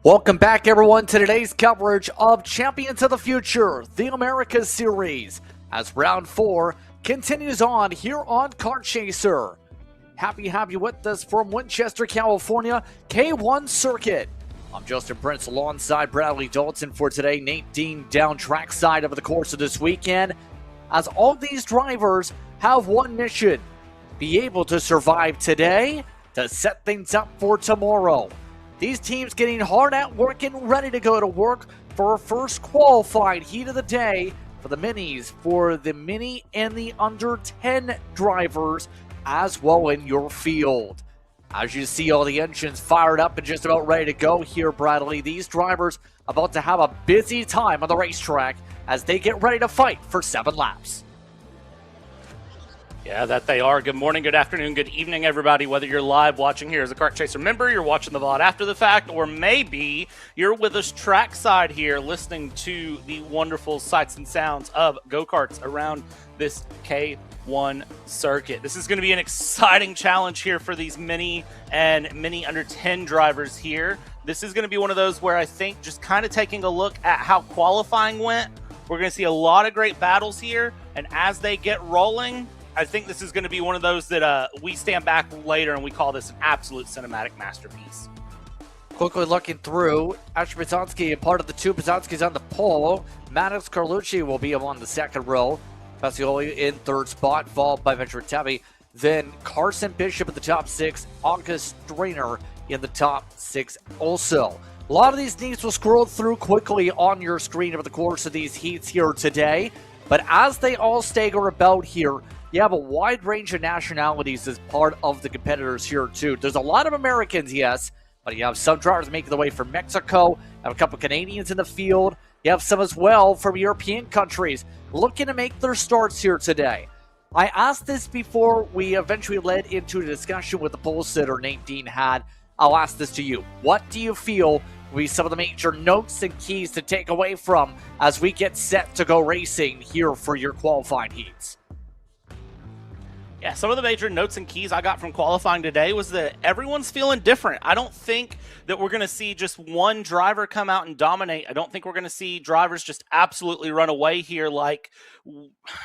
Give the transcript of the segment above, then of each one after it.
Welcome back, everyone, to today's coverage of Champions of the Future, the Americas Series, as Round 4 continues on here on Kart Chaser. Happy to have you with us from Winchester, California, K1 Circuit. I'm Justin Prince alongside Bradley Dalton for today. Nate Dean down trackside over the course of this weekend, as all these drivers have one mission: be able to survive today to set things up for tomorrow. These teams getting hard at work and ready to go to work for our first qualified heat of the day for the minis, for the mini and the under 10 drivers as well in your field. As you see all the engines fired up and just about ready to go here, Bradley, these drivers about to have a busy time on the racetrack as they get ready to fight for 7 laps. Yeah, that they are. Good morning, good afternoon, good evening, everybody. Whether you're live watching here as a Kart Chaser member, you're watching the VOD after the fact, or maybe you're with us trackside here listening to the wonderful sights and sounds of go-karts around this K1 circuit. This is going to be an exciting challenge here for these mini and mini under 10 drivers here. This is going to be one of those where I think, just kind of taking a look at how qualifying went, we're going to see a lot of great battles here, and as they get rolling, I think this is going to be one of those that we stand back later and we call this an absolute cinematic masterpiece. Quickly looking through, Asher Pizanski, part of the two Pizanskis on the pole. Maddox Carlucci will be on the second row. Pacioli in third spot, followed by Ventura Tavi. Then Carson Bishop in the top 6. August Strainer in the top 6 also. A lot of these names will scroll through quickly on your screen over the course of these heats here today. But as they all stagger about here, you have a wide range of nationalities as part of the competitors here, too. There's a lot of Americans, yes, but you have some drivers making the way from Mexico. You have a couple Canadians in the field. You have some as well from European countries looking to make their starts here today. I asked this before we eventually led into a discussion with the pole sitter Nate Dean had. I'll ask this to you. What do you feel will be some of the major notes and keys to take away from as we get set to go racing here for your qualifying heats? Yeah, some of the major notes and keys I got from qualifying today was that everyone's feeling different. I don't think that we're going to see just one driver come out and dominate. I don't think we're going to see drivers just absolutely run away here like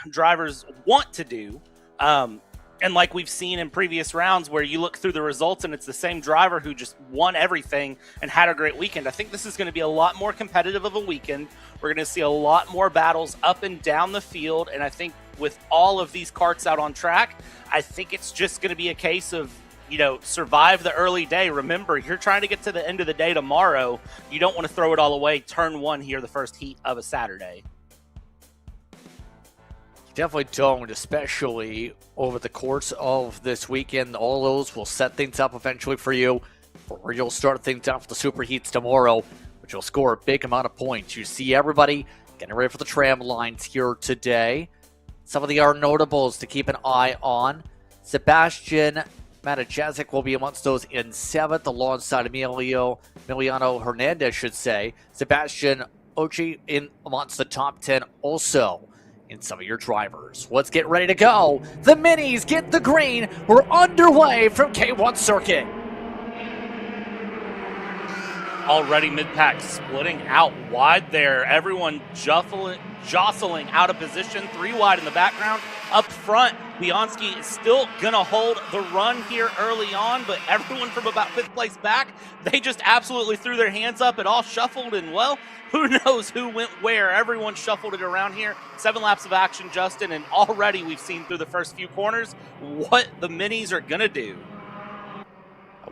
drivers want to do. And like we've seen in previous rounds where you look through the results and it's the same driver who just won everything and had a great weekend. I think this is going to be a lot more competitive of a weekend. We're going to see a lot more battles up and down the field, and I think with all of these karts out on track, I think it's just going to be a case of, survive the early day. Remember, you're trying to get to the end of the day tomorrow. You don't want to throw it all away. Turn 1 here, the first heat of a Saturday. Definitely don't, especially over the course of this weekend. All those will set things up eventually for you, or you'll start things out for the super heats tomorrow, which will score a big amount of points. You see everybody getting ready for the tram lines here today. Some of the other notables to keep an eye on. Sebastian Matajazic will be amongst those in 7th, alongside Emiliano Hernandez, should say. Sebastian Ochi in amongst the top 10 also in some of your drivers. Let's get ready to go. The minis get the green. We're underway from K1 Circuit. Already mid-pack splitting out wide there. Everyone jostling out of position. 3 wide in the background. Up front, Bianski is still going to hold the run here early on, but everyone from about 5th place back, they just absolutely threw their hands up. It all shuffled, and well, who knows who went where. Everyone shuffled it around here. 7 laps of action, Justin, and already we've seen through the first few corners what the minis are going to do.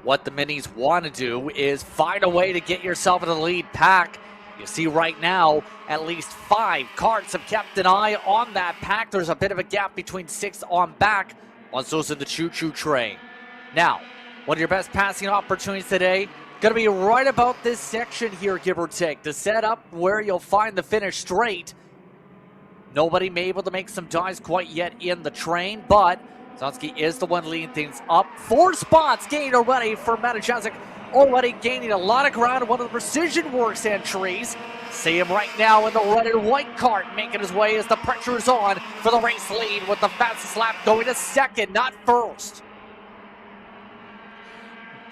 What the minis want to do is find a way to get yourself in the lead pack. You see right now, at least 5 karts have kept an eye on that pack. There's a bit of a gap between 6 on back once those in the choo-choo train. Now, one of your best passing opportunities today, going to be right about this section here, give or take. The setup where you'll find the finish straight. Nobody may be able to make some dives quite yet in the train, but Zansky is the one leading things up. 4 spots gained already for Matajazic. Already gaining a lot of ground. One of the Precision Works entries. See him right now in the red and white kart, making his way as the pressure is on for the race lead, with the fastest lap going to second, not first.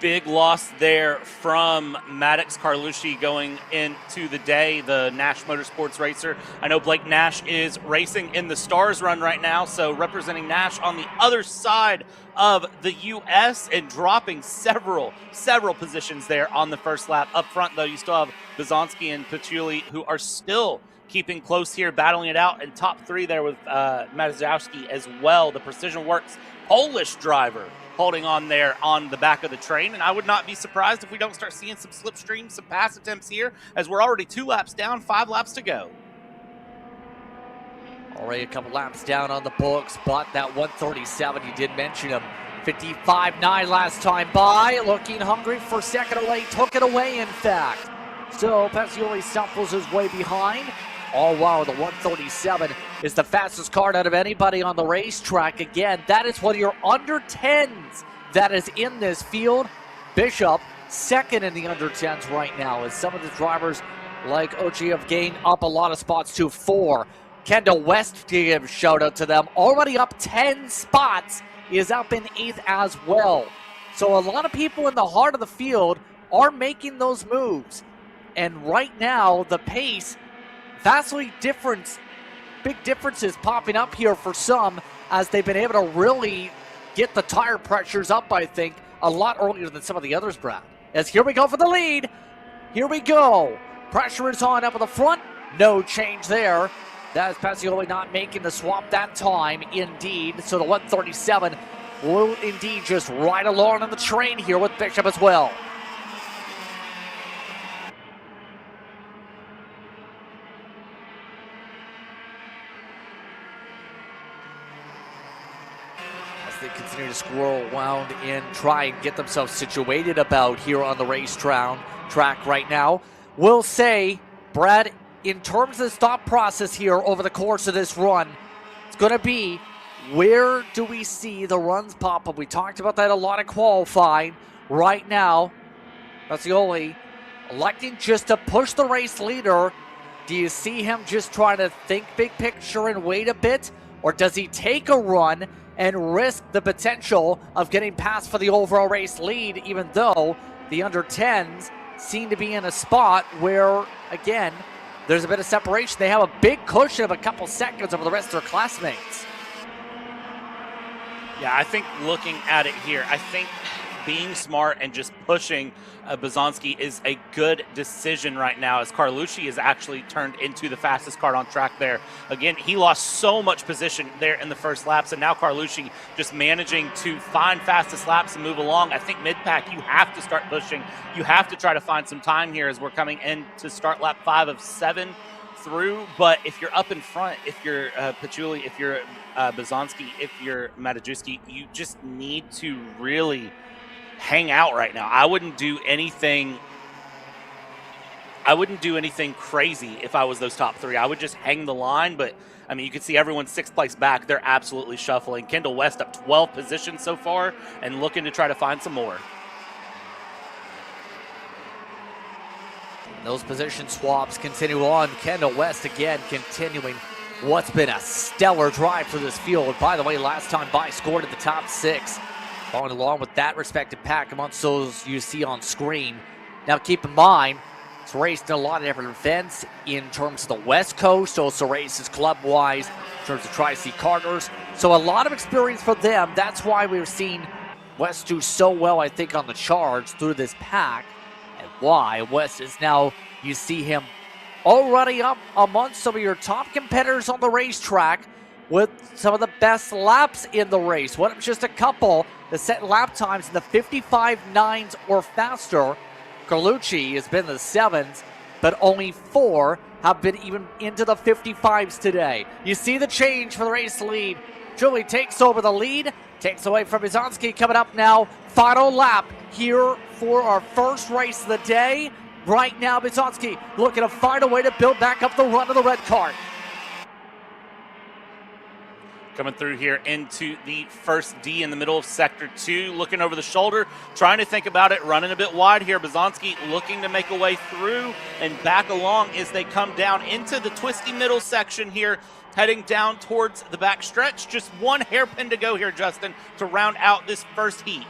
big loss there from Maddox Carlucci going into the day, the Nash Motorsports racer. I know Blake Nash is racing in the Stars run right now, so representing Nash on the other side of the U.S. and dropping several positions there on the first lap. Up front, though, you still have Bizanski and Patchouli, who are still keeping close here, battling it out, and top three there with Mazowski as well, the Precision Works Polish driver, holding on there on the back of the train. And I would not be surprised if we don't start seeing some slipstreams, some pass attempts here, as we're already 2 laps down, 5 laps to go. Already a couple laps down on the books, but that 137, you did mention him, 55.9 last time by, looking hungry for second or late, took it away in fact. So Pacioli shuffles his way behind. All while the 137 is the fastest car out of anybody on the racetrack. Again, that is one of your under 10s that is in this field. Bishop, second in the under 10s right now, as some of the drivers like Ochi have gained up a lot of spots to 4. Kendall West, to give a shout out to them, already up 10 spots, is up in 8th as well. So a lot of people in the heart of the field are making those moves. And right now, the pace, vastly different, big differences popping up here for some, as they've been able to really get the tire pressures up, I think, a lot earlier than some of the others, Brad. As here we go for the lead. Here we go. Pressure is on up at the front. No change there. That is Pacioli not making the swap that time, indeed. So the 137 will indeed just ride along on the train here with Bishop as well. They continue to squirrel around and try and get themselves situated about here on the track right now. We'll say, Brad, in terms of the thought process here over the course of this run, it's going to be, where do we see the runs pop up? We talked about that a lot of qualifying. Right now, Pacioli electing just to push the race leader. Do you see him just trying to think big picture and wait a bit? Or does he take a run and risk the potential of getting past for the overall race lead, even though the under 10s seem to be in a spot where, again, there's a bit of separation. They have a big cushion of a couple seconds over the rest of their classmates. Yeah, I think looking at it here, I think being smart and just pushing Bizanski is a good decision right now, as Carlucci is actually turned into the fastest car on track there. Again, he lost so much position there in the first laps, and now Carlucci just managing to find fastest laps and move along. I think mid-pack, you have to start pushing. You have to try to find some time here as we're coming in to start lap 5 of 7 through. But if you're up in front, if you're Patchouli, if you're Bizanski, if you're Matajuski, you just need to really hang out right now. I wouldn't do anything crazy if I was those top 3. I would just hang the line, but I mean, you can see everyone's 6th place back. They're absolutely shuffling. Kendall West up 12 positions so far and looking to try to find some more. Those position swaps continue on. Kendall West again continuing what's been a stellar drive for this field. By the way, last time by scored in the top 6. Following along with that respective pack amongst those you see on screen. Now keep in mind, it's raced in a lot of different events in terms of the West Coast, also races club-wise in terms of Tri-C Karters. So a lot of experience for them. That's why we've seen West do so well, I think, on the charge through this pack. And why West is now, you see him already up amongst some of your top competitors on the racetrack with some of the best laps in the race. What if just a couple that set lap times in the 55.9s or faster? Carlucci has been the 7s, but only 4 have been even into the 55s today. You see the change for the race lead. Julie takes over the lead, takes away from Bizanski. Coming up now, final lap here for our first race of the day. Right now, Bizanski looking to find a way to build back up the run of the red Kart. Coming through here into the first D in the middle of Sector 2, looking over the shoulder, trying to think about it, running a bit wide here. Bizanski looking to make a way through and back along as they come down into the twisty middle section here, heading down towards the back stretch. Just one hairpin to go here, Justin, to round out this first heat.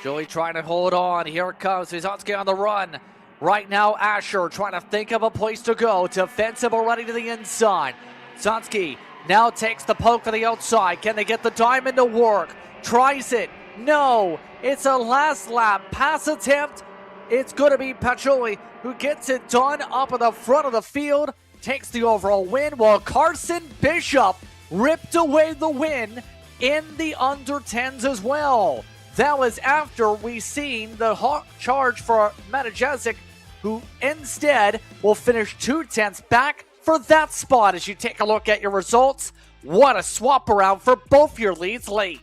Joey trying to hold on. Here it comes. Wizotski on the run. Right now, Asher trying to think of a place to go. Defensive already to the inside. Wizotski now takes the poke to the outside. Can they get the diamond to work? Tries it. No. It's a last lap pass attempt. It's going to be Pacioli who gets it done up at the front of the field. Takes the overall win, while Carson Bishop ripped away the win in the under 10s as well. That was after we seen the charge for Matajazic, who instead will finish 2/10 back for that spot. As you take a look at your results, what a swap around for both your leads late.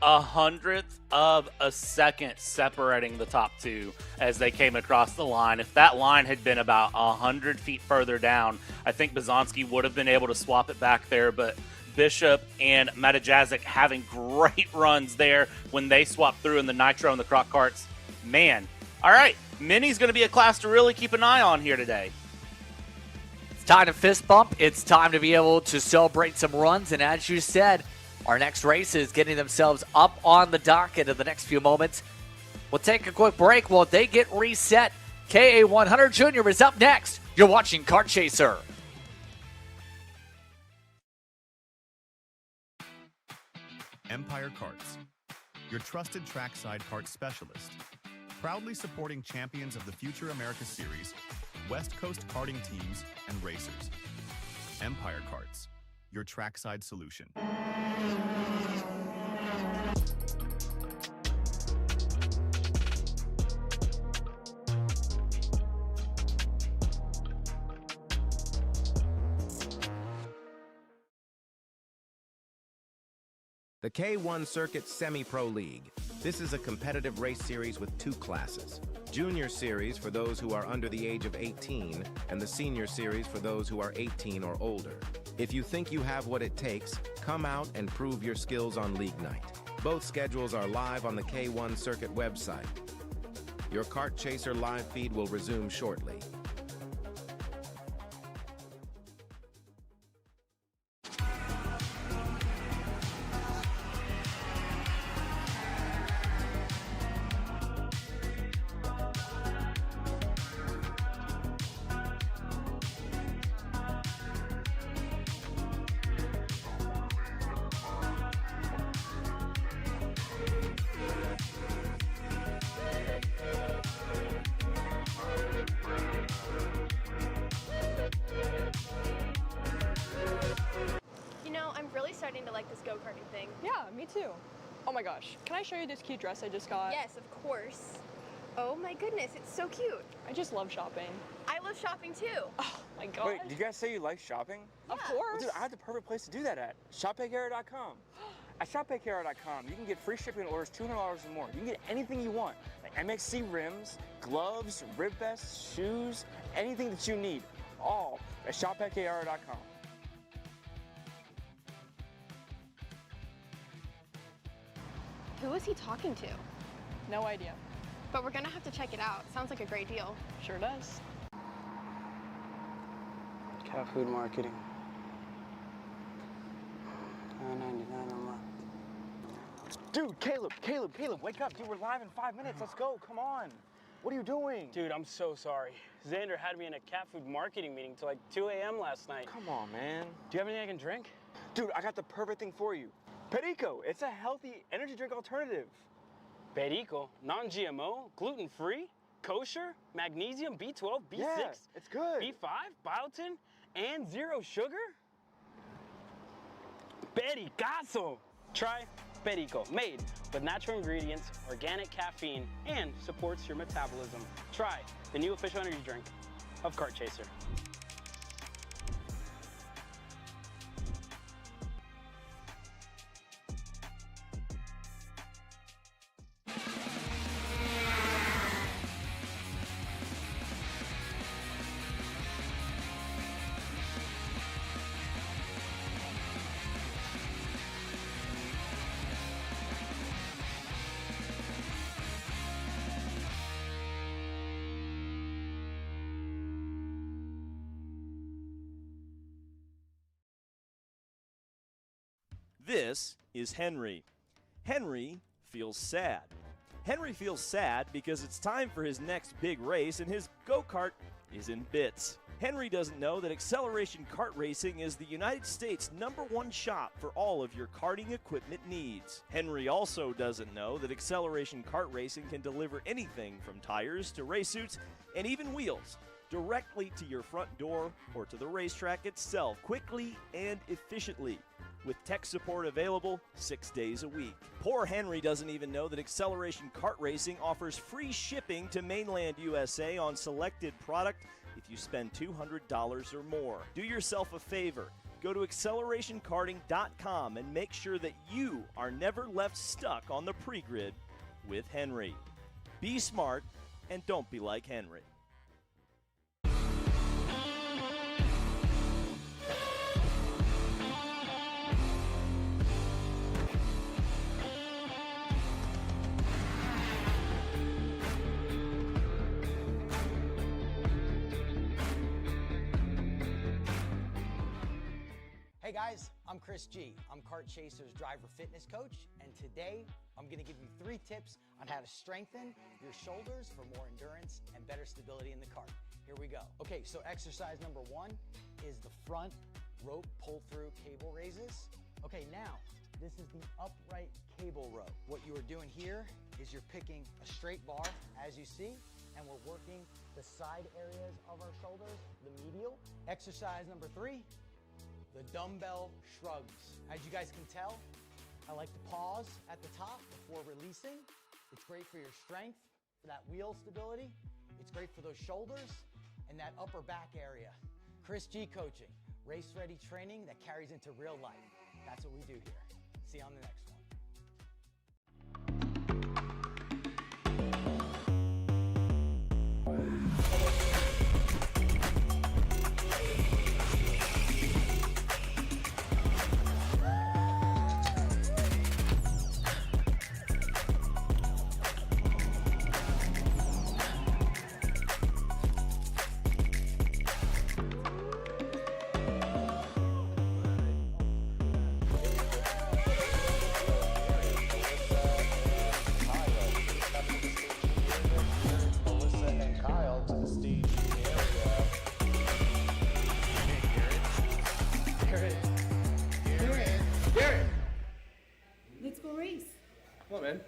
100th of a second separating the top two as they came across the line. If that line had been about 100 feet further down, I think Bizanski would have been able to swap it back there, but Bishop and Matajazic having great runs there when they swapped through in the Nitro and the Croc Karts. Man, all right, Mini's going to be a class to really keep an eye on here today. It's time to fist bump. It's time to be able to celebrate some runs, and as you said, our next race is getting themselves up on the docket in the next few moments. We'll take a quick break while they get reset. KA100 Jr. is up next. You're watching Kart Chaser. Empire Karts, your trusted trackside kart specialist. Proudly supporting champions of the Future America Series, West Coast karting teams, and racers. Empire Karts, your trackside solution. The K1 Circuit Semi-Pro League. This is a competitive race series with two classes. Junior Series for those who are under the age of 18, and the Senior Series for those who are 18 or older. If you think you have what it takes, come out and prove your skills on League Night. Both schedules are live on the K1 Circuit website. Your Kart Chaser live feed will resume shortly. Starting to like this go-karting thing. Yeah, me too. Oh my gosh, can I show you this cute dress I just got? Yes, of course. Oh my goodness, it's so cute. I just love shopping. I love shopping too. Oh my god. Wait, did you guys say you like shopping? Of Yeah. course. Well, dude, I have the perfect place to do that at. ShopPayCara.com. At ShopPayCara.com, you can get free shipping on orders $200 or more. You can get anything you want, like MXC rims, gloves, rib vests, shoes, anything that you need, all at ShopPayCara.com. Who is he talking to? No idea. But we're gonna have to check it out. Sounds like a great deal. Sure does. Cat food marketing. $9.99 a month. Dude, Caleb, wake up. Dude, we're live in 5 minutes. Let's go. Come on. What are you doing? Dude, I'm so sorry. Xander had me in a cat food marketing meeting till like 2 a.m. last night. Come on, man. Do you have anything I can drink? Dude, I got the perfect thing for you. Perico. It's a healthy energy drink alternative. Perico, non-GMO, gluten-free, kosher, magnesium, B12, B6, Yeah, it's good. B5, biotin, and zero sugar? Pericazo! Try Perico, made with natural ingredients, organic caffeine, and supports your metabolism. Try the new official energy drink of Kart Chaser. This is Henry. Henry feels sad. Henry feels sad because it's time for his next big race and his go-kart is in bits. Henry doesn't know that Acceleration Kart Racing is the United States' #1 shop for all of your karting equipment needs. Henry also doesn't know that Acceleration Kart Racing can deliver anything from tires to race suits and even wheels directly to your front door or to the racetrack itself, quickly and efficiently, with tech support available 6 days a week. Poor Henry doesn't even know that Acceleration Kart Racing offers free shipping to mainland USA on selected product if you spend $200 or more. Do yourself a favor. Go to accelerationkarting.com and make sure that you are never left stuck on the pre-grid with Henry. Be smart and don't be like Henry. Hey guys, I'm Chris G. I'm Kart Chaser's driver fitness coach, and today I'm going to give you 3 tips on how to strengthen your shoulders for more endurance and better stability in the kart. Here we go. Okay, so exercise number 1 is the front rope pull-through cable raises. Okay, now this is the upright cable row. What you are doing here is you're picking a straight bar, as you see, and we're working the side areas of our shoulders, the medial. Exercise number 3. The dumbbell shrugs. As you guys can tell, I like to pause at the top before releasing. It's great for your strength, for that wheel stability. It's great for those shoulders and that upper back area. Chris G coaching, race ready training that carries into real life. That's what we do here. See you on the next one. Let's go race. Come on, man.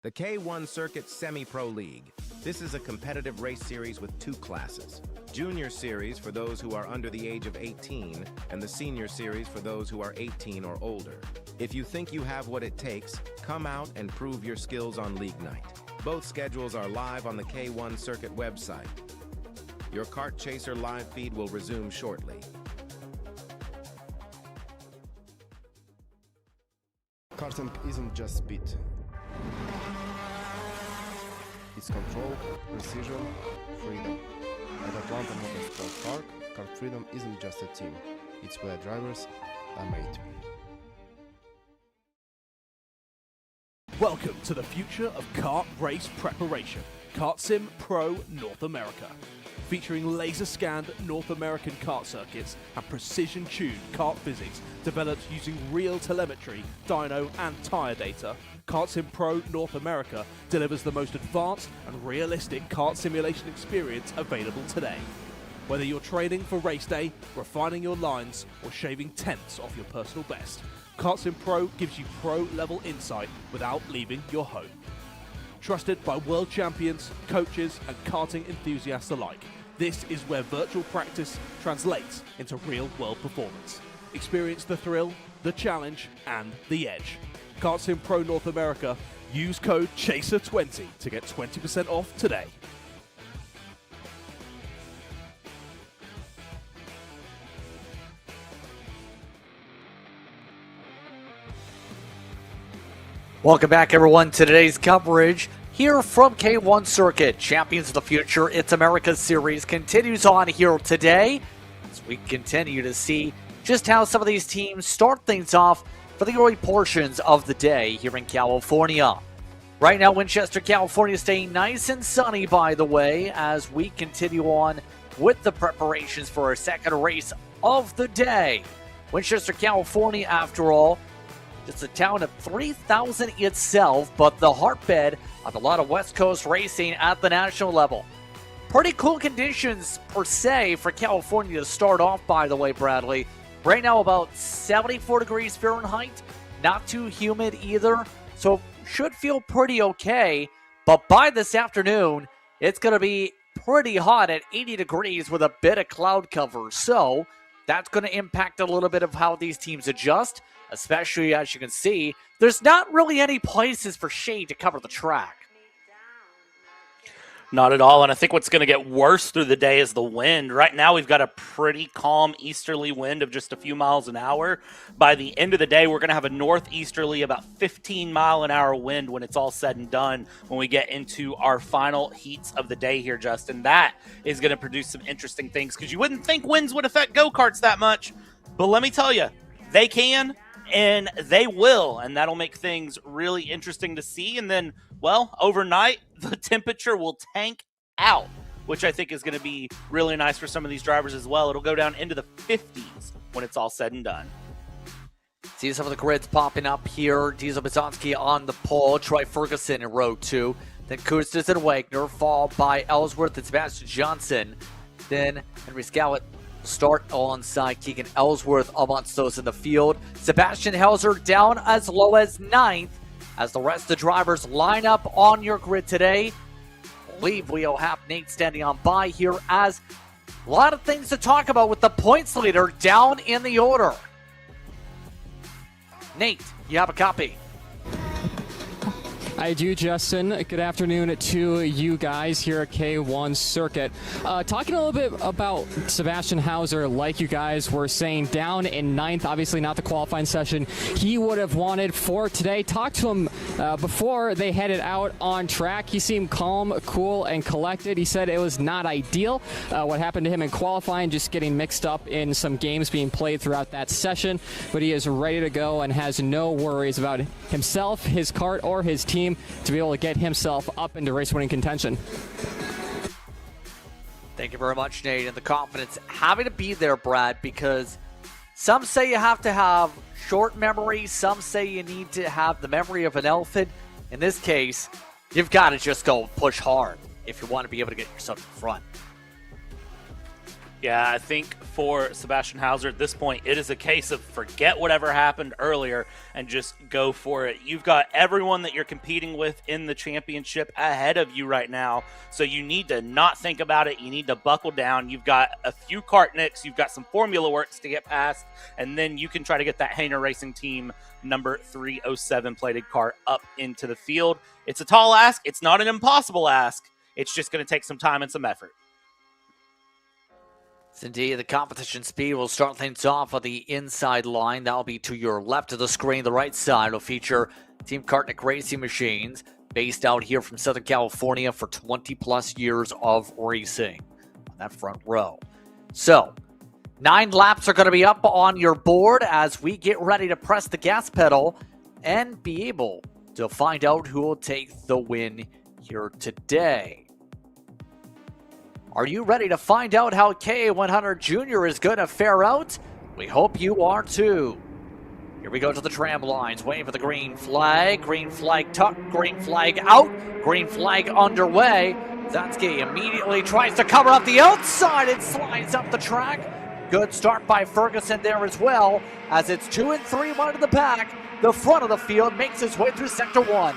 The K1 Circuit Semi-Pro League. This is a competitive race series with 2 classes. Junior Series for those who are under the age of 18, and the Senior Series for those who are 18 or older. If you think you have what it takes, come out and prove your skills on League Night. Both schedules are live on the K1 Circuit website. Your Kart Chaser live feed will resume shortly. Karting isn't just speed. It's control, precision, freedom. At Atlanta Motorsport Park, Kart Freedom isn't just a team. It's where drivers are made. Welcome to the future of kart race preparation. Kart Sim Pro North America. Featuring laser-scanned North American kart circuits and precision-tuned kart physics developed using real telemetry, dyno and tyre data, Kart Sim Pro North America delivers the most advanced and realistic kart simulation experience available today. Whether you're training for race day, refining your lines, or shaving tenths off your personal best, Kart Sim Pro gives you pro-level insight without leaving your home. Trusted by world champions, coaches and karting enthusiasts alike, this is where virtual practice translates into real-world performance. Experience the thrill, the challenge, and the edge. Kart Sim Pro North America. Use code CHASER20 to get 20% off today. Welcome back, everyone, to today's coverage here from K1 Circuit. Champions of the Future, It's America's Series continues on here today as we continue to see just how some of these teams start things off for the early portions of the day here in California. Right now, Winchester, California, staying nice and sunny, by the way, as we continue on with the preparations for our second race of the day. Winchester, California, after all, It's a town of 3,000 itself, but the heartbed of a lot of West Coast racing at the national level. Pretty cool conditions per se for California to start off, by the way, Bradley. Right now about 74 degrees Fahrenheit, not too humid either, so should feel pretty okay. But by this afternoon, it's going to be pretty hot at 80 degrees with a bit of cloud cover. So that's going to impact a little bit of how these teams adjust, especially as you can see, there's not really any places for shade to cover the track. Not at all, and I think what's going to get worse through the day is the wind. Right now, we've got a pretty calm easterly wind of just a few miles an hour. By the end of the day, we're going to have a northeasterly, about 15-mile-an-hour wind when it's all said and done, when we get into our final heats of the day here, Justin. That is going to produce some interesting things, because you wouldn't think winds would affect go-karts that much, but let me tell you, they can, and they will, and that'll make things really interesting to see. And then, well, overnight, the temperature will tank out, which I think is going to be really nice for some of these drivers as well. It'll go down into the 50s when it's all said and done. See some of the grids popping up here. Diesel Bizanski on the pole. Troy Ferguson in row 2. Then Kustis and Wagner, followed by Ellsworth and Sebastian Johnson. Then Henry Scallett start alongside Keegan Ellsworth amongst those in the field. Sebastian Helzer down as low as 9th as the rest of the drivers line up on your grid today. I believe we'll have Nate standing on by here as a lot of things to talk about with the points leader down in the order. Nate, you have a copy. I do, Justin. Good afternoon to you guys here at K1 Circuit. Talking a little bit about Sebastian Hauser, like you guys were saying, down in 9th, obviously not the qualifying session he would have wanted for today. Talked to him before they headed out on track. He seemed calm, cool, and collected. He said it was not ideal what happened to him in qualifying, just getting mixed up in some games being played throughout that session, but he is ready to go and has no worries about himself, his kart, or his team to be able to get himself up into race-winning contention. Thank you very much, Nate. And the confidence having to be there, Brad, because some say you have to have short memory. Some say you need to have the memory of an elephant. In this case, you've got to just go push hard if you want to be able to get yourself in front. Yeah, I think for Sebastian Hauser at this point, it is a case of forget whatever happened earlier and just go for it. You've got everyone that you're competing with in the championship ahead of you right now, so you need to not think about it. You need to buckle down. You've got a few Kartniks, you've got some Formula Works to get past, and then you can try to get that Hainer Racing Team number 307 plated car up into the field. It's a tall ask. It's not an impossible ask. It's just going to take some time and some effort. Indeed, the competition speed will start things off on the inside line. That'll be to your left of the screen. The right side will feature Team Kartnik Racing Machines, based out here from Southern California for 20-plus years of racing on that front row. So, 9 laps are going to be up on your board as we get ready to press the gas pedal and be able to find out who will take the win here today. Are you ready to find out how K100 Jr. is going to fare out? We hope you are too. Here we go to the tram lines, waiting for the green flag. Green flag tucked, green flag out, green flag underway. Zatsky immediately tries to cover up the outside and slides up the track. Good start by Ferguson there as well, as it's 2 and 3 wide to the back. The front of the field makes its way through sector 1.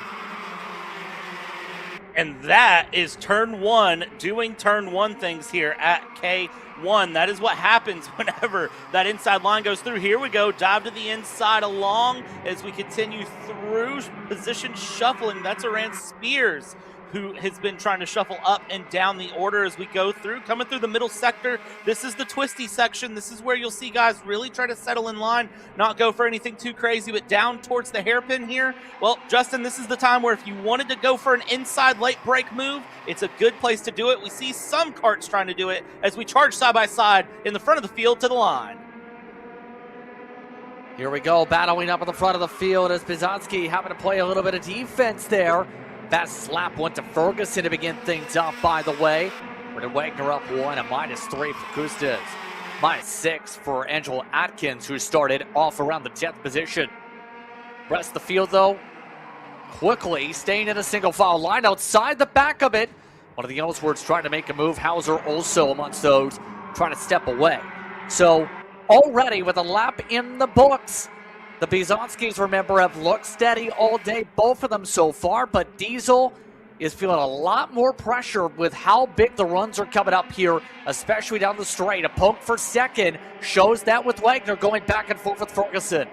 And that is turn 1, doing turn 1 things here at K1. That is what happens whenever that inside line goes through. Here we go, dive to the inside along as we continue through position shuffling. That's Aran Spears, who has been trying to shuffle up and down the order as we go through. Coming through the middle sector, this is the twisty section. This is where you'll see guys really try to settle in line, not go for anything too crazy, but down towards the hairpin here. Well, Justin, this is the time where if you wanted to go for an inside late break move, it's a good place to do it. We see some karts trying to do it as we charge side by side in the front of the field to the line. Here we go, battling up in the front of the field as Bizanski having to play a little bit of defense there. That slap went to Ferguson to begin things off, by the way. Brendan Wagner up 1, a -3 for Kustas. -6 for Angelo Atkins, who started off around the 10th position. Rest of the field, though, quickly staying in a single file line outside the back of it. One of the Ellsworths trying to make a move. Hauser also amongst those trying to step away. So already with a lap in the books, the Bizanskis, remember, have looked steady all day, both of them so far, but Diesel is feeling a lot more pressure with how big the runs are coming up here, especially down the straight. A poke for second shows that with Wagner going back and forth with Ferguson.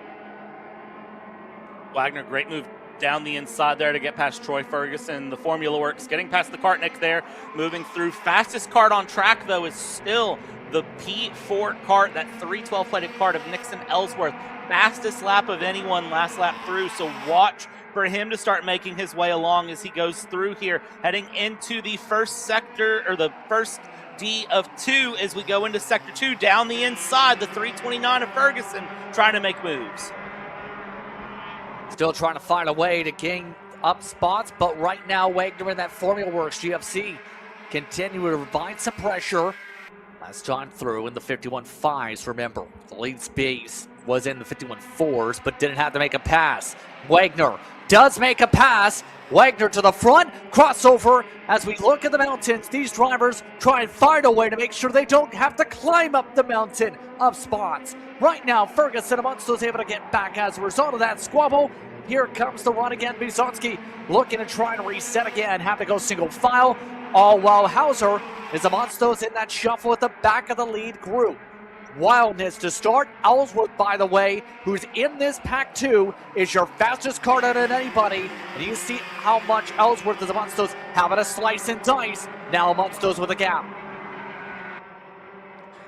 Wagner, great move down the inside there to get past Troy Ferguson. The formula works, getting past the Kartnik there, moving through. Fastest kart on track, though, is still the P4 kart, that 312-plated kart of Nixon Ellsworth. Fastest lap of anyone last lap through, so watch for him to start making his way along as he goes through here, heading into the first sector, or the first D of 2 as we go into sector 2. Down the inside, the 329 of Ferguson trying to make moves. Still trying to find a way to gain up spots, but right now Wagner in that Formula Works GFC continue to provide some pressure. Last time through in the 51.5s, remember, the lead space was in the 51.4s, but didn't have to make a pass. Wagner does make a pass. Wagner to the front, crossover. As we look at the mountains, these drivers try and find a way to make sure they don't have to climb up the mountain of spots. Right now, Ferguson amongst those able to get back as a result of that squabble. Here comes the run again. Bizanski looking to try and reset again, have to go single file, all while Hauser is amongst those in that shuffle at the back of the lead group. Wildness to start. Ellsworth, by the way, who's in this pack 2, is your fastest kart out of anybody. And you see how much Ellsworth is amongst those having a slice and dice. Now amongst those with a gap.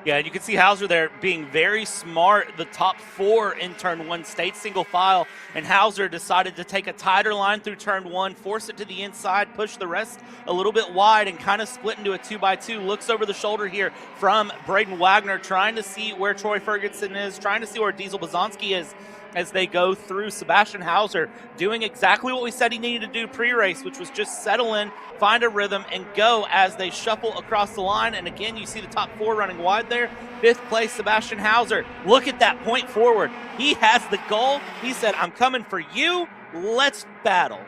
Yeah, and you can see Hauser there being very smart. The top 4 in turn 1 stayed single file, and Hauser decided to take a tighter line through turn 1, force it to the inside, push the rest a little bit wide, and kind of split into a 2x2. Looks over the shoulder here from Braden Wagner, trying to see where Troy Ferguson is, trying to see where Diesel Bizanski is as they go through. Sebastian Hauser doing exactly what we said he needed to do pre-race, which was just settle in, find a rhythm, and go as they shuffle across the line. And again, you see the top 4 running wide there. 5th place, Sebastian Hauser. Look at that point forward. He has the goal. He said, I'm coming for you. Let's battle.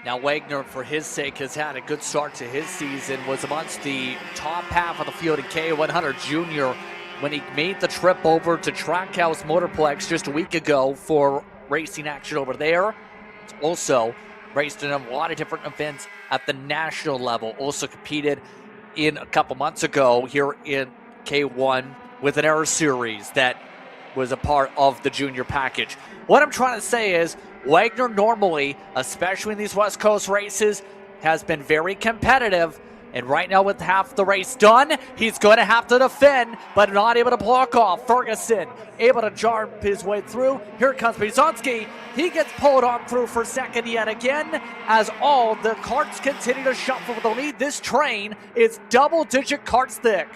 Now Wagner, for his sake, has had a good start to his season, was amongst the top half of the field in K100 Junior when he made the trip over to Trackhouse Motorplex just a week ago for racing action over there. Also raced in a lot of different events at the national level. Also competed in a couple months ago here in K1 with an Air Series that was a part of the junior package. What I'm trying to say is Wagner normally, especially in these West Coast races, has been very competitive. And right now with half the race done, he's going to have to defend, but not able to block off. Ferguson able to jump his way through. Here comes Bizanski. He gets pulled on through for second yet again as all the karts continue to shuffle for the lead. This train is double-digit karts thick.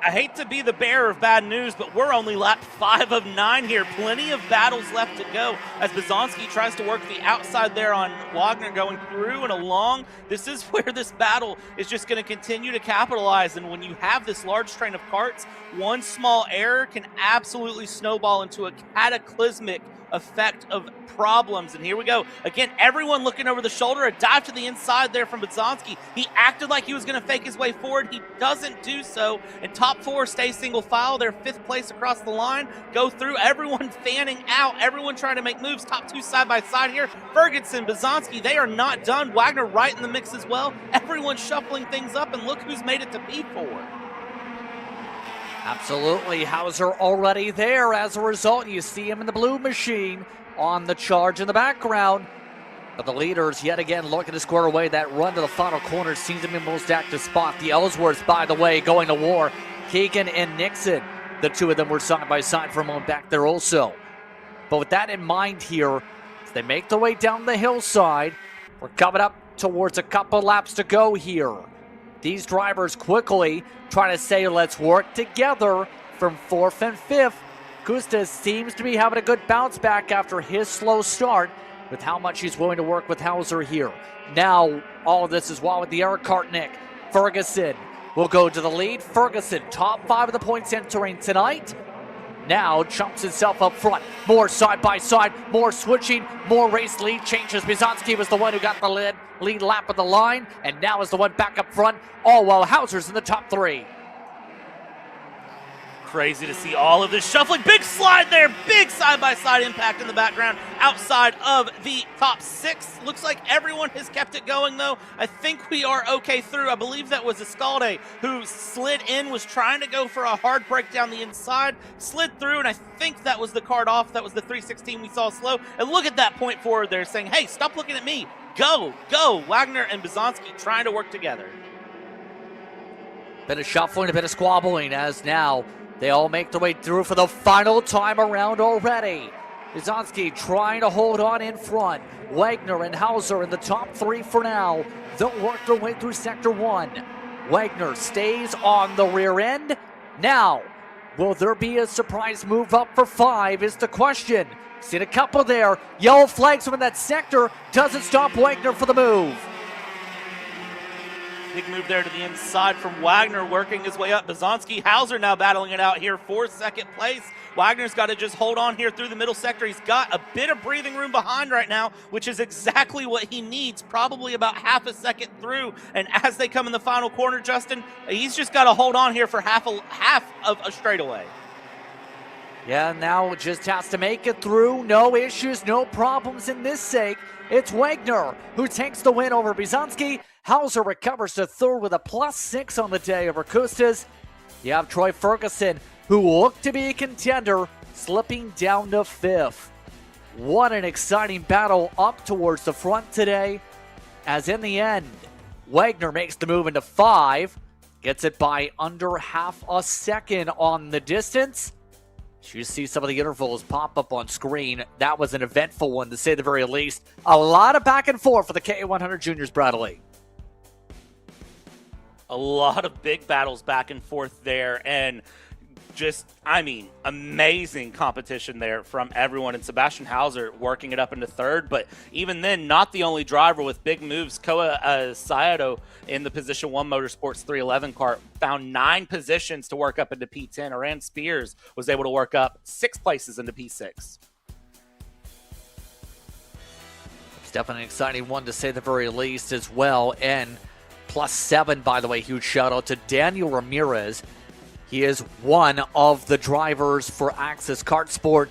I hate to be the bearer of bad news, but we're only lap 5 of 9 here. Plenty of battles left to go as Bizanski tries to work the outside there on Wagner going through and along. This is where this battle is just going to continue to capitalize. And when you have this large train of karts, one small error can absolutely snowball into a cataclysmic effect of problems. And here we go. Again, everyone looking over the shoulder. A dive to the inside there from Bizanski. He acted like he was going to fake his way forward. He doesn't do so. And top 4 stay single file. They're 5th place across the line. Go through. Everyone fanning out. Everyone trying to make moves. Top 2 side by side here. Ferguson, Bizanski, they are not done. Wagner right in the mix as well. Everyone shuffling things up. And look who's made it to P4. Absolutely. Hauser already there. As a result, you see him in the blue machine on the charge in the background. But the leaders yet again looking to square away that run to the final corner. Seems to be the most active spot. The Ellsworths, by the way, going to war. Keegan and Nixon, the two of them were side by side for a moment back there also. But with that in mind here, as they make their way down the hillside, we're coming up towards a couple laps to go here. These drivers quickly trying to say, let's work together from 4th and 5th. Kusta seems to be having a good bounce back after his slow start with how much he's willing to work with Hauser here. Now, all of this is while with the Eric Kartnik. Ferguson will go to the lead. Ferguson, top 5 of the points entering tonight. now jumps himself up front. More side by side, more switching, more race lead changes. Bizanski was the one who got the lead lap of the line, and now is the one back up front, all while Hauser's in the top 3. Crazy to see all of this shuffling. Big slide there. Big side-by-side impact in the background outside of the top 6. Looks like everyone has kept it going, though. I think we are okay through. I believe that was Escalde who slid in, was trying to go for a hard break down the inside, slid through, and I think that was the card off. That was the 316 we saw slow. And look at that point forward there saying, hey, stop looking at me. Go, go. Wagner and Bizanski trying to work together. Bit of shuffling, a bit of squabbling as now they all make their way through for the final time around already. Bizanski trying to hold on in front. Wagner and Hauser in the top 3 for now. They'll work their way through Sector 1. Wagner stays on the rear end. Now, will there be a surprise move up for 5 is the question. Seen a couple there. Yellow flags from that sector. Doesn't stop Wagner for the move. Big move there to the inside from Wagner, working his way up. Bizanski, Hauser now battling it out here for second place. Wagner's got to just hold on here through the middle sector. He's got a bit of breathing room behind right now, which is exactly what he needs, probably about half a second through. And as they come in the final corner, Justin, he's just got to hold on here for half of a straightaway. Yeah, now just has to make it through. No issues, no problems in this sake. It's Wagner who takes the win over Bizanski. Hauser recovers to 3rd with a +6 on the day over Kustas. You have Troy Ferguson, who looked to be a contender, slipping down to 5th. What an exciting battle up towards the front today, as in the end, Wagner makes the move into 5, gets it by under half a second on the distance. You see some of the intervals pop up on screen. That was an eventful one, to say the very least. A lot of back and forth for the K100 Juniors, Bradley. A lot of big battles back and forth there, and just, I mean, amazing competition there from everyone. And Sebastian Hauser working it up into 3rd, but even then, not the only driver with big moves. Koa Saito in the Position 1 Motorsports 311 kart found 9 positions to work up into P10. Aran Spears was able to work up 6 places into P6. It's definitely an exciting one, to say the very least, as well. And +7, by the way, huge shout out to Daniel Ramirez. He is one of the drivers for Axis Kart Sport.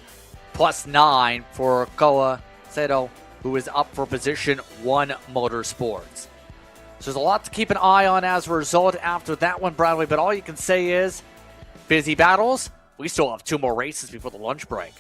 +9 for Koa Saito, who is up for Position 1 Motorsports. So there's a lot to keep an eye on as a result after that one, Bradley. But all you can say is, busy battles. We still have 2 more races before the lunch break.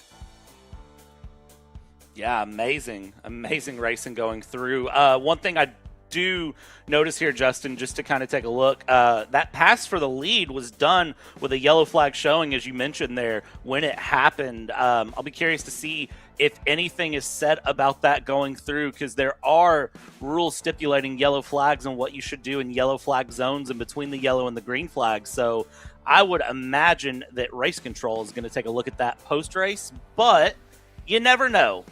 Yeah, amazing racing going through. One thing I do notice here, Justin, just to kind of take a look, that pass for the lead was done with a yellow flag showing, as you mentioned there, when it happened. I'll be curious to see if anything is said about that going through, because there are rules stipulating yellow flags and what you should do in yellow flag zones in between the yellow and the green flags. So I would imagine that race control is going to take a look at that post-race, but you never know.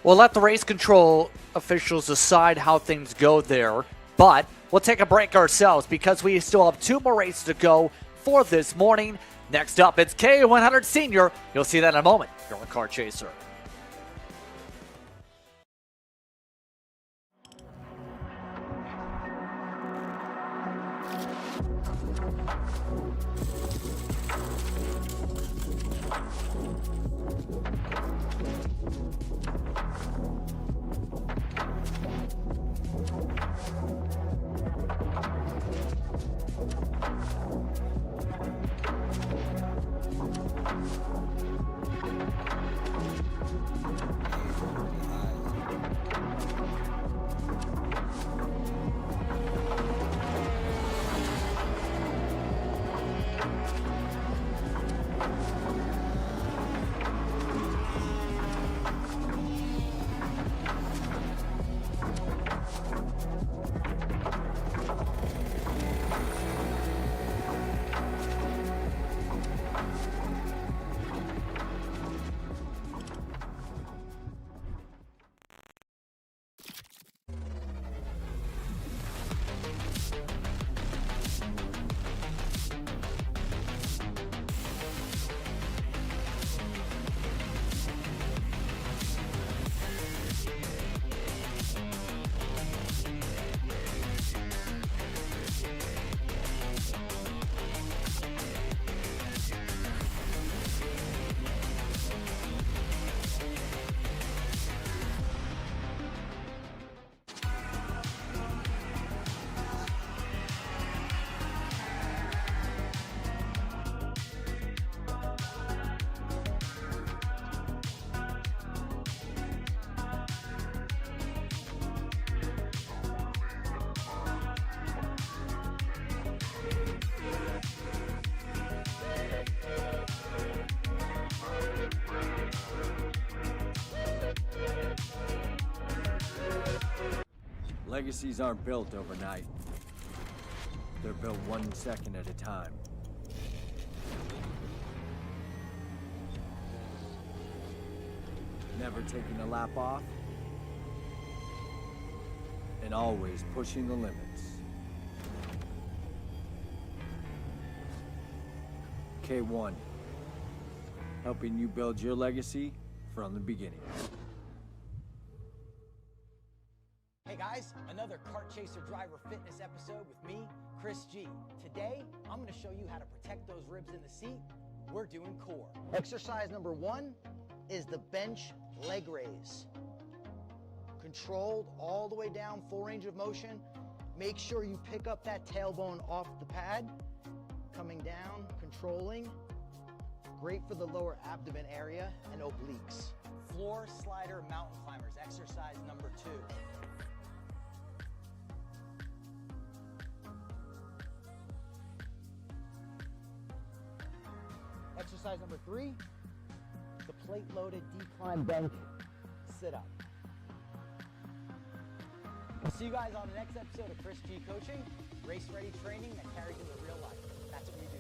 We'll let the race control officials decide how things go there, but we'll take a break ourselves because we still have 2 more races to go for this morning. Next up, it's K100 Senior. You'll see that in a moment here on Kart Chaser. Legacies aren't built overnight. They're built 1 second at a time. Never taking a lap off, and always pushing the limits. K1, helping you build your legacy from the beginning. Hey guys, another Kart Chaser Driver Fitness episode with me, Chris G. Today, I'm going to show you how to protect those ribs in the seat. We're doing core. Exercise number 1 is the bench leg raise. Controlled all the way down, full range of motion. Make sure you pick up that tailbone off the pad. Coming down, controlling. Great for the lower abdomen area and obliques. Floor slider mountain climbers, exercise number 2. Exercise number 3, the plate-loaded decline bench sit-up. I'll see you guys on the next episode of Chris G Coaching, race-ready training that carries into real life. That's what we do.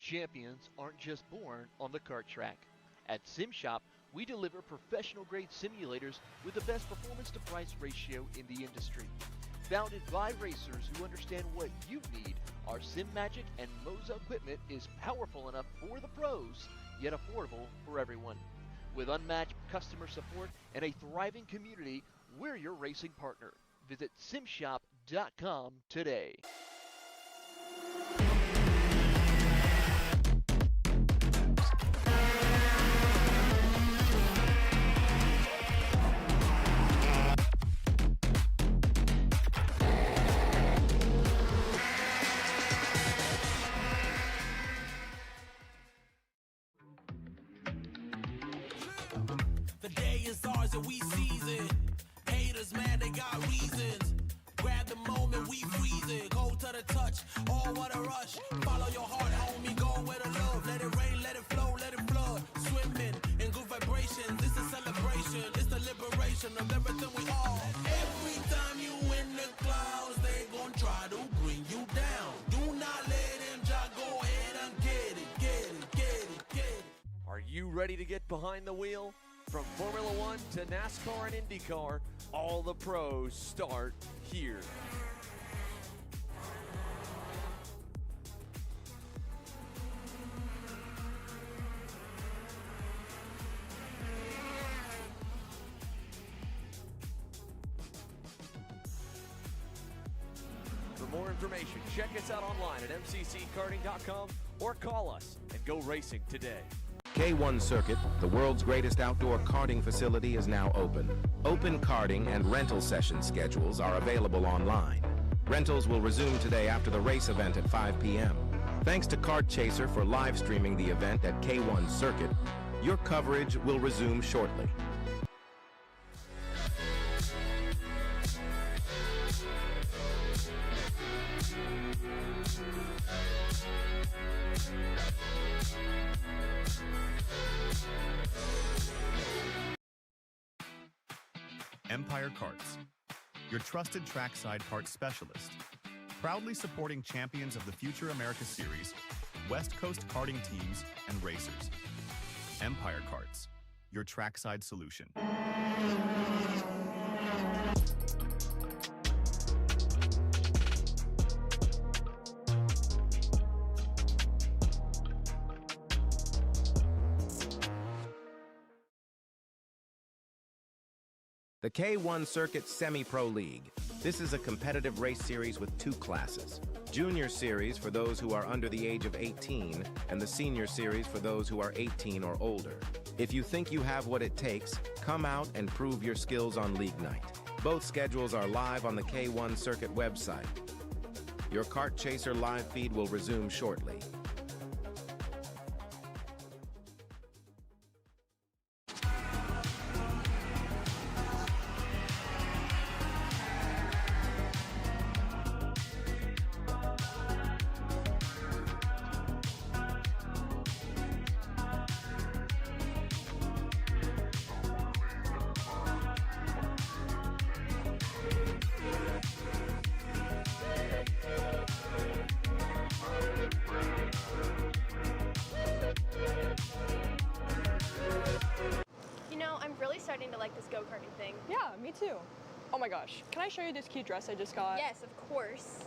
Champions aren't just born on the kart track. At SimShop, we deliver professional-grade simulators with the best performance-to-price ratio in the industry. Founded by racers who understand what you need, our SimMagic and Moza equipment is powerful enough for the pros, yet affordable for everyone. With unmatched customer support and a thriving community, we're your racing partner. Visit simshop.com today. The day is ours and we seize it. Haters, man, they got reasons. Grab the moment, we freeze it. Go to the touch, oh, what a rush. Follow your heart, homie, go where the love. Let it rain, let it flow, let it flood. Swimming in good vibrations, it's a celebration. It's the liberation of everything we are. Every time you in the clouds, they gon' try to bring you down. Do not let them just go ahead and get it, get it, get it, get it. Are you ready to get behind the wheel? From Formula One to NASCAR and IndyCar, all the pros start here. For more information, check us out online at mcckarting.com or call us and go racing today. K1 Circuit, the world's greatest outdoor karting facility, is now open. Open karting and rental session schedules are available online. Rentals will resume today after the race event at 5 p.m. Thanks to Kart Chaser for live streaming the event at K1 Circuit. Your coverage will resume shortly. Empire Karts, your trusted trackside kart specialist. Proudly supporting champions of the Future America Series, West Coast karting teams, and racers. Empire Karts, your trackside solution. The K1 Circuit Semi-Pro League. This is a competitive race series with 2 classes. Junior Series for those who are under the age of 18, and the Senior Series for those who are 18 or older. If you think you have what it takes, come out and prove your skills on League Night. Both schedules are live on the K1 Circuit website. Your Kart Chaser live feed will resume shortly. really starting to like this go-karting thing. Yeah, me too. Oh my gosh, can I show you this cute dress I just got? Yes, of course.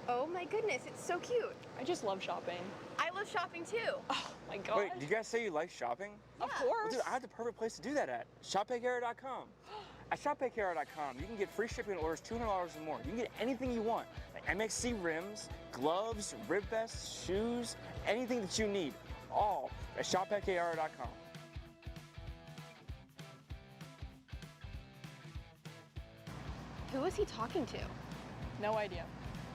Oh my goodness, it's so cute. I just love shopping. I love shopping too. Oh my gosh. Wait, did you guys say you like shopping? Of Yeah. course. Well, dude, I have the perfect place to do that at. ShopPayCarrot.com. At ShopPayCarrot.com, you can get free shipping on orders $200 or more. You can get anything you want, like MXC rims, gloves, rib vests, shoes, anything that you need, all at ShopPayCarrot.com. Who is he talking to? No idea.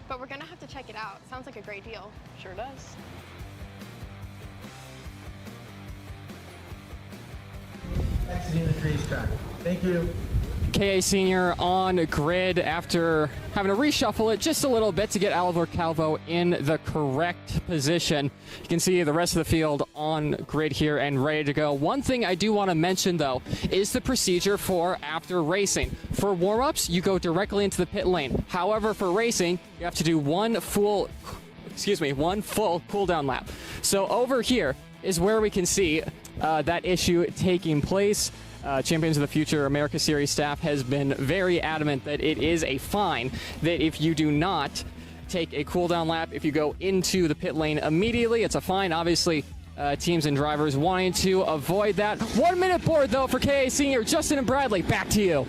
But we're gonna have to check it out. Sounds like a great deal. Sure does. Exiting the racetrack. Thank you. KA Senior on grid after having to reshuffle it just a little bit to get Oliver Calvo in the correct position. You can see the rest of the field on grid here and ready to go. One thing I do want to mention, though, is the procedure for after racing. For warm-ups, you go directly into the pit lane. However, for racing, you have to do one full cool-down lap. So over here is where we can see that issue taking place. Champions of the Future America Series staff has been very adamant that it is a fine that if you do not take a cool-down lap, if you go into the pit lane immediately, it's a fine. Obviously, teams and drivers wanting to avoid that. 1 minute board, though, for KA Senior. Justin and Bradley, back to you.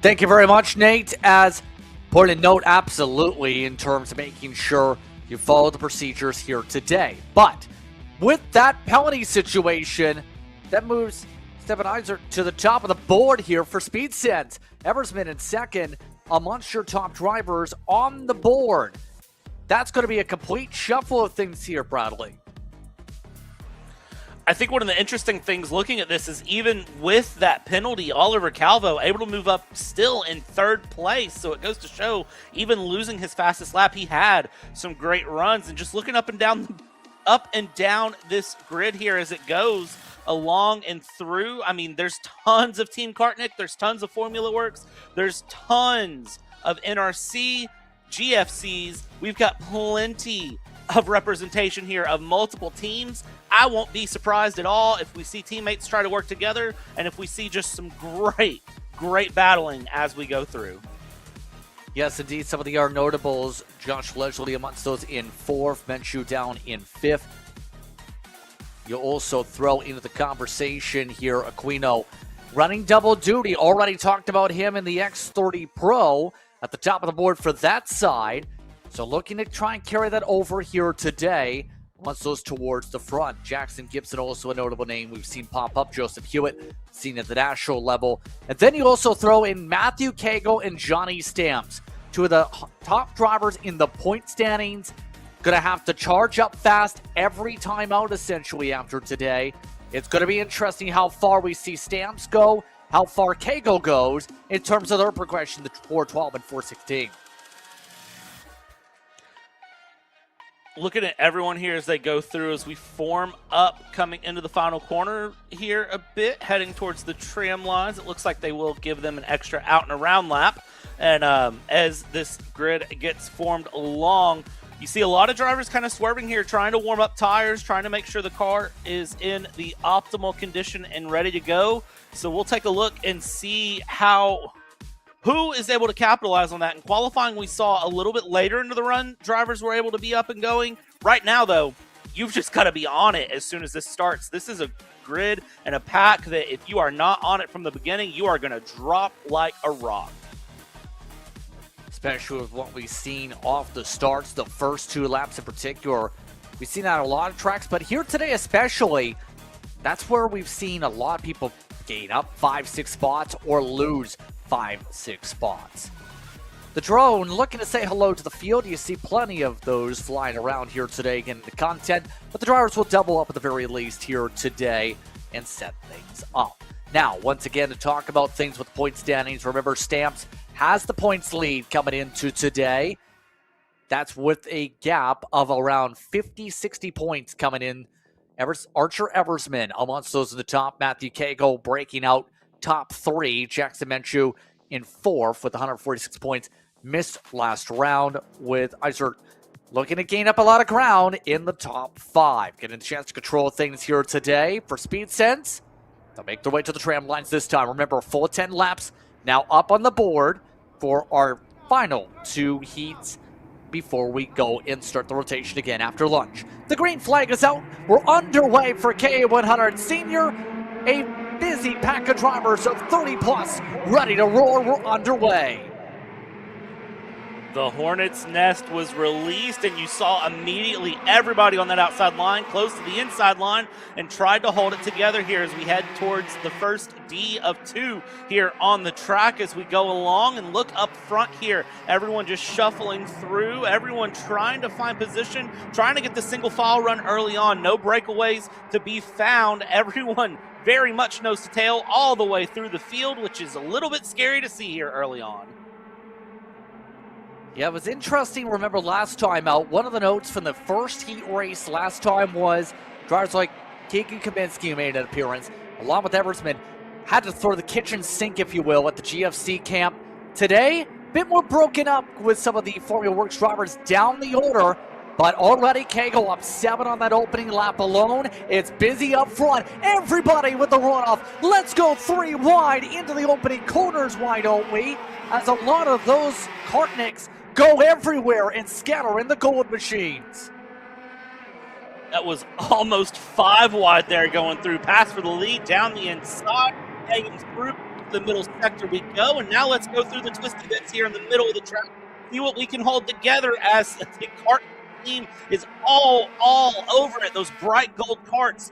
Thank you very much, Nate. As important note, absolutely, in terms of making sure you follow the procedures here today. But with that penalty situation, that moves Stefan Iser to the top of the board here for Speed Sense. Eversman in second, amongst your top drivers on the board. That's going to be a complete shuffle of things here, Bradley. I think one of the interesting things looking at this is even with that penalty, Oliver Calvo able to move up still in third place. So it goes to show, even losing his fastest lap, he had some great runs. And just looking up and down this grid here as it goes along and through. I mean, there's tons of Team Kartnik. There's tons of Formula Works. There's tons of NRC, GFCs. We've got plenty of representation here of multiple teams. I won't be surprised at all if we see teammates try to work together and if we see just some great battling as we go through. Yes, indeed. Some of the other notables, Josh Leslie amongst those in fourth, Menshu down in fifth. You'll also throw into the conversation here Aquino running double duty. Already talked about him in the X30 Pro at the top of the board for that side. So looking to try and carry that over here today. Once those towards the front. Jackson Gibson, also a notable name we've seen pop up. Joseph Hewitt, seen at the national level. And then you also throw in Matthew Cagle and Johnny Stamps, two of the top drivers in the point standings. Going to have to charge up fast every time out, essentially, after today. It's going to be interesting how far we see Stamps go, how far Cagle goes in terms of their progression to 412 and 416. Looking at everyone here as they go through, as we form up coming into the final corner here a bit, heading towards the tram lines. It looks like they will give them an extra out and around lap. And as this grid gets formed along, you see a lot of drivers kind of swerving here, trying to warm up tires, trying to make sure the car is in the optimal condition and ready to go. So we'll take a look and see who is able to capitalize on that. In qualifying, we saw a little bit later into the run, drivers were able to be up and going. Right now, though, you've just got to be on it as soon as this starts. This is a grid and a pack that if you are not on it from the beginning, you are going to drop like a rock. Especially with what we've seen off the starts, the first two laps in particular. We've seen that on a lot of tracks, but here today especially, that's where we've seen a lot of people gain up 5-6 spots or lose 5-6 spots. The drone looking to say hello to the field. You see plenty of those flying around here today getting the content, but the drivers will double up at the very least here today and set things up. Now, once again, to talk about things with point standings, remember Stamps has the points lead coming into today. That's with a gap of around 50-60 points coming in. Archer Eversman amongst those in the top. Matthew Cagle breaking out top three. Jackson Menshu in fourth with 146 points. Missed last round with Iser looking to gain up a lot of ground in the top five. Getting a chance to control things here today for Speed Sense. They'll make their way to the tram lines this time. Remember, full 10 laps now up on the board for our final 2 heats before we go and start the rotation again after lunch. The green flag is out. We're underway for K100 Senior. A busy pack of drivers of 30 plus ready to roar. We're underway. The Hornet's Nest was released, and you saw immediately everybody on that outside line close to the inside line and tried to hold it together here as we head towards the first D of 2 here on the track as we go along. And look up front here, everyone just shuffling through, everyone trying to find position, trying to get the single file run early on. No breakaways to be found. Everyone very much nose to tail all the way through the field, which is a little bit scary to see here early on. Yeah, it was interesting. Remember last time out, one of the notes from the first heat race last time was drivers like Keegan Kaminsky, who made an appearance, along with Eversman, had to throw the kitchen sink, if you will, at the GFC camp. Today, a bit more broken up with some of the Formula Works drivers down the order, but already Kegel up 7 on that opening lap alone. It's busy up front. Everybody with the runoff. Let's go 3 wide into the opening corners, why don't we? As a lot of those Kartniks go everywhere and scatter in the gold machines. That was almost 5 wide there going through. Pass for the lead down the inside. Hanging through the middle sector we go. And now let's go through the twisty bits here in the middle of the track. See what we can hold together as the Kart team is all over it. Those bright gold karts,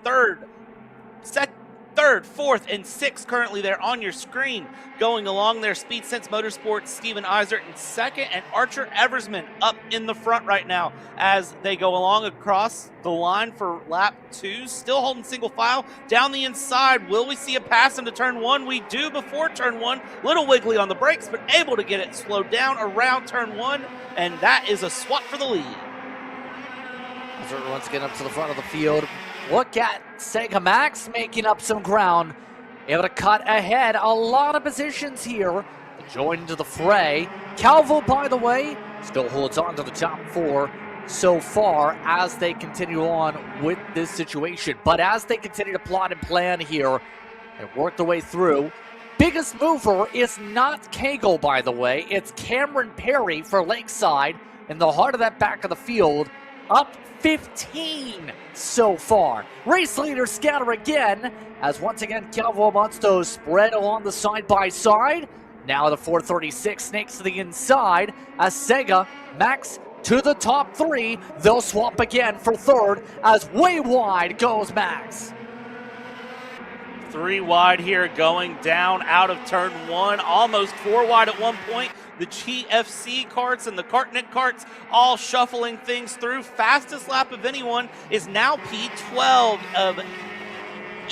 third, fourth, and sixth currently there on your screen. Going along there, Speed Sense Motorsports, Steven Eisert in second, and Archer Eversman up in the front right now as they go along across the line for lap 2. Still holding single file down the inside. Will we see a pass into turn 1? We do before turn 1. Little wiggly on the brakes, but able to get it slowed down around turn 1, and that is a swap for the lead. Eisert once again up to the front of the field. Look at Sega Max making up some ground. Able to cut ahead. A lot of positions here. Join into the fray. Calvo, by the way, still holds on to the top 4 so far as they continue on with this situation. But as they continue to plot and plan here and work their way through, biggest mover is not Kegel, by the way. It's Cameron Perry for Lakeside in the heart of that back of the field. Up 15 so far. Race leaders scatter again as once again Calvo Montos spread along the side-by-side. Now the 436 snakes to the inside as Sega Max to the top 3. They'll swap again for third as way wide goes Max. 3 wide here going down out of turn 1. Almost 4 wide at one point. The GFC karts and the Kartnik karts all shuffling things through. Fastest lap of anyone is now P12 of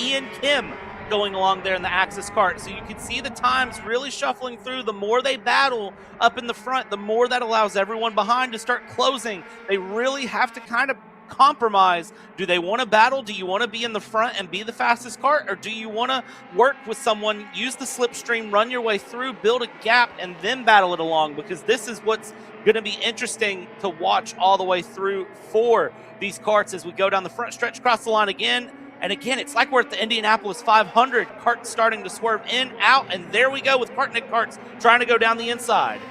Ian Kim going along there in the Axis kart. So you can see the times really shuffling through. The more they battle up in the front, the more that allows everyone behind to start closing. They really have to kind of compromise. Do they want to battle? Do you want to be in the front and be the fastest kart? Or do you want to work with someone, use the slipstream, run your way through, build a gap, and then battle it along? Because this is what's going to be interesting to watch all the way through for these karts as we go down the front stretch, across the line again. And again, it's like we're at the Indianapolis 500. Karts starting to swerve in, out, and there we go with Kartnik karts trying to go down the inside.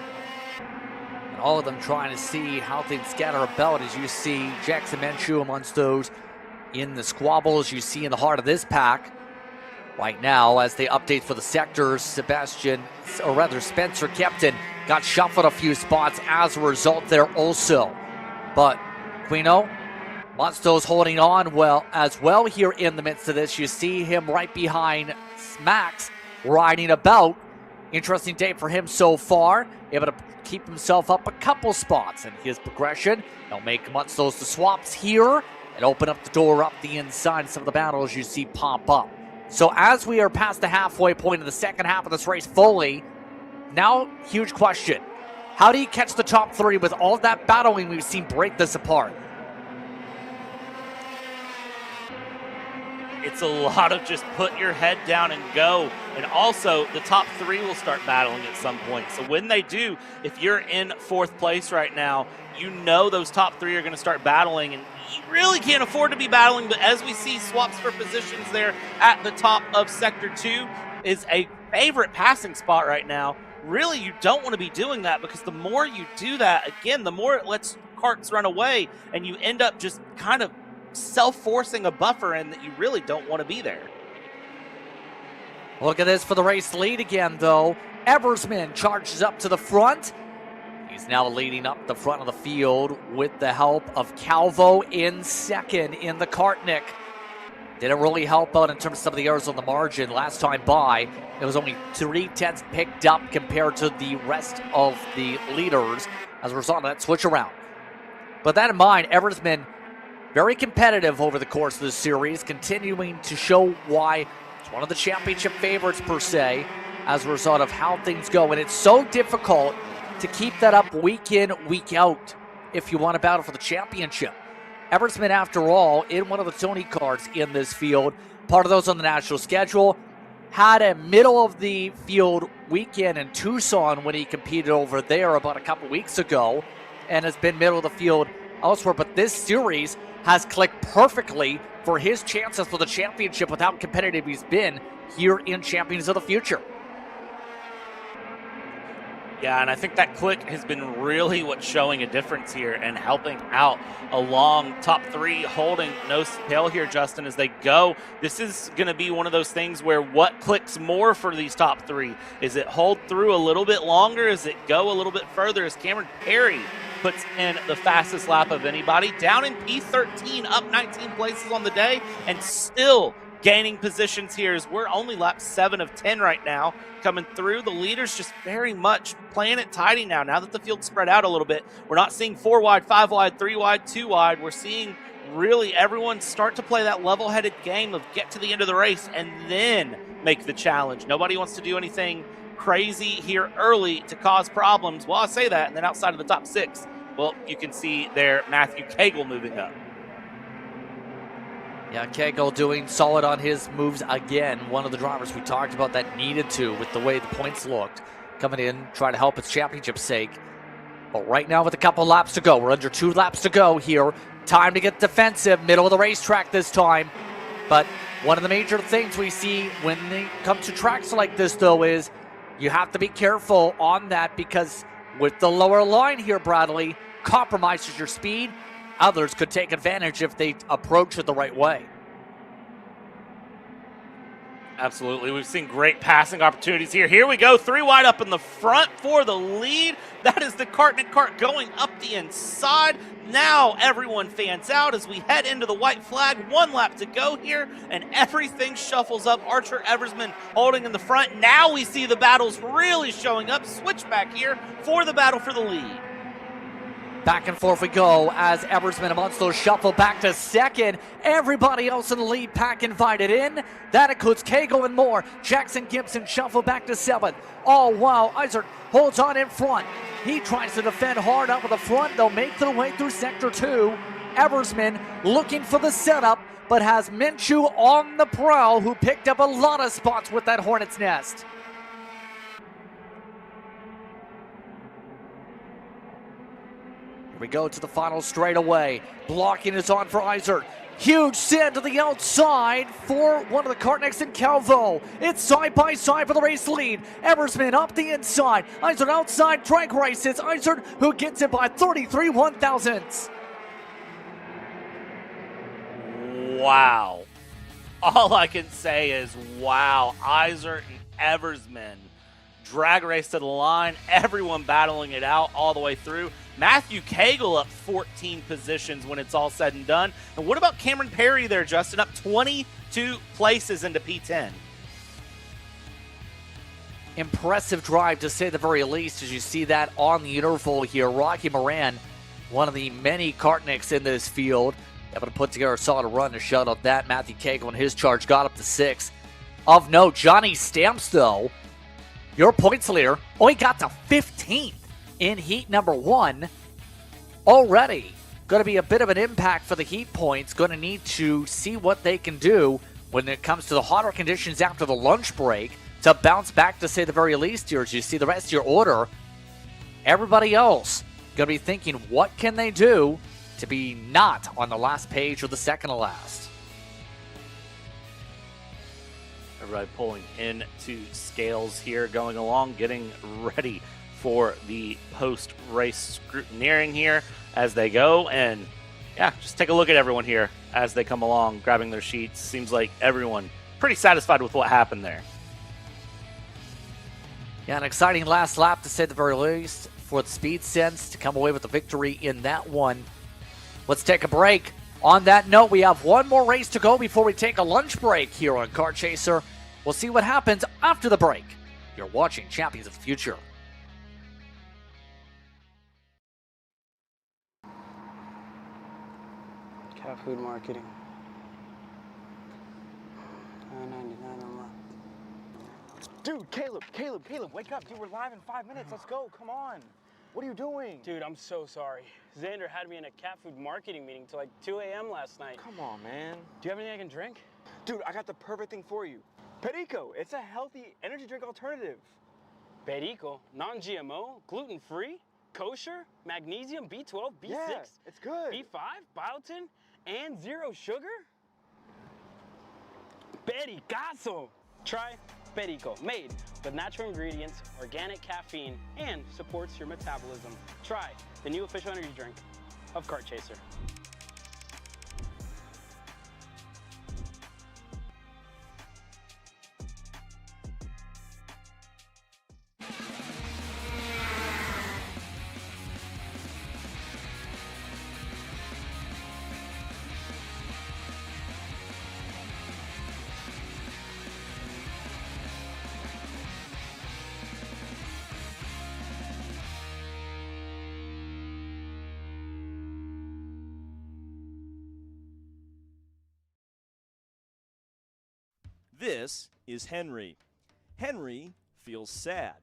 All of them trying to see how things scatter about as you see Jackson Manchu amongst those in the squabbles you see in the heart of this pack. Right now, as they update for the sectors, Spencer Kempton got shuffled a few spots as a result there also. But Quino, Monsto's holding on as well here in the midst of this. You see him right behind Max riding about. Interesting day for him so far. Able to keep himself up a couple spots in his progression. He'll make Monsto's the swaps here and open up the door up the inside. Some of the battles you see pop up. So as we are past the halfway point of the second half of this race fully, now huge question. How do you catch the top 3 with all of that battling we've seen break this apart? It's a lot of just put your head down and go. And also, the top three will start battling at some point. So when they do, if you're in fourth place right now, you know those top three are going to start battling, and you really can't afford to be battling. But as we see swaps for positions there at the top of Sector 2 is a favorite passing spot right now. Really, you don't want to be doing that, because the more you do that, again, the more it lets carts run away, and you end up just kind of self-forcing a buffer in that you really don't want to be there. Look at this for the race lead again, though. Eversman charges up to the front. He's now leading up the front of the field with the help of Calvo in second in the Kartnik. Didn't really help out in terms of some of the errors on the margin last time by. It was only 3/10 picked up compared to the rest of the leaders as a result of that switch around. But that in mind, Eversman very competitive over the course of this series, continuing to show why it's one of the championship favorites per se as a result of how things go. And it's so difficult to keep that up week in, week out if you want to battle for the championship. Eversman, after all, in one of the Tony cards in this field, part of those on the national schedule, had a middle of the field weekend in Tucson when he competed over there about a couple weeks ago, and has been middle of the field elsewhere. But this series has clicked perfectly for his chances for the championship with how competitive he's been here in Champions of the Future. Yeah, and I think that click has been really what's showing a difference here and helping out along top three, holding no tail here, Justin, as they go. This is going to be one of those things where what clicks more for these top three? Is it hold through a little bit longer? Is it go a little bit further? As Cameron Perry puts in the fastest lap of anybody, down in P13, up 19 places on the day, and still gaining positions here as we're only lap 7 of 10 right now coming through. The leaders just very much playing it tidy now that the field's spread out a little bit. We're not seeing 4 wide, 5 wide, 3 wide, 2 wide. We're seeing really everyone start to play that level-headed game of get to the end of the race and then make the challenge. Nobody wants to do anything crazy here early to cause problems. Well, I say that, and then outside of the top 6, well, you can see there Matthew Cagle moving up. Yeah, Cagle doing solid on his moves again. One of the drivers we talked about that needed to with the way the points looked. Coming in, trying to help its championship's sake. But right now with a couple laps to go, we're under 2 laps to go here. Time to get defensive, middle of the racetrack this time. But one of the major things we see when they come to tracks like this, though, is you have to be careful on that, because with the lower line here, Bradley, compromises your speed. Others could take advantage if they approach it the right way. Absolutely. We've seen great passing opportunities here. Here we go. 3 wide up in the front for the lead. That is the Kartnik Kart going up the inside. Now everyone fans out as we head into the white flag. 1 lap to go here, and everything shuffles up. Archer Eversman holding in the front. Now we see the battles really showing up. Switch back here for the battle for the lead. Back and forth we go as Eversman amongst those shuffle back to second. Everybody else in the lead pack invited in. That includes Cagle and Moore. Jackson Gibson shuffle back to 7th. All while Isaac holds on in front. He tries to defend hard up at the front. They'll make their way through Sector 2. Eversman looking for the setup, but has Minshew on the prowl, who picked up a lot of spots with that Hornet's Nest. We go to the final straightaway. Blocking is on for Isert. Huge send to the outside for one of the Kartniks in Calvo. It's side by side for the race lead. Eversman up the inside. Isert outside, drag races. Isert who gets it by 33 1/1000ths. Wow. All I can say is wow. Isert and Eversman drag race to the line. Everyone battling it out all the way through. Matthew Cagle up 14 positions when it's all said and done. And what about Cameron Perry there, Justin? Up 22 places into P10. Impressive drive, to say the very least, as you see that on the interval here. Rocky Moran, one of the many Kartniks in this field, able to put together a solid run to shut up that. Matthew Cagle and his charge got up to 6. Of note, Johnny Stamps, though, your points leader, only got to 15th. In heat number 1 already. Going to be a bit of an impact for the heat points. Going to need to see what they can do when it comes to the hotter conditions after the lunch break to bounce back, to say the very least here. As you see the rest of your order, everybody else going to be thinking, what can they do to be not on the last page or the second to last? Everybody pulling into scales here, going along, getting ready for the post-race scrutineering here as they go. And yeah, just take a look at everyone here as they come along, grabbing their sheets. Seems like everyone pretty satisfied with what happened there. Yeah, an exciting last lap, to say the very least, for the Speed Sense to come away with the victory in that one. Let's take a break. On that note, we have one more race to go before we take a lunch break here on Kart Chaser. We'll see what happens after the break. You're watching Champions of the Future. Cat food marketing. $9.99 a month. Dude, Caleb, wake up. Dude, we're live in 5 minutes. Let's go. Come on. What are you doing? Dude, I'm so sorry. Xander had me in a cat food marketing meeting till like 2 a.m. last night. Come on, man. Do you have anything I can drink? Dude, I got the perfect thing for you. Perico. It's a healthy energy drink alternative. Perico, non-GMO, gluten-free, kosher, magnesium, B12, B6, Yeah, it's good. B5, biotin, and zero sugar? Pericazo! Try Perico, made with natural ingredients, organic caffeine, and supports your metabolism. Try the new official energy drink of Kart Chaser. This is Henry. Henry feels sad.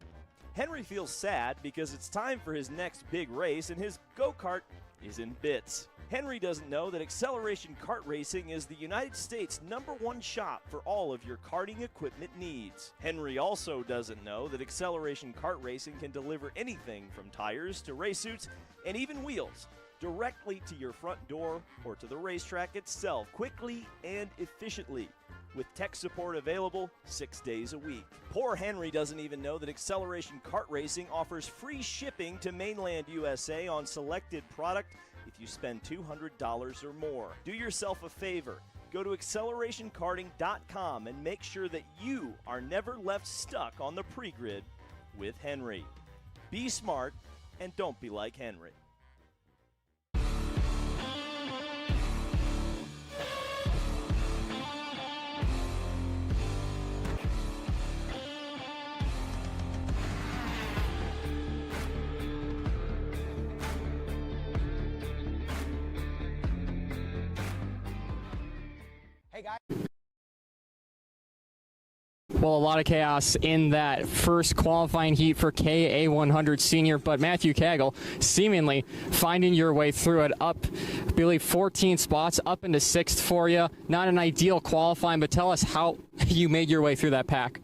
Henry feels sad because it's time for his next big race and his go-kart is in bits. Henry doesn't know that Acceleration Kart Racing is the United States' #1 shop for all of your karting equipment needs. Henry also doesn't know that Acceleration Kart Racing can deliver anything from tires to race suits and even wheels directly to your front door or to the racetrack itself, quickly and efficiently, with tech support available 6 days a week. Poor Henry doesn't even know that Acceleration Kart Racing offers free shipping to mainland USA on selected product if you spend $200 or more. Do yourself a favor. Go to accelerationkarting.com and make sure that you are never left stuck on the pre-grid with Henry. Be smart and don't be like Henry. Well, a lot of chaos in that first qualifying heat for KA100 Senior, but Matthew Kagel seemingly finding your way through it, up, I believe, 14 spots, up into 6th for you. Not an ideal qualifying, but tell us how you made your way through that pack.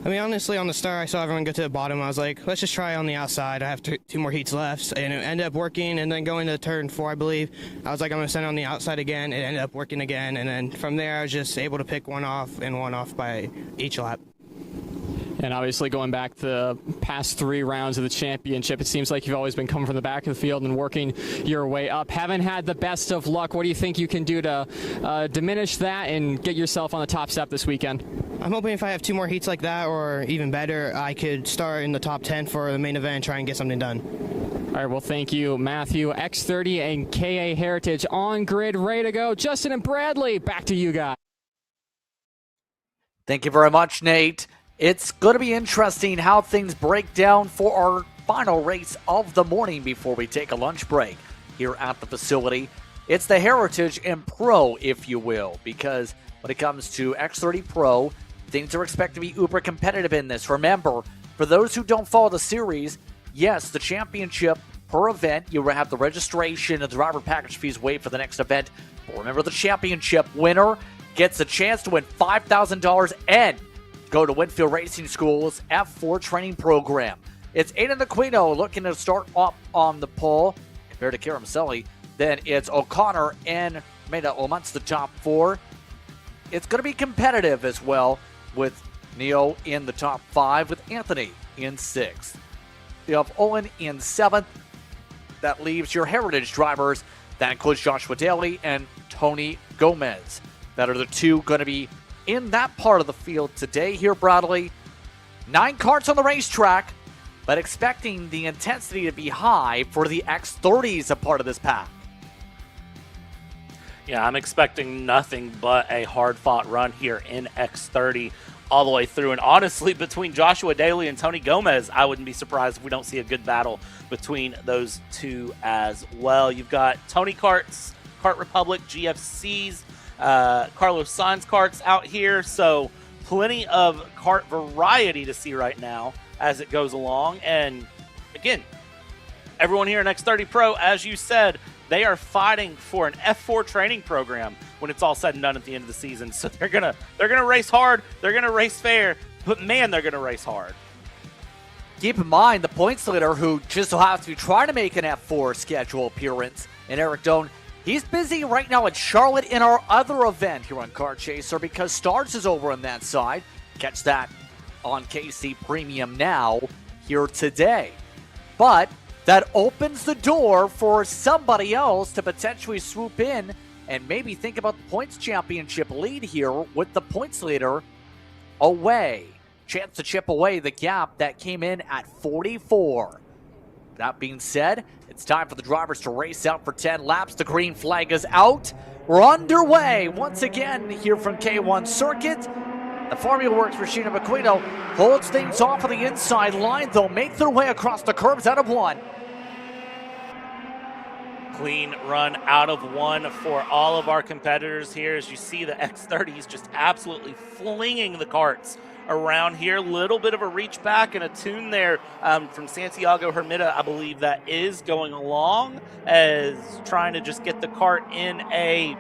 I mean, honestly, on the start, I saw everyone go to the bottom. I was like, let's just try on the outside. I have two more heats left, and it ended up working. And then going to turn 4, I believe, I was like, I'm going to send it on the outside again. It ended up working again. And then from there, I was just able to pick one off and one off by each lap. And obviously going back the past 3 rounds of the championship, it seems like you've always been coming from the back of the field and working your way up. Haven't had the best of luck. What do you think you can do to diminish that and get yourself on the top step this weekend? I'm hoping if I have 2 more heats like that, or even better, I could start in the top 10 for the main event and try and get something done. All right, well, thank you, Matthew. X30 and KA Heritage on grid, ready to go. Justin and Bradley, back to you guys. Thank you very much, Nate. It's going to be interesting how things break down for our final race of the morning before we take a lunch break here at the facility. It's the Heritage and Pro, if you will, because when it comes to X30 Pro, things are expected to be uber competitive in this. Remember, for those who don't follow the series, yes, the championship per event, you will have the registration and the driver package fees waived for the next event. But remember, the championship winner gets a chance to win $5,000 and go to Winfield Racing School's F4 training program. It's Aiden Aquino looking to start up on the pole compared to Kieran Maselli. Then it's O'Connor and Meda amongst the top 4. It's going to be competitive as well with Neo in the top 5 with Anthony in 6th. You have Owen in 7th. That leaves your heritage drivers. That includes Joshua Daly and Tony Gomez. That are the 2 going to be in that part of the field today here, Bradley. 9 karts on the racetrack, but expecting the intensity to be high for the X30s a part of this pack. Yeah, I'm expecting nothing but a hard-fought run here in X30 all the way through. And honestly, between Joshua Daly and Tony Gomez, I wouldn't be surprised if we don't see a good battle between those 2 as well. You've got Tony Karts, Kart Republic, GFCs, Carlos Sainz karts out here. So plenty of kart variety to see right now as it goes along. And again, everyone here in X30 Pro, as you said, they are fighting for an F4 training program when it's all said and done at the end of the season. So they're gonna race hard, they're gonna race fair, but man, they're gonna race hard. Keep in mind the points leader, who just so happens to be trying to make an F4 schedule appearance, and Eric Doan, he's busy right now in Charlotte in our other event here on Kart Chaser because Stars is over on that side. Catch that on KC Premium now here today. But that opens the door for somebody else to potentially swoop in and maybe think about the points championship lead here with the points leader away. Chance to chip away the gap that came in at 44. That being said, it's time for the drivers to race out for 10 laps. The green flag is out. We're underway once again here from K1 Circuit. The Formula Works for Sheena McQuino holds things off of the inside line. They'll make their way across the curbs out of 1. Clean run out of 1 for all of our competitors here. As you see, the X30s just absolutely flinging the karts around here. Little bit of a reach back and a tune there from Santiago Hermida, I believe that is going along as trying to just get the kart in a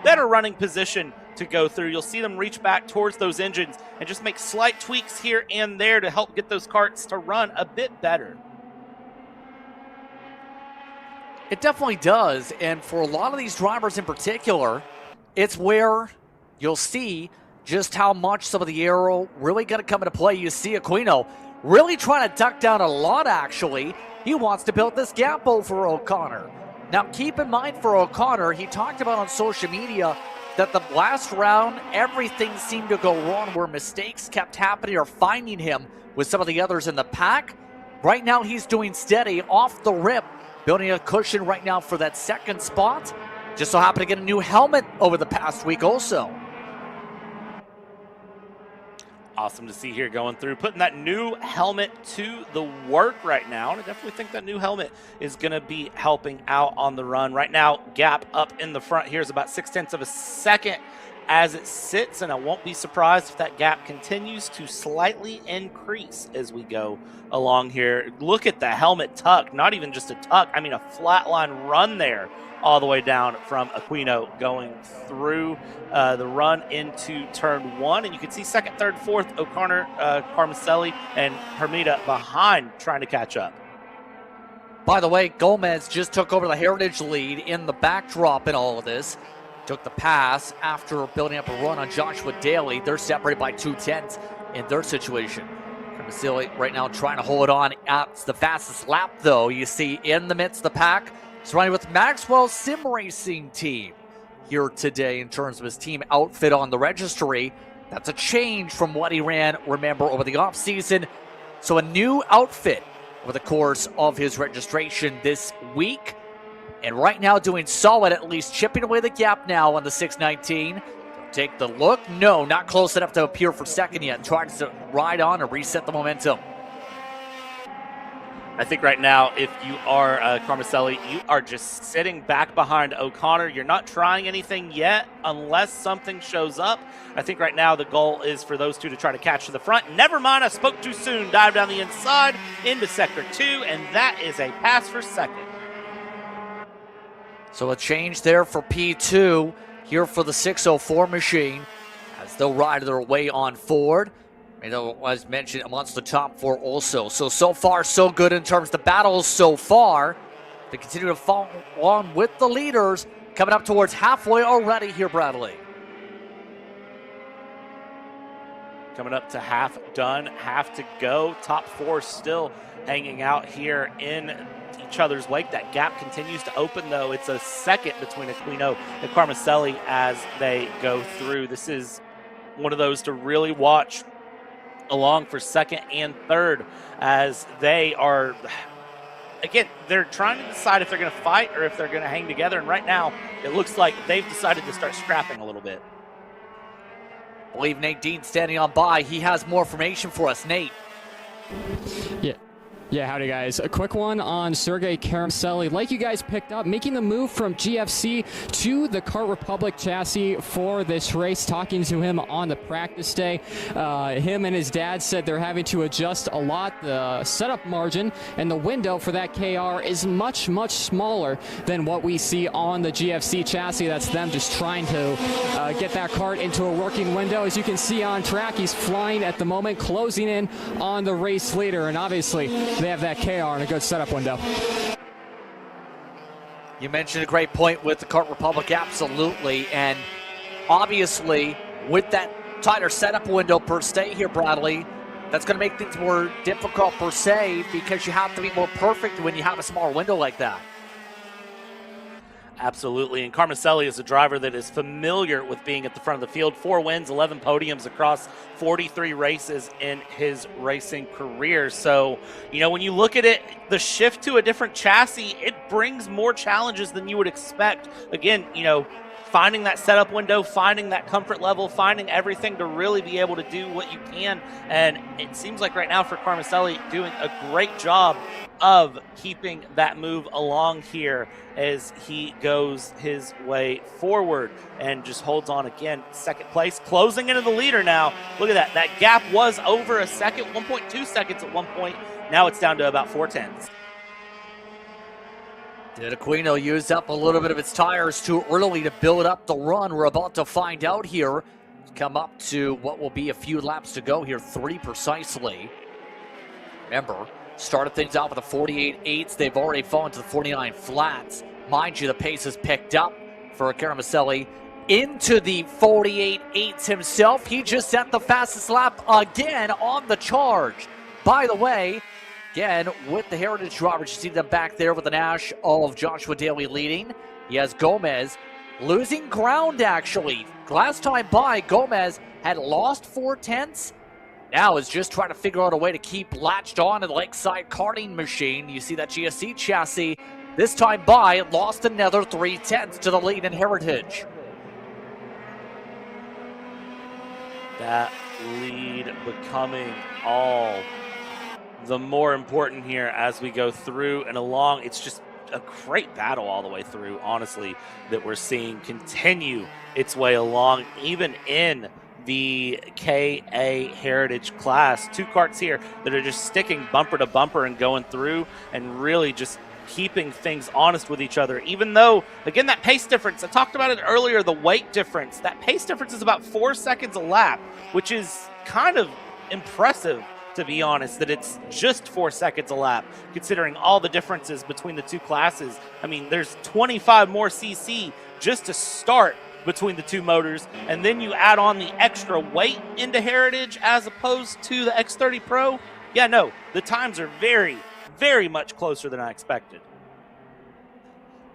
better running position to go through. You'll see them reach back towards those engines and just make slight tweaks here and there to help get those karts to run a bit better. It definitely does, and for a lot of these drivers in particular, it's where you'll see just how much some of the aero really going to come into play. You see Aquino really trying to duck down a lot, actually. He wants to build this gap over O'Connor. Now, keep in mind for O'Connor, he talked about on social media that the last round, everything seemed to go wrong where mistakes kept happening or finding him with some of the others in the pack. Right now, he's doing steady off the rip, building a cushion right now for that second spot. Just so happened to get a new helmet over the past week also. Awesome to see here going through, putting that new helmet to the work right now. And I definitely think that new helmet is going to be helping out on the run. Right now, gap up in the front here is about 0.6 of a second as it sits, and I won't be surprised if that gap continues to slightly increase as we go along here. Look at the helmet tuck, not even just a tuck, I mean a flatline run there all the way down from Aquino going through the run into turn 1. And you can see second, third, fourth, O'Connor, Carmacelli, and Hermida behind trying to catch up. By the way, Gomez just took over the Heritage lead in the backdrop in all of this. Took the pass after building up a run on Joshua Daly. They're separated by 2/10 in their situation. Carmacelli right now trying to hold on at the fastest lap, though. You see in the midst of the pack, he's running with Maxwell Sim Racing Team here today in terms of his team outfit on the registry. That's a change from what he ran, remember, over the offseason. So a new outfit over the course of his registration this week. And right now doing solid, at least chipping away the gap now on the 619. Take the look. No, not close enough to appear for second yet. Tries to ride on and reset the momentum. I think right now, if you are Carmacelli, you are just sitting back behind O'Connor. You're not trying anything yet unless something shows up. I think right now the goal is for those two to try to catch to the front. Never mind, I spoke too soon. Dive down the inside into Sector 2, and that is a pass for second. So a change there for P2. here for the 604 machine as they'll ride their way on forward. And as mentioned, amongst the top 4 also. So far, so good in terms of the battles so far. They continue to follow on with the leaders, coming up towards halfway already here, Bradley. Coming up to half done, half to go. Top 4 still hanging out here in each other's wake. That gap continues to open, though. It's a second between Aquino and Carmicelli as they go through. This is one of those to really watch along for second and third as they are, again, they're trying to decide if they're going to fight or if they're going to hang together. And right now, it looks like they've decided to start scrapping a little bit. I believe Nate Dean standing on by. He has more information for us. Nate. Yeah, howdy guys. A quick one on Sergey Carmicelli. Like you guys picked up, making the move from GFC to the Kart Republic chassis for this race. Talking to him on the practice day, him and his dad said they're having to adjust a lot. The setup margin and the window for that KR is much, much smaller than what we see on the GFC chassis. That's them just trying to get that kart into a working window. As you can see on track, he's flying at the moment, closing in on the race leader, and obviously they have that KR and a good setup window. You mentioned a great point with the Kart Republic, absolutely. And obviously, with that tighter setup window per se here, Bradley, that's going to make things more difficult per se because you have to be more perfect when you have a smaller window like that. Absolutely, and Carmicelli is a driver that is familiar with being at the front of the field. 4 wins, 11 podiums across 43 races in his racing career. So, you know, when you look at it, the shift to a different chassis, it brings more challenges than you would expect. Again, you know, finding that setup window, finding that comfort level, finding everything to really be able to do what you can. And it seems like right now for Carmicelli doing a great job of keeping that move along here as he goes his way forward and just holds on again. Second place, closing into the leader now. Look at that. That gap was over a second, 1.2 seconds at one point. Now it's down to about 4/10. Did Aquino use up a little bit of its tires too early to build up the run? We're about to find out here. Come up to what will be a few laps to go here, 3 precisely. Remember, started things out with the 48.8s. They've already fallen to the 49 flats. Mind you, the pace has picked up for Carmicelli into the 48.8s himself. He just set the fastest lap again on the charge. By the way, again, with the Heritage drivers, you see them back there with the Nash of Joshua Daly leading. He has Gomez losing ground, actually. Last time by, Gomez had lost 4/10. Now is just trying to figure out a way to keep latched on to the Lakeside karting machine. You see that GSC chassis. This time by, lost another 3/10 to the lead in Heritage. That lead becoming all the more important here as we go through and along. It's just a great battle all the way through, honestly, that we're seeing continue its way along, even in the KA Heritage class. 2 karts here that are just sticking bumper to bumper and going through and really just keeping things honest with each other. Even though, again, that pace difference, I talked about it earlier, the weight difference, that pace difference is about 4 seconds a lap, which is kind of impressive, to be honest, that it's just 4 seconds a lap, considering all the differences between the two classes. I mean, there's 25 more CC just to start between the two motors, and then you add on the extra weight into Heritage as opposed to the X30 Pro. Yeah, no, the times are very, very much closer than I expected.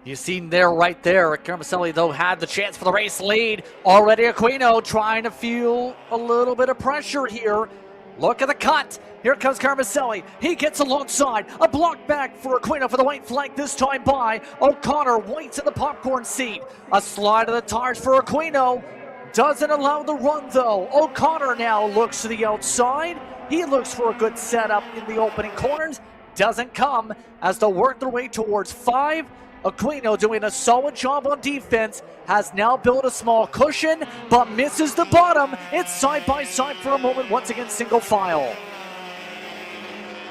You seen there, right there, Carmicelli, though, had the chance for the race lead. Already Aquino trying to feel a little bit of pressure here. Look at the cut. Here comes Carmicelli. He gets alongside. A block back for Aquino for the white flag this time by. O'Connor waits in the popcorn seat. A slide of the tires for Aquino. Doesn't allow the run, though. O'Connor now looks to the outside. He looks for a good setup in the opening corners. Doesn't come as they work their way towards 5. Aquino doing a solid job on defense, has now built a small cushion, but misses the bottom. It's side by side for a moment, once again single file.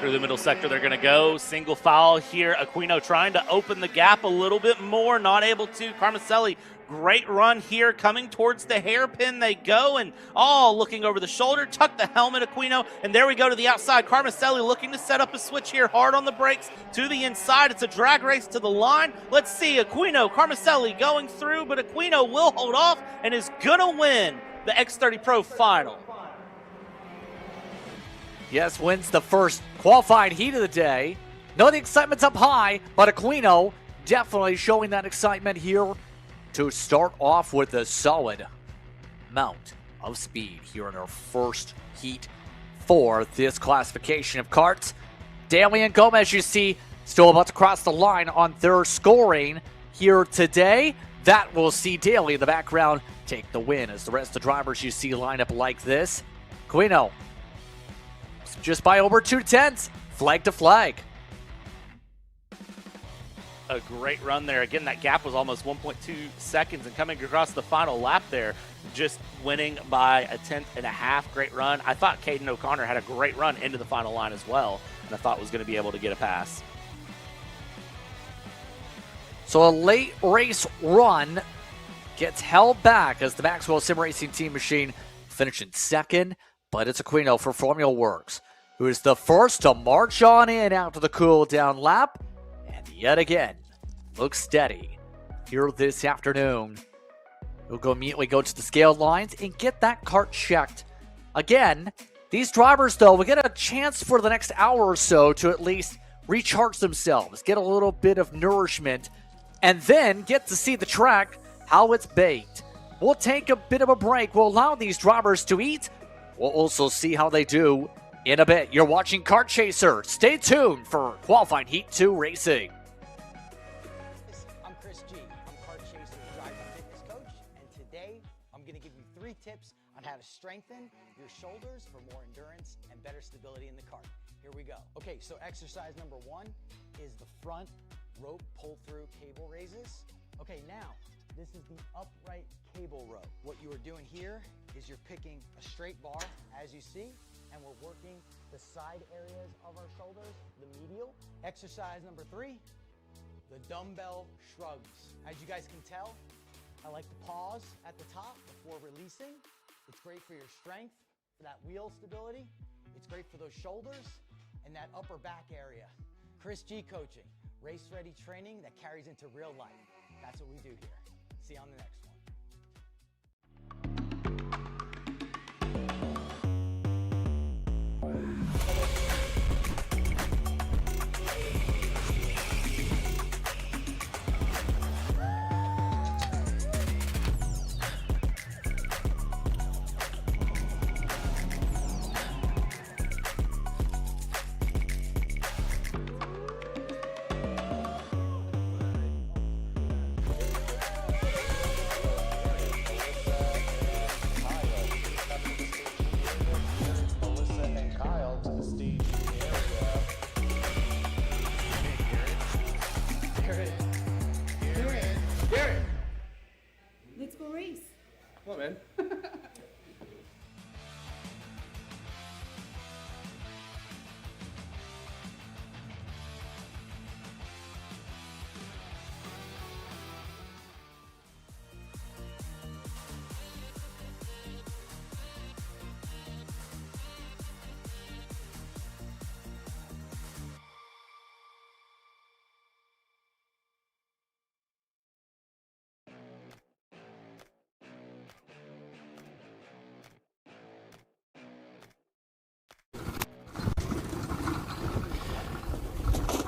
Through the middle sector they're going to go. Single foul here. Aquino trying to open the gap a little bit more. Not able to. Carmicelli Great run here, coming towards the hairpin they go, and looking over the shoulder, tuck the helmet, Aquino, and there we go to the outside. Carmicelli looking to set up a switch here, hard on the brakes to the inside. It's a drag race to the line. Let's see, Aquino, Carmicelli going through, but Aquino will hold off and is gonna win the X30 Pro final. Yes, wins the first qualifying heat of the day. No, the excitement's up high, but Aquino definitely showing that excitement here to start off with a solid amount of speed here in our first heat for this classification of karts. Daly and Gomez, you see, still about to cross the line on their scoring here today. That will see Daly in the background take the win as the rest of the drivers you see line up like this. Aquino just by over 2/10, flag to flag. A great run there. Again, that gap was almost 1.2 seconds, and coming across the final lap there, just winning by 1/10.5. Great run. I thought Caden O'Connor had a great run into the final line as well, and I thought was going to be able to get a pass. So a late race run gets held back as the Maxwell Sim Racing Team Machine finishing second, but it's Aquino for Formula Works, who is the first to march on in after the cool down lap, and yet again looks steady here this afternoon. We'll immediately go to the scale lines and get that kart checked. Again, these drivers, though, will get a chance for the next hour or so to at least recharge themselves, get a little bit of nourishment, and then get to see the track, how it's baked. We'll take a bit of a break. We'll allow these drivers to eat. We'll also see how they do in a bit. You're watching Kart Chaser. Stay tuned for qualifying Heat 2 racing. I'm Chris G. I'm Kart Chaser's driver fitness coach, and today I'm going to give you 3 tips on how to strengthen your shoulders for more endurance and better stability in the kart. Here we go. Okay, so exercise number 1 is the front rope pull-through cable raises. Okay, now this is the upright cable row. What you are doing here is you're picking a straight bar, as you see, and we're working the side areas of our shoulders, the medial. Exercise number 3, the dumbbell shrugs. As you guys can tell, I like to pause at the top before releasing. It's great for your strength, for that wheel stability. It's great for those shoulders and that upper back area. Chris G coaching, race-ready training that carries into real life. That's what we do here. See you on the next one. Let's go race. Come on, man.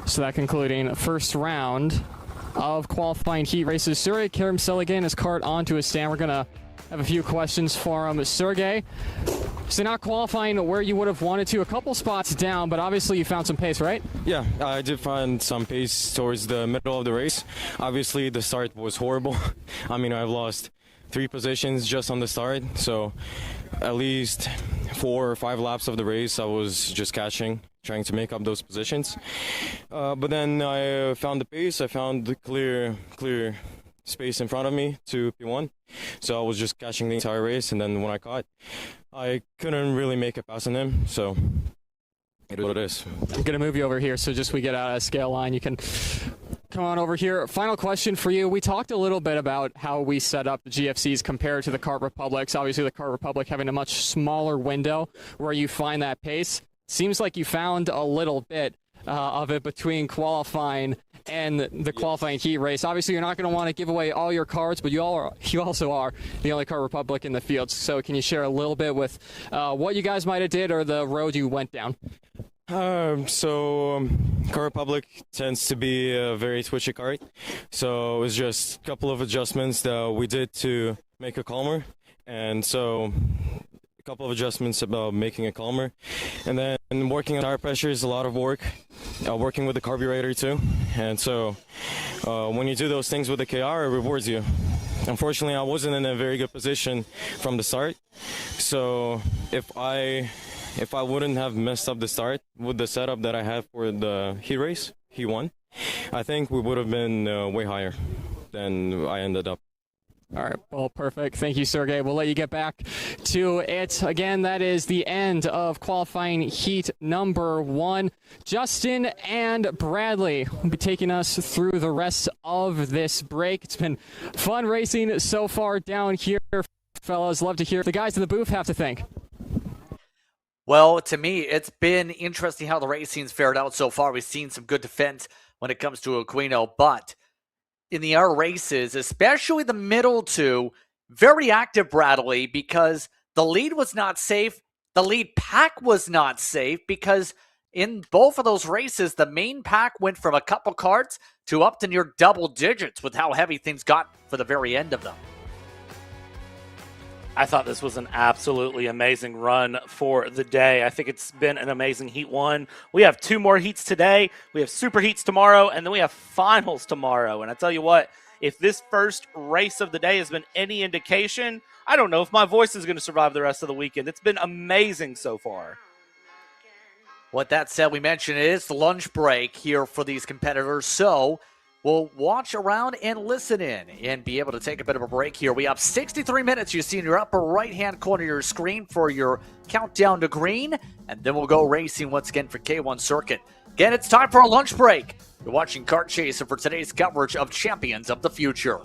So that concluding first round of qualifying heat races. Sergey Karamsel again his kart onto his stand. We're gonna have a few questions for him. Sergey, so not qualifying where you would have wanted to, a couple spots down, but obviously you found some pace, right? Yeah, I did find some pace towards the middle of the race. Obviously the start was horrible. I mean, I've lost 3 positions just on the start, so at least 4 or 5 laps of the race I was just catching, trying to make up those positions. But then I found the pace, I found the clear space in front of me to P1. So I was just catching the entire race, and then when I caught, I couldn't really make a pass on him, so it is what it is. I'm going to move you over here so just we get out of scale line. You can come on over here. Final question for you. We talked a little bit about how we set up the GFCs compared to the Kart Republics. Obviously, the Kart Republic having a much smaller window where you find that pace. Seems like you found a little bit of it between qualifying and the qualifying heat race. Obviously, you're not going to want to give away all your cards, but you also are the only Kart Republic in the field. So can you share a little bit with what you guys might have did or the road you went down? Kart Republic tends to be a very twitchy kart, so it was just a couple of adjustments that we did to make it calmer, and so a couple of adjustments about making it calmer, and then working on tire pressure is a lot of work, working with the carburetor too, and so when you do those things with the KR, it rewards you. Unfortunately, I wasn't in a very good position from the start, so if I wouldn't have messed up the start with the setup that I had for the heat race, he won, I think we would have been way higher than I ended up. All right, well, perfect. Thank you, Sergey. We'll let you get back to it. Again, that is the end of qualifying heat number 1. Justin and Bradley will be taking us through the rest of this break. It's been fun racing so far down here, fellas. Love to hear what the guys in the booth have to think. Well, to me, it's been interesting how the racing's fared out so far. We've seen some good defense when it comes to Aquino, but in the other races, especially the middle two, very active, Bradley, because the lead was not safe. The lead pack was not safe because in both of those races, the main pack went from a couple carts to up to near double digits with how heavy things got for the very end of them. I thought this was an absolutely amazing run for the day. I think it's been an amazing Heat 1. We have 2 more heats today. We have super heats tomorrow, and then we have finals tomorrow. And I tell you what, if this first race of the day has been any indication, I don't know if my voice is going to survive the rest of the weekend. It's been amazing so far. With that said, we mentioned it is the lunch break here for these competitors, so we'll watch around and listen in and be able to take a bit of a break here. We have 63 minutes you see in your upper right-hand corner of your screen for your countdown to green, and then we'll go racing once again for K1 Circuit. Again, it's time for a lunch break. You're watching Kart Chaser for today's coverage of Champions of the Future.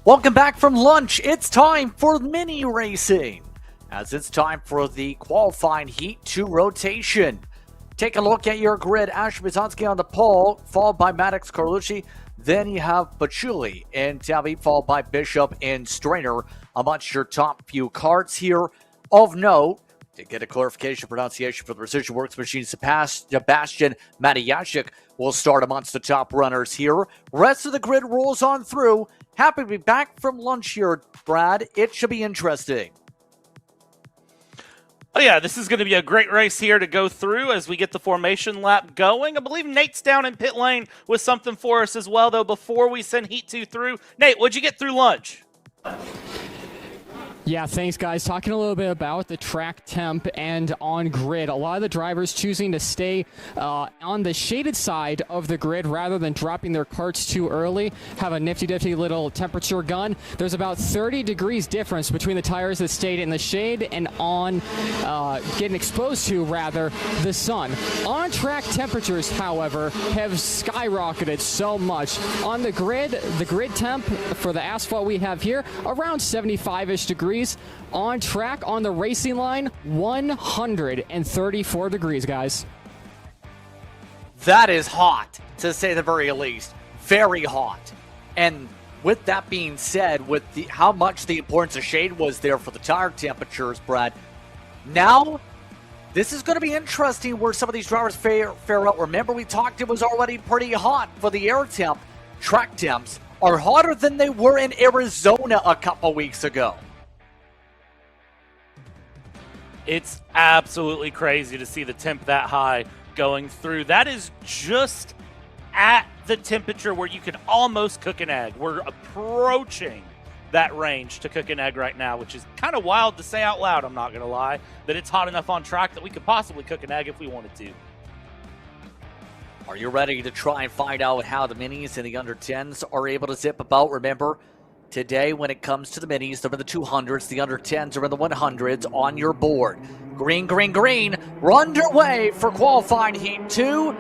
Welcome back from lunch. It's time for mini racing, as it's time for the qualifying Heat 2 rotation. Take a look at your grid. Asher Bizanski on the pole, followed by Maddox Carlucci. Then you have Bachuli and Tabby, followed by Bishop and Strainer amongst your top few carts here. Of note, to get a clarification pronunciation for the Precision Works Machine, Sebastian Matijasic will start amongst the top runners here. Rest of the grid rolls on through. Happy to be back from lunch here, Brad. It should be interesting. Oh yeah, this is going to be a great race here to go through as we get the formation lap going. I believe Nate's down in pit lane with something for us as well, though, before we send Heat 2 through. Nate, what'd you get through lunch? Yeah, thanks, guys. Talking a little bit about the track temp and on grid. A lot of the drivers choosing to stay on the shaded side of the grid rather than dropping their carts too early. Have a nifty little temperature gun. There's about 30 degrees difference between the tires that stayed in the shade and on getting exposed to, rather, the sun. On track temperatures, however, have skyrocketed so much. On the grid temp for the asphalt we have here, around 75-ish degrees. On track, on the racing line, 134 degrees, guys. That is hot, to say the very least. Very hot. And with that being said, with how much the importance of shade was there for the tire temperatures, Brad, now this is going to be interesting where some of these drivers fare out. Remember, we talked it was already pretty hot for the air temp. Track temps are hotter than they were in Arizona a couple weeks ago. It's absolutely crazy to see the temp that high going through. That is just at the temperature where you can almost cook an egg. We're approaching that range to cook an egg right now, which is kind of wild to say out loud, I'm not going to lie, that it's hot enough on track that we could possibly cook an egg if we wanted to. Are you ready to try and find out how the minis and the under 10s are able to zip about? Remember, today, when it comes to the minis, they're in the 200s. The under 10s are in the 100s on your board. Green. We're underway for qualifying Heat 2.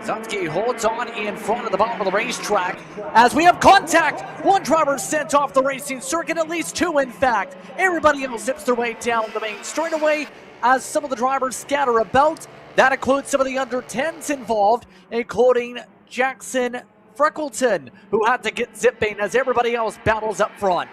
Zutski holds on in front of the bottom of the racetrack as we have contact. One driver sent off the racing circuit, at least two, in fact. Everybody else zips their way down the main straightaway as some of the drivers scatter about. That includes some of the under 10s involved, including Jackson Freckleton, who had to get zipping as everybody else battles up front.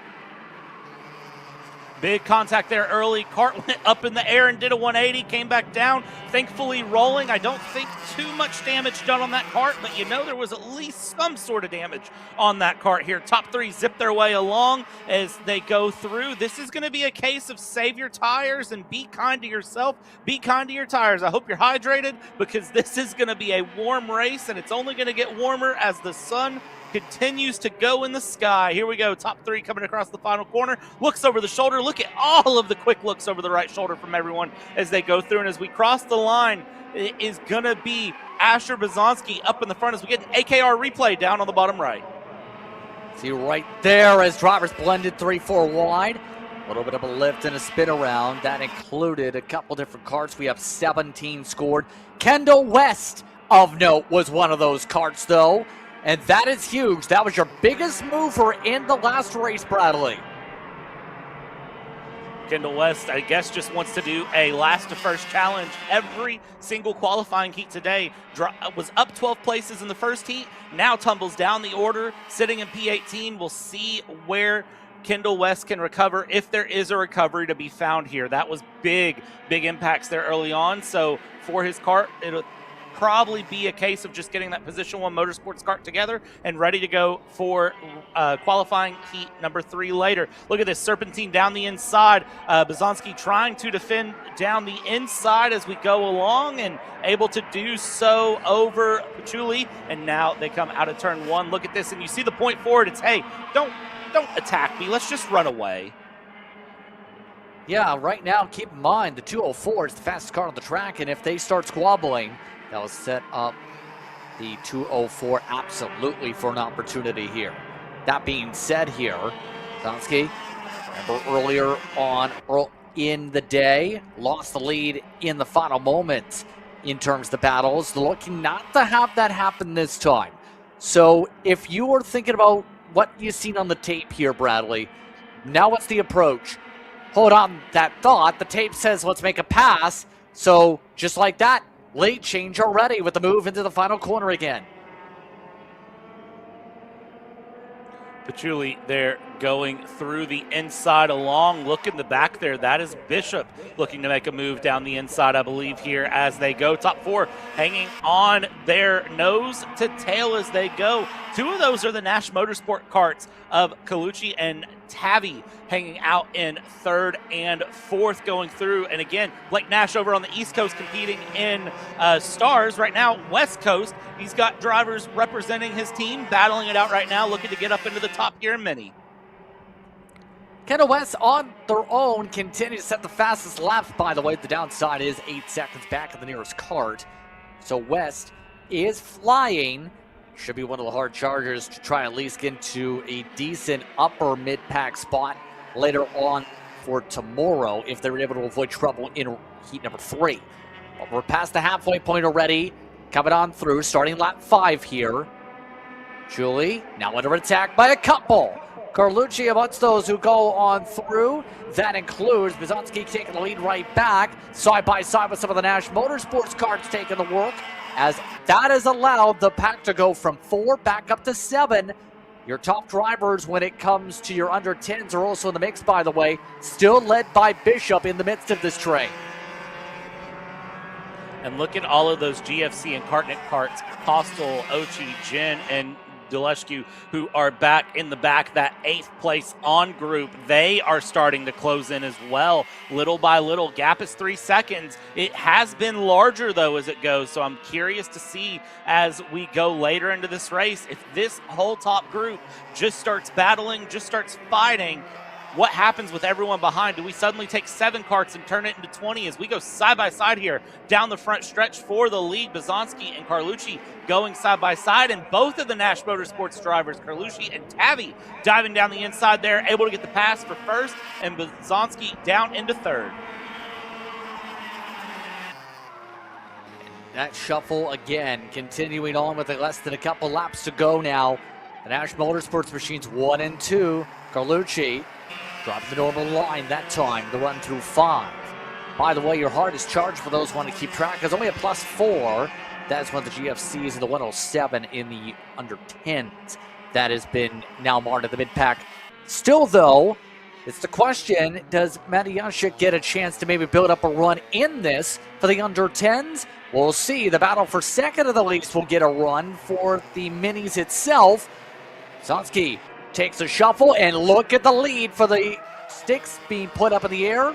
Big contact there early. Kart went up in the air and did a 180, came back down, thankfully rolling. I don't think too much damage done on that kart, but you know there was at least some sort of damage on that kart here. Top three zip their way along as they go through. This is going to be a case of save your tires and be kind to yourself. Be kind to your tires. I hope you're hydrated because this is going to be a warm race, and it's only going to get warmer as the sun continues to go in the sky. Here we go. Top three coming across the final corner. Looks over the shoulder. Look at all of the quick looks over the right shoulder from everyone as they go through. And as we cross the line, it is going to be Asher Bizanski up in the front as we get an AKR replay down on the bottom right. See right there as drivers blended 3-4 wide. A little bit of a lift and a spin around. That included a couple different carts. We have 17 scored. Kendall West, of note, was one of those carts, though. And that is huge. That was your biggest mover in the last race, Bradley. Kendall West, I guess, just wants to do a last to first challenge. Every single qualifying heat today was up 12 places in the first heat, now tumbles down the order, sitting in P18. We'll see where Kendall West can recover, if there is a recovery to be found here. That was big impacts there early on. So for his kart, it'll probably be a case of just getting that Position 1 Motorsports kart together and ready to go for qualifying heat number 3 later. Look at this serpentine down the inside. Bizanski trying to defend down the inside as we go along and able to do so over Pachuli. And now they come out of turn 1. Look at this, and you see the point forward. It's, hey, don't attack me. Let's just run away. Yeah, right now, keep in mind, the 204 is the fastest car on the track, and if they start squabbling, that will set up the 204 absolutely for an opportunity here. That being said here, Bizanski, remember earlier on in the day, lost the lead in the final moments in terms of the battles, looking not to have that happen this time. So if you were thinking about what you've seen on the tape here, Bradley. Now what's the approach? Hold on that thought. The tape says let's make a pass. So just like that, late change already with the move into the final corner again. Patchouli there going through the inside along. Look in the back there. That is Bishop looking to make a move down the inside, I believe, here as they go. Top four hanging on their nose to tail as they go. Two of those are the Nash Motorsport karts of Colucci and Tavi hanging out in third and fourth going through. And again, Blake Nash over on the East Coast competing in Stars. Right now, West Coast, he's got drivers representing his team, battling it out right now, looking to get up into the top gear in Mini. Canada West on their own continue to set the fastest laps, by the way. The downside is 8 seconds back of the nearest kart. So West is flying. Should be one of the hard chargers to try at least get into a decent upper mid-pack spot later on for tomorrow if they're able to avoid trouble in heat number 3. But we're past the halfway point already. Coming on through, starting lap 5 here. Julie now under attack by a couple. Carlucci amongst those who go on through. That includes Bizanski taking the lead right back, side by side with some of the Nash Motorsports karts taking the work, as that has allowed the pack to go from 4 back up to 7. Your top drivers when it comes to your under 10s are also in the mix, by the way, still led by Bishop in the midst of this train. And look at all of those GFC and Kartnik karts, Postel, Ochi, Jin, and Dulescu, who are back in the back, that 8th place on group. They are starting to close in as well, little by little. Gap is 3 seconds. It has been larger, though, as it goes, so I'm curious to see as we go later into this race, if this whole top group just starts battling, just starts fighting, what happens with everyone behind? Do we suddenly take 7 karts and turn it into 20 as we go side by side here down the front stretch for the lead? Bizanski and Carlucci going side by side, and both of the Nash Motorsports drivers, Carlucci and Tavi, diving down the inside there, able to get the pass for first, and Bizanski down into third. That shuffle again, continuing on with less than a couple laps to go now. The Nash Motorsports machines 1 and 2. Carlucci dropping the normal line that time, the run through 5. By the way, your heart is charged for those who want to keep track. There's only a +4. That's one of the GFCs and the 107 in the under 10s. That has been now marked at the mid-pack. Still, though, it's the question, does Matijasic get a chance to maybe build up a run in this for the under 10s? We'll see. The battle for second at the least will get a run for the minis itself. Bizanski takes a shuffle, and look at the lead for the sticks being put up in the air.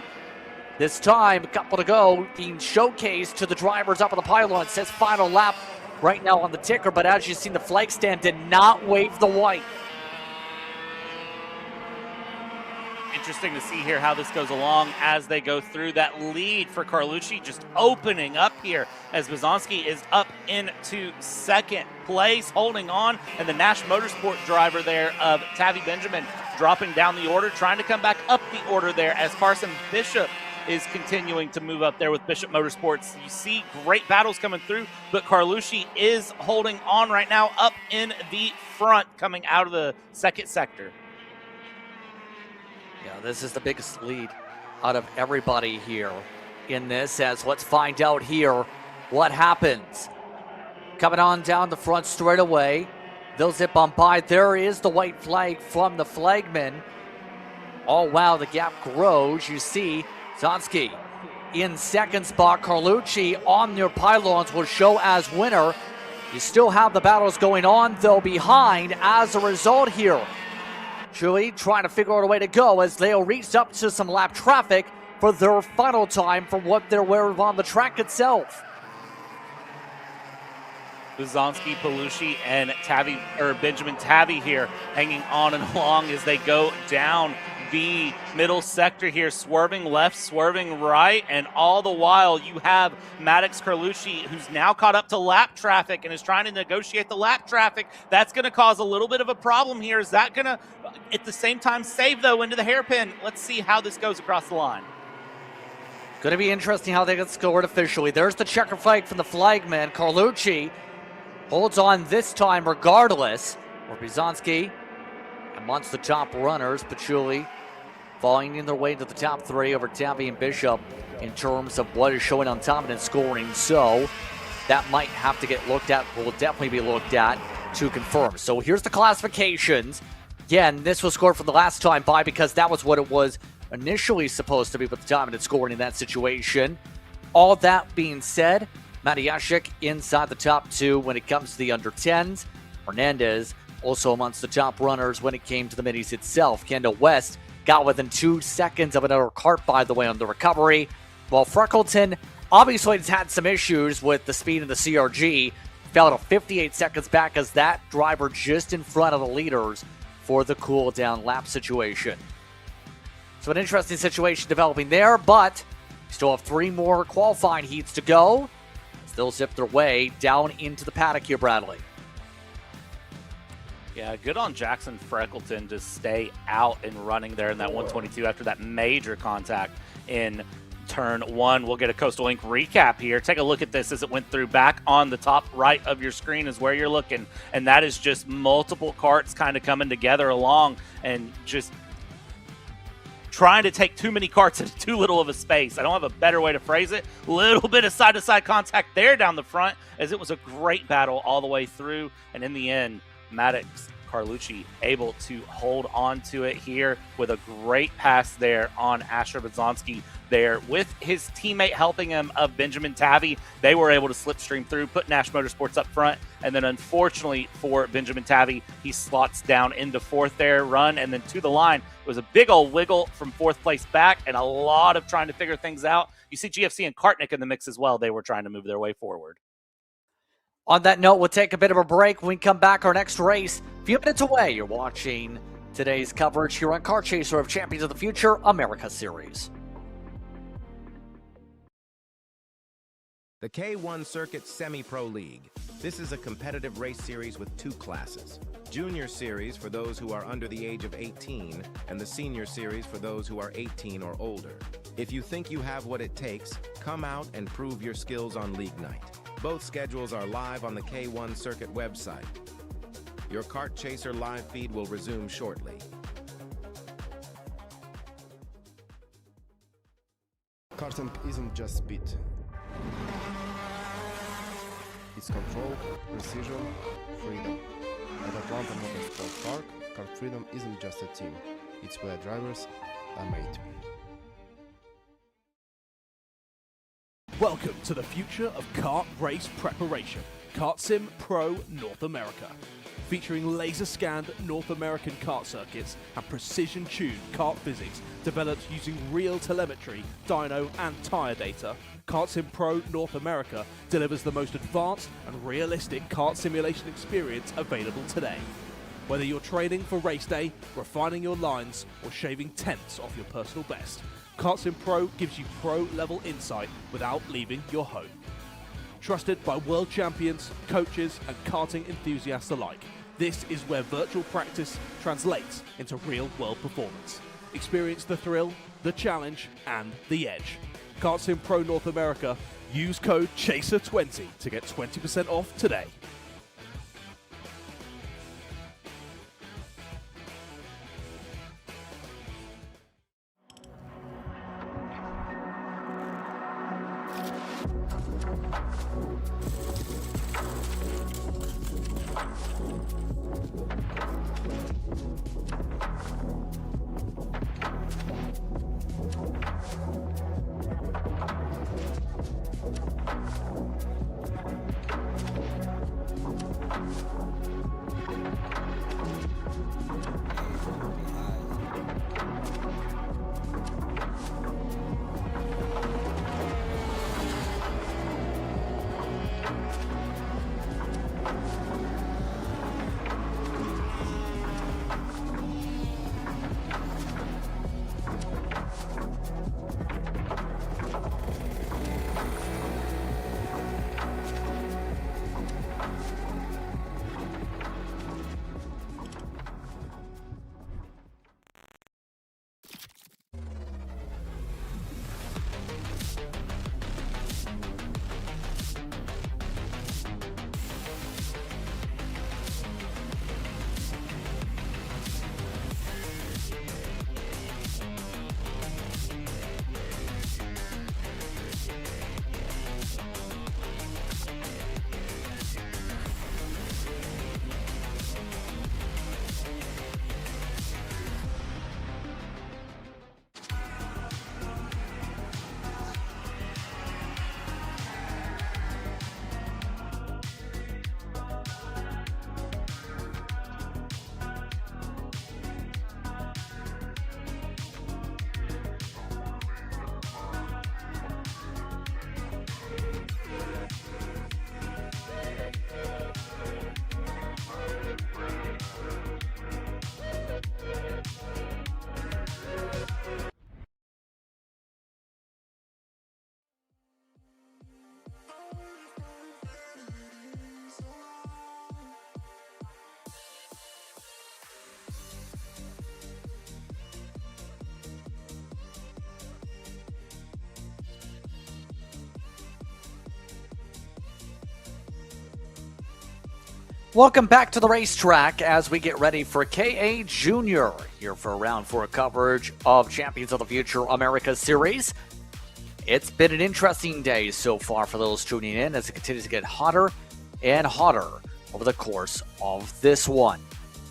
This time, a couple to go, being showcased to the drivers up on the pylon. It says final lap right now on the ticker, but as you've seen, the flag stand did not wave the white. Interesting to see here how this goes along as they go through. That lead for Carlucci just opening up here as Bizanski is up into second place, holding on, and the Nash Motorsport driver there of Tavi Benjamin dropping down the order, trying to come back up the order there as Carson Bishop is continuing to move up there with Bishop Motorsports. You see great battles coming through, but Carlucci is holding on right now up in the front coming out of the second sector. Yeah, this is the biggest lead out of everybody here in this, as let's find out here what happens. Coming on down the front straight away. They'll zip on by. There is the white flag from the flagman. Oh, wow, the gap grows. You see Bizanski in second spot. Carlucci on their pylons will show as winner. You still have the battles going on, though, behind as a result here. Chewy trying to figure out a way to go as they reached up to some lap traffic for their final time for what they're wearing on the track itself. Bizanski, Palucci, and Benjamin Tavi here hanging on and along as they go down the middle sector here, swerving left, swerving right, and all the while you have Maddox Carlucci, who's now caught up to lap traffic and is trying to negotiate the lap traffic. That's going to cause a little bit of a problem here. Is that going to, at the same time, save, though, into the hairpin? Let's see how this goes across the line. Going to be interesting how they get scored officially. There's the checker flag from the flagman. Carlucci holds on this time regardless. Or Bizanski amongst the top runners. Patchouli finding their way to the top 3 over Tavi and Bishop in terms of what is showing on top and scoring. So that might have to get looked at, will definitely be looked at to confirm. So here's the classifications. Again, this was scored for the last time by because that was what it was initially supposed to be with the dominant scoring in that situation. All that being said, Matijasic inside the top 2 when it comes to the under 10s. Hernandez also amongst the top runners when it came to the middies itself. Kendall West got within 2 seconds of another Kart, by the way, on the recovery. While Freckleton obviously has had some issues with the speed of the CRG. Fell to 58 seconds back as that driver just in front of the leaders for the cool down lap situation. So an interesting situation developing there, but still have 3 more qualifying heats to go. They'll zip their way down into the paddock here, Bradley. Yeah, good on Jackson Freckleton to stay out and running there in that 122 after that major contact in turn 1. We'll get a Coastal Link recap here. Take a look at this as it went through. Back on the top right of your screen is where you're looking, and that is just multiple karts kind of coming together along and just trying to take too many karts into too little of a space. I don't have a better way to phrase it. A little bit of side-to-side contact there down the front as it was a great battle all the way through. And in the end, Maddox Carlucci able to hold on to it here with a great pass there on Asher Bazonsky there with his teammate helping him of Benjamin Tavi. They were able to slipstream through, put Nash Motorsports up front, and then unfortunately for Benjamin Tavi, he slots down into 4th there, run, and then to the line. It was a big old wiggle from 4th place back and a lot of trying to figure things out. You see GFC and Kartnick in the mix as well. They were trying to move their way forward. On that note, we'll take a bit of a break. When we come back, our next race, a few minutes away. You're watching today's coverage here on Kart Chaser of Champions of the Future America Series. The K1 Circuit Semi-Pro League. This is a competitive race series with 2 classes. Junior Series for those who are under the age of 18, and the Senior Series for those who are 18 or older. If you think you have what it takes, come out and prove your skills on League Night. Both schedules are live on the K1 Circuit website. Your Kart Chaser live feed will resume shortly. Karting isn't just speed. It's control, precision, freedom. At Atlanta Motorsport Park, Kart Freedom isn't just a team. It's where drivers are made. Welcome to the future of kart race preparation. Kart Sim Pro North America. Featuring laser-scanned North American kart circuits and precision-tuned kart physics developed using real telemetry, dyno and tyre data, Kart Sim Pro North America delivers the most advanced and realistic kart simulation experience available today. Whether you're training for race day, refining your lines, or shaving tenths off your personal best, Kart Sim Pro gives you pro-level insight without leaving your home. Trusted by world champions, coaches, and karting enthusiasts alike, this is where virtual practice translates into real-world performance. Experience the thrill, the challenge, and the edge. Kart Sim Pro North America. Use code CHASER20 to get 20% off today. Welcome back to the racetrack as we get ready for KA Junior here for round 4 coverage of Champions of the Future America Series. It's been an interesting day so far for those tuning in as it continues to get hotter and hotter over the course of this one.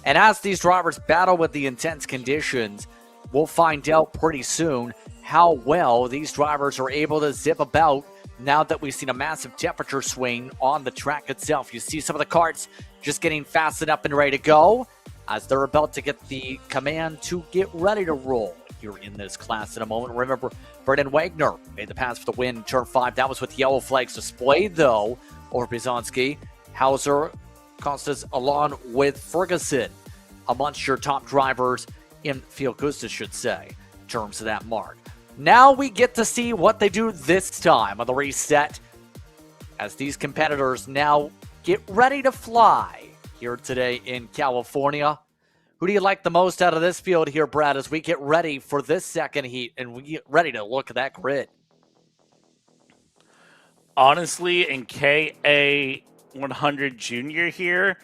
And as these drivers battle with the intense conditions, we'll find out pretty soon how well these drivers are able to zip about now that we've seen a massive temperature swing on the track itself. You see some of the karts just getting fastened up and ready to go as they're about to get the command to get ready to roll here in this class in a moment. Remember, Brendan Wagner made the pass for the win in turn 5. That was with yellow flags displayed, though, over Bizanski. Hauser, Costas, along with Ferguson amongst your top drivers in field, Costas should say, in terms of that mark. Now we get to see what they do this time on the reset as these competitors now get ready to fly here today in California. Who do you like the most out of this field here, Brad, as we get ready for this second heat and we get ready to look at that grid? Honestly, in KA 100 Junior here,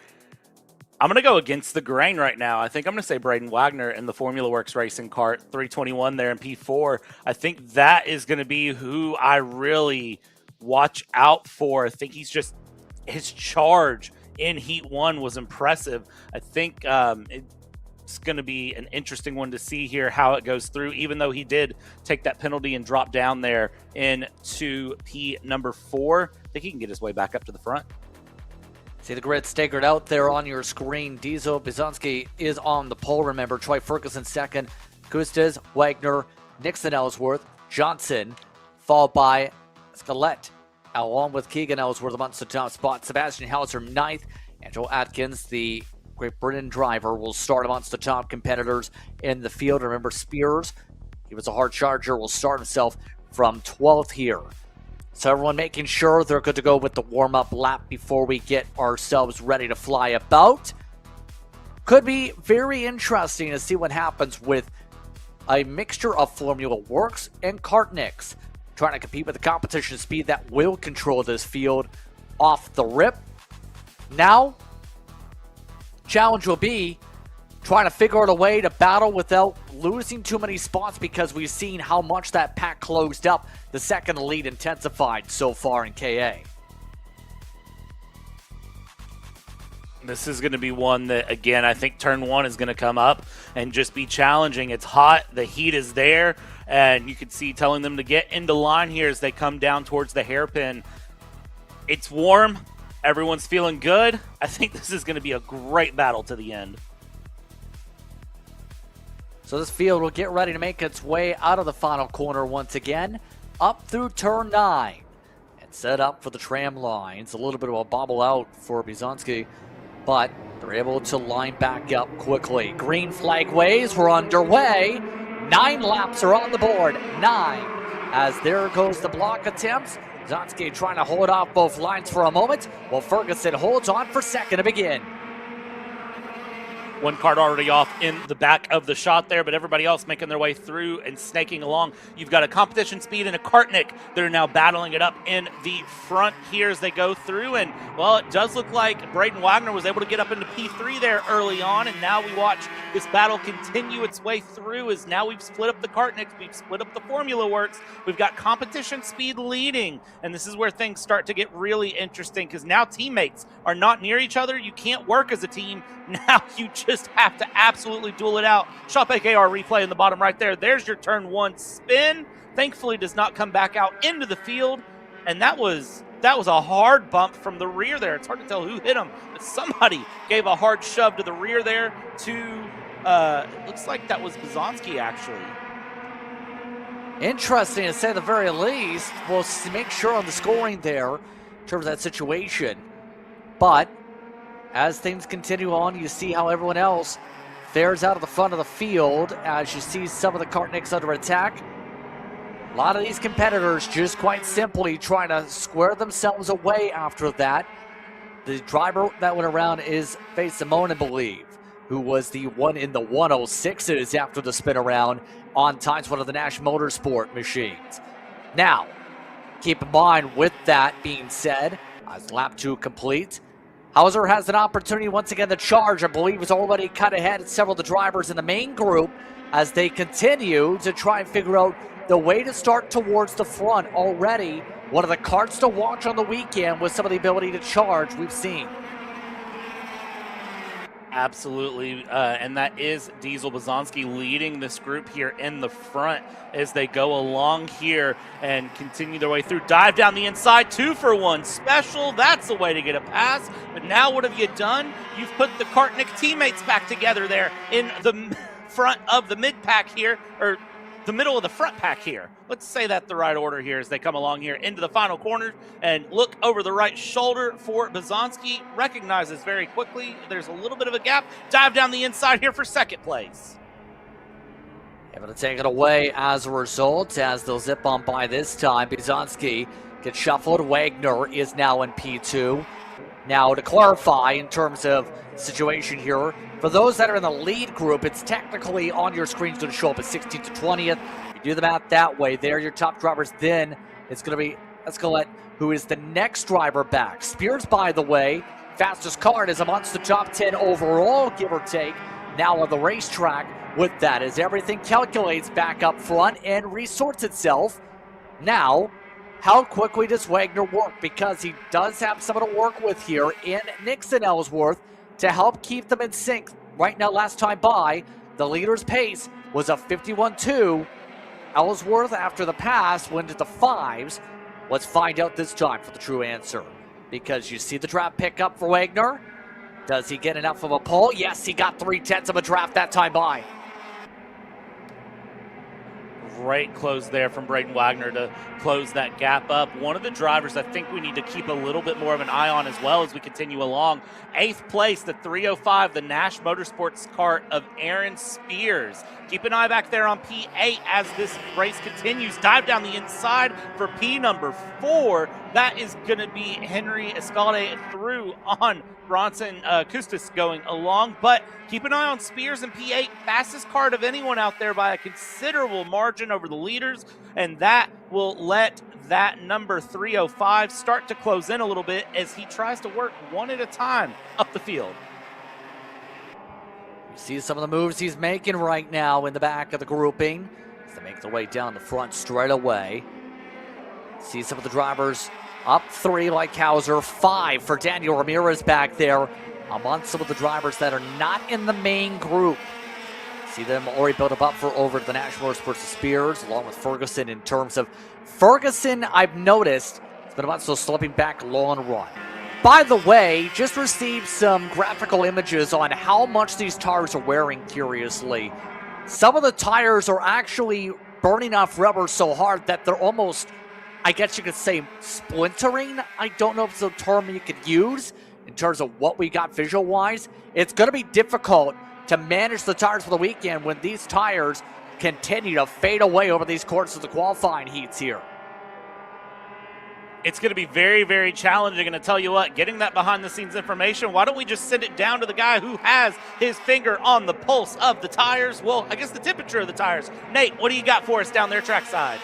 I'm going to go against the grain right now. I think I'm going to say Braden Wagner in the Formula Works Racing Kart 321 there in P4. I think that is going to be who I really watch out for. I think he's just, his charge in Heat 1 was impressive. I think it's going to be an interesting one to see here how it goes through, even though he did take that penalty and drop down there into P number 4. I think he can get his way back up to the front. See the grid staggered out there on your screen. Diesel, Bizanski is on the pole. Remember, Troy Ferguson second, Custis, Wagner, Nixon, Ellsworth, Johnson, followed by Scalette, along with Keegan Ellsworth amongst the top spot. Sebastian Hauser ninth. Angelo Atkins, the Great Britain driver, will start amongst the top competitors in the field. Remember, Spears, he was a hard charger, will start himself from 12th here. So everyone making sure they're good to go with the warm-up lap before we get ourselves ready to fly about. Could be very interesting to see what happens with a mixture of Formula Works and Kartniks trying to compete with the competition speed that will control this field off the rip. Now, challenge will be trying to figure out a way to battle without losing too many spots because we've seen how much that pack closed up. The second lead intensified so far in KA. This is going to be one that, again, I think turn 1 is going to come up and just be challenging. It's hot. The heat is there. And you can see telling them to get into line here as they come down towards the hairpin. It's warm. Everyone's feeling good. I think this is going to be a great battle to the end. So this field will get ready to make its way out of the final corner once again, up through turn 9, and set up for the tram line. It's a little bit of a bobble out for Bizanski, but they're able to line back up quickly. Green flag waves were underway. 9 laps are on the board. 9. As there goes the block attempts. Bizanski trying to hold off both lines for a moment, while Ferguson holds on for second to begin. One kart already off in the back of the shot there, but everybody else making their way through and snaking along. You've got a competition speed and a Kartnik that are now battling it up in the front here as they go through. And, well, it does look like Braden Wagner was able to get up into P3 there early on, and now we watch this battle continue its way through as now we've split up the Kartniks, we've split up the Formula Works, we've got competition speed leading, and this is where things start to get really interesting because now teammates are not near each other. You can't work as a team. Now you just have to absolutely duel it out. Shop AKR replay in the bottom right there. There's your turn 1 spin. Thankfully does not come back out into the field. And that was a hard bump from the rear there. It's hard to tell who hit him, but somebody gave a hard shove to the rear there to, it looks like that was Bizanski actually. Interesting to say the very least. We'll make sure on the scoring there in terms of that situation. But as things continue on, you see how everyone else fares out of the front of the field as you see some of the Kartniks under attack. A lot of these competitors just quite simply trying to square themselves away after that. The driver that went around is Faye Simone, I believe, who was the one in the 106s after the spin around on times one of the Nash Motorsport machines. Now, keep in mind with that being said, as lap 2 complete, Hauser has an opportunity once again to charge. I believe he's already cut ahead several of the drivers in the main group as they continue to try and figure out the way to start towards the front. Already one of the karts to watch on the weekend with some of the ability to charge we've seen. Absolutely, and that is Diesel Bazanski leading this group here in the front as they go along here and continue their way through. Dive down the inside, 2-for-1 special. That's the way to get a pass. But now what have you done? You've put the Kartnik teammates back together there in the front of the mid-pack here, or the middle of the front pack here. Let's say that the right order here as they come along here into the final corner and look over the right shoulder for Bazanski. Recognizes very quickly there's a little bit of a gap. Dive down the inside here for second place. Able to take it away as a result as they'll zip on by this time. Bazanski gets shuffled. Wagner is now in P2. Now to clarify in terms of situation here, for those that are in the lead group, it's technically on your screen going to show up as 16th to 20th. You do the math that way. They're your top drivers. Then it's going to be Escalette, who is the next driver back. Spears, by the way, fastest car, is amongst the top 10 overall, give or take, now on the racetrack with that, as everything calculates back up front and resorts itself. Now, how quickly does Wagner work? Because he does have someone to work with here in Nixon Ellsworth to help keep them in sync. Right now, last time by, the leader's pace was a 51.2. Ellsworth, after the pass, went to the 5s. Let's find out this time for the true answer. Because you see the draft pick up for Wagner. Does he get enough of a pole? Yes, he got 3/10 of a draft that time by. Great close there from Braden Wagner to close that gap up. One of the drivers I think we need to keep a little bit more of an eye on as well as we continue along. 8th place, the 305, the Nash Motorsports kart of Aaron Spears. Keep an eye back there on P8 as this race continues. Dive down the inside for P number 4. That is going to be Henry Escalde through on Bronson Kustis going along. But keep an eye on Spears and P8. Fastest kart of anyone out there by a considerable margin over the leaders. And that will let that number 305 start to close in a little bit as he tries to work one at a time up the field. You see some of the moves he's making right now in the back of the grouping as they make their way down the front straight away. See some of the drivers up 3 like Hauser, 5 for Daniel Ramirez back there among some of the drivers that are not in the main group. See them already built up for over the National Motorsports Spears along with Ferguson. In terms of Ferguson, I've noticed it's been about so slipping back long run. By the way, just received some graphical images on how much these tires are wearing, curiously. Some of the tires are actually burning off rubber so hard that they're almost, I guess you could say, splintering. I don't know if it's a term you could use in terms of what we got visual-wise. It's going to be difficult to manage the tires for the weekend when these tires continue to fade away over these courses of the qualifying heats here. It's going to be very, very challenging, and I tell you what, getting that behind-the-scenes information, why don't we just send it down to the guy who has his finger on the pulse of the tires? Well, I guess the temperature of the tires. Nate, what do you got for us down there trackside?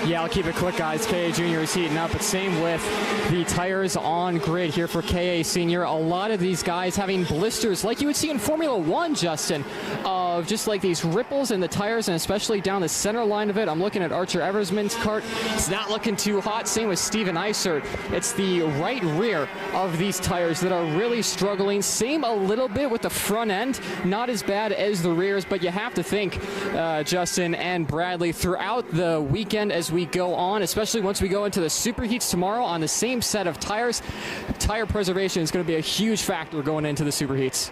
Yeah, I'll keep it quick, guys. KA Jr. is heating up, but same with the tires on grid here for KA Senior. A lot of these guys having blisters like you would see in Formula One, Justin, of just like these ripples in the tires, and especially down the center line of it. I'm looking at Archer Eversman's kart. It's not looking too hot. Same with Steven Eisert. It's the right rear of these tires that are really struggling. Same a little bit with the front end. Not as bad as the rears, but you have to think, Justin and Bradley, throughout the weekend as we go on, especially once we go into the superheats tomorrow on the same set of tires, tire preservation is going to be a huge factor going into the superheats.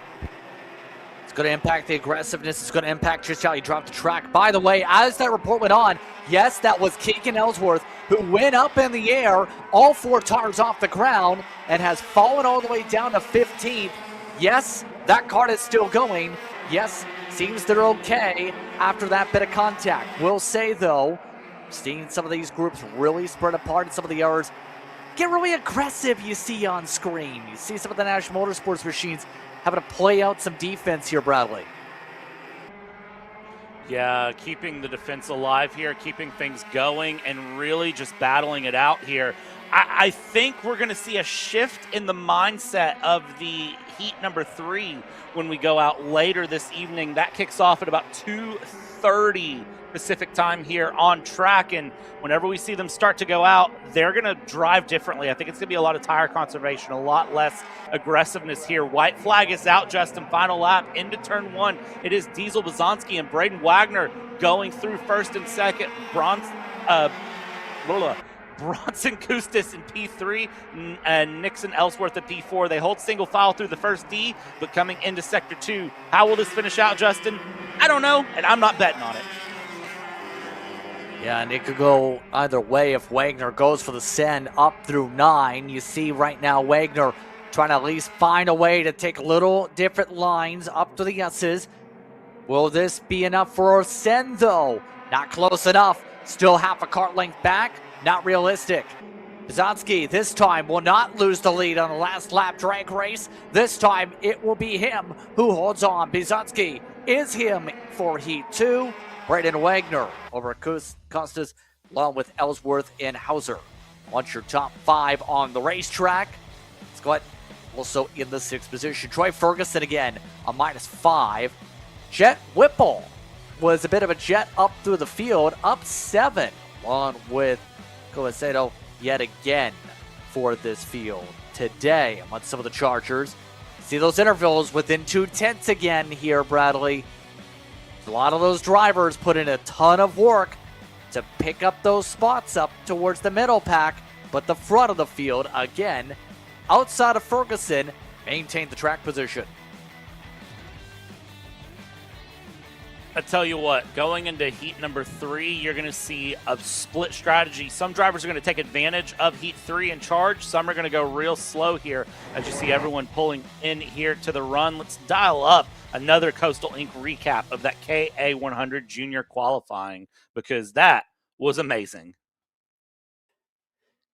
It's going to impact the aggressiveness. It's going to impact just how you drop the track. By the way, as that report went on, yes, that was Keegan Ellsworth who went up in the air, all 4 tires off the ground, and has fallen all the way down to 15th. Yes, that kart is still going. Yes, seems they're okay after that bit of contact. We'll say, though, seeing some of these groups really spread apart and some of the errors get really aggressive you see on screen. You see some of the National Motorsports machines having to play out some defense here, Bradley. Yeah, keeping the defense alive here, keeping things going, and really just battling it out here. I think we're going to see a shift in the mindset of the heat number 3 when we go out later this evening. That kicks off at about 2:30 Pacific time here on track, and whenever we see them start to go out, they're going to drive differently. I think it's going to be a lot of tire conservation, a lot less aggressiveness here. White flag is out, Justin. Final lap into turn 1. It is Diesel Bazanski and Braden Wagner going through first and second. Bronson Kustis in P3 and Nixon Ellsworth at P4. They hold single file through the first D, but coming into Sector 2. How will this finish out, Justin? I don't know, and I'm not betting on it. Yeah, and it could go either way if Wagner goes for the send up through 9. You see right now Wagner trying to at least find a way to take little different lines up to the S's. Will this be enough for a send, though? Not close enough. Still half a kart length back. Not realistic. Bizanski this time will not lose the lead on the last lap drag race. This time it will be him who holds on. Bizanski is him for Heat 2. Braden Wagner over Costas along with Ellsworth and Hauser. Once your top 5 on the racetrack. Scott also in the 6th position. Troy Ferguson again a -5. Jet Whipple was a bit of a jet up through the field, up 7, along with Coacedo yet again for this field today among some of the Chargers. See those intervals within 2/10 again here, Bradley. A lot of those drivers put in a ton of work to pick up those spots up towards the middle pack, but the front of the field, again, outside of Ferguson, maintained the track position. I tell you what, going into heat number 3, you're going to see a split strategy. Some drivers are going to take advantage of heat 3 and charge. Some are going to go real slow here as you see everyone pulling in here to the run. Let's dial up another Coastal Inc. recap of that KA100 junior qualifying because that was amazing.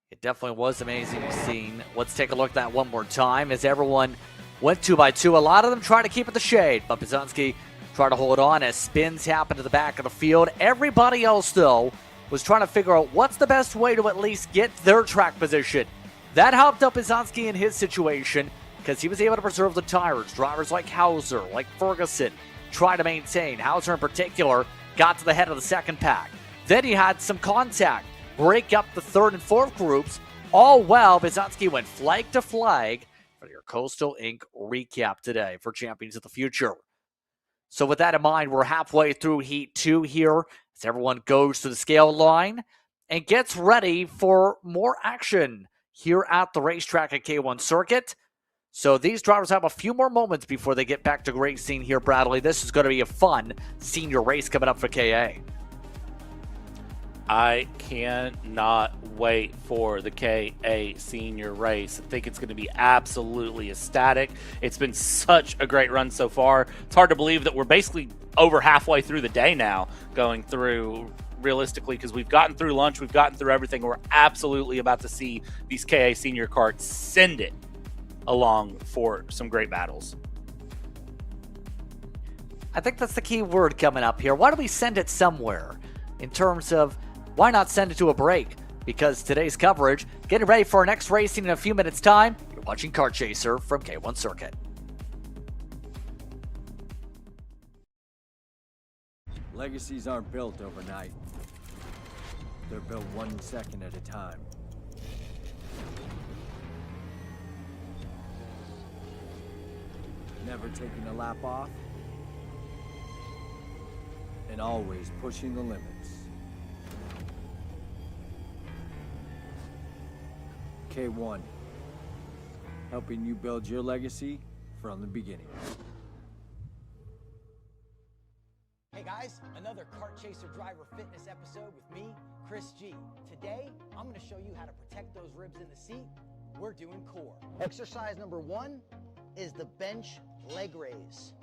It definitely was amazing scene. Let's take a look at that one more time as everyone went 2x2. A lot of them trying to keep it the shade, but Bizanski tried to hold on as spins happened to the back of the field. Everybody else, though, was trying to figure out what's the best way to at least get their track position. That helped out Bizanski in his situation because he was able to preserve the tires. Drivers like Hauser, like Ferguson, try to maintain. Hauser in particular got to the head of the second pack. Then he had some contact, break up the 3rd and 4th groups. All well, Bizanski went flag to flag for your Coastal Inc. recap today for Champions of the Future. So with that in mind, we're halfway through Heat 2 here as everyone goes to the scale line and gets ready for more action here at the racetrack at K1 Circuit. So these drivers have a few more moments before they get back to racing here, Bradley. This is going to be a fun senior race coming up for KA. I cannot wait for the KA senior race. I think it's going to be absolutely ecstatic. It's been such a great run so far. It's hard to believe that we're basically over halfway through the day now going through realistically because we've gotten through lunch, we've gotten through everything. We're absolutely about to see these KA senior karts send it along for some great battles. I think that's the key word coming up here. Why don't we send it somewhere in terms of why not send it to a break? Because today's coverage, getting ready for our next racing in a few minutes' time. You're watching Kart Chaser from K1 Circuit. Legacies aren't built overnight. They're built 1 second at a time. Never taking a lap off, and always pushing the limits. K1, helping you build your legacy from the beginning. Hey guys, another Kart Chaser Driver Fitness episode with me, Chris G. Today, I'm going to show you how to protect those ribs in the seat. We're doing core. Exercise number 1 is the bench leg raise.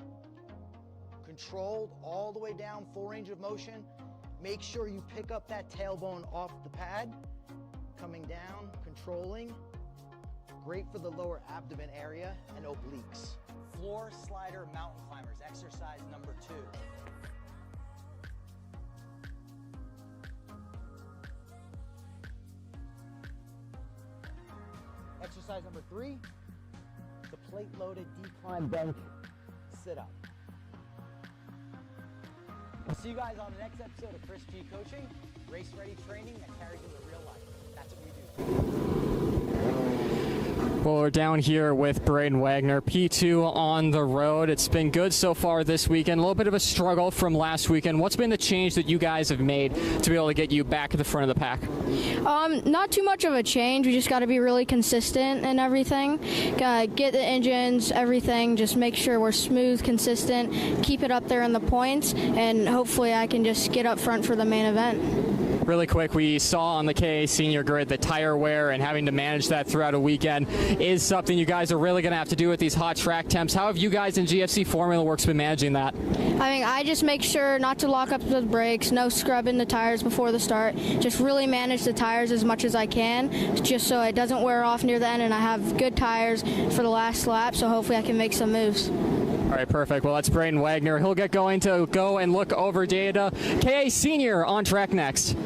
Controlled all the way down, full range of motion. Make sure you pick up that tailbone off the pad. Coming down, controlling. Great for the lower abdomen area and obliques. Floor slider mountain climbers, exercise number 2. Exercise number 3, the plate-loaded decline bench sit-up. I'll see you guys on the next episode of Chris G Coaching, race-ready training that carries into real life. That's what we do. Well, we're down here with Braden Wagner, P2 on the road. It's been good so far this weekend. A little bit of a struggle from last weekend. What's been the change that you guys have made to be able to get you back at the front of the pack? Not too much of a change. We just got to be really consistent and everything. Get the engines, everything. Just make sure we're smooth, consistent, keep it up there in the points, and hopefully I can just get up front for the main event. Really quick, we saw on the KA Senior Grid that tire wear and having to manage that throughout a weekend is something you guys are really going to have to do with these hot track temps. How have you guys in GFC Formula Works been managing that? I just make sure not to lock up the brakes, no scrubbing the tires before the start. Just really manage the tires as much as I can, just so it doesn't wear off near the end and I have good tires for the last lap, so hopefully I can make some moves. All right, perfect. Well, that's Braden Wagner. He'll get going to go and look over data. KA Senior on track next.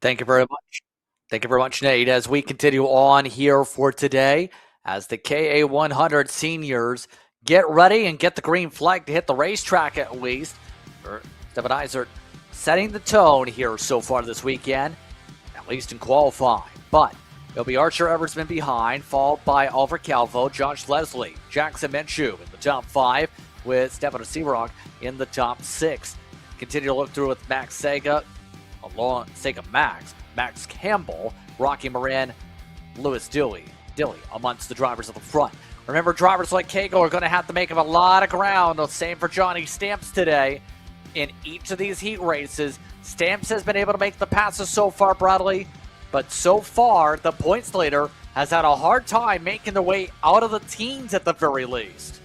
Thank you very much. Thank you very much, Nate. As we continue on here for today, as the KA 100 seniors get ready and get the green flag to hit the racetrack at least. Stefan Eisert setting the tone here so far this weekend, at least in qualifying. But it'll be Archer Eversman behind, followed by Oliver Calvo, Josh Leslie, Jackson Minshew in the top 5, with Stefan Searock in the top 6. Continue to look through with Max Sega, along Sega Max Campbell, Rocky Moran, Lewis Dilly amongst the drivers at the front. Remember, drivers like Kago are going to have to make up a lot of ground. The same for Johnny Stamps today. In each of these heat races, Stamps has been able to make the passes so far, Bradley, but so far, the points leader has had a hard time making their way out of the teens at the very least.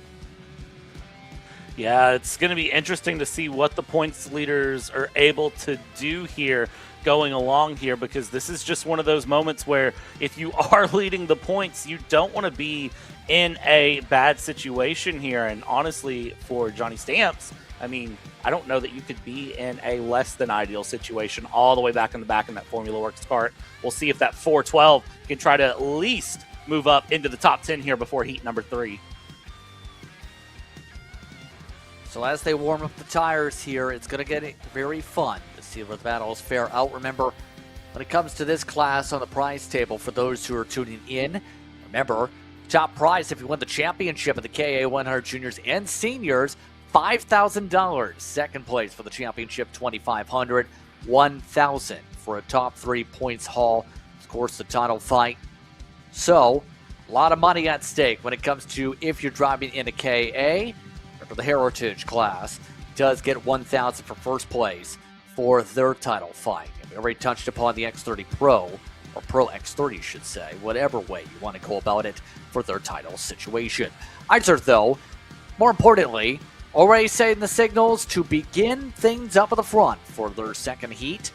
Yeah, it's going to be interesting to see what the points leaders are able to do here going along here, because this is just one of those moments where if you are leading the points, you don't want to be in a bad situation here. And honestly, for Johnny Stamps, I mean, I don't know that you could be in a less than ideal situation all the way back in the back in that Formula Works cart. We'll see if that 412 can try to at least move up into the top 10 here before heat number 3. So as they warm up the tires here, it's going to get very fun to see where the battles fare out. Remember, when it comes to this class on the prize table, for those who are tuning in, remember, top prize if you win the championship of the KA 100 Juniors and Seniors, $5,000. Second place for the championship, $2,500. $1,000 for a top 3 points haul. Of course, the title fight. So, a lot of money at stake when it comes to if you're driving in a KA. The Heritage class does get $1,000 for first place for their title fight. We already touched upon the X30 Pro, or Pro X30 should say, whatever way you want to go about it for their title situation. Eisert, though, more importantly, already setting the signals to begin things up at the front for their second heat.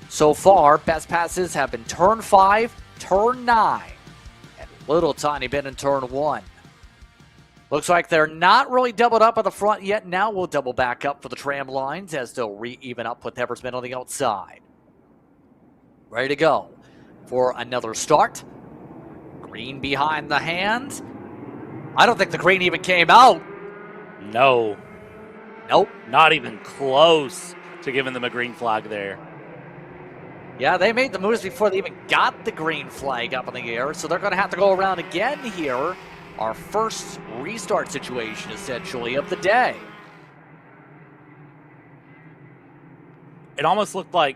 So far, best passes have been turn 5, turn 9, and a little tiny bit in turn 1. Looks like they're not really doubled up at the front yet. Now we'll double back up for the tram lines as they'll re-even up with Eversman on the outside. Ready to go for another start. Green behind the hands. I don't think the green even came out. No. Nope. Not even close to giving them a green flag there. Yeah, they made the moves before they even got the green flag up in the air, so they're going to have to go around again here. Our first restart situation, essentially, of the day. It almost looked like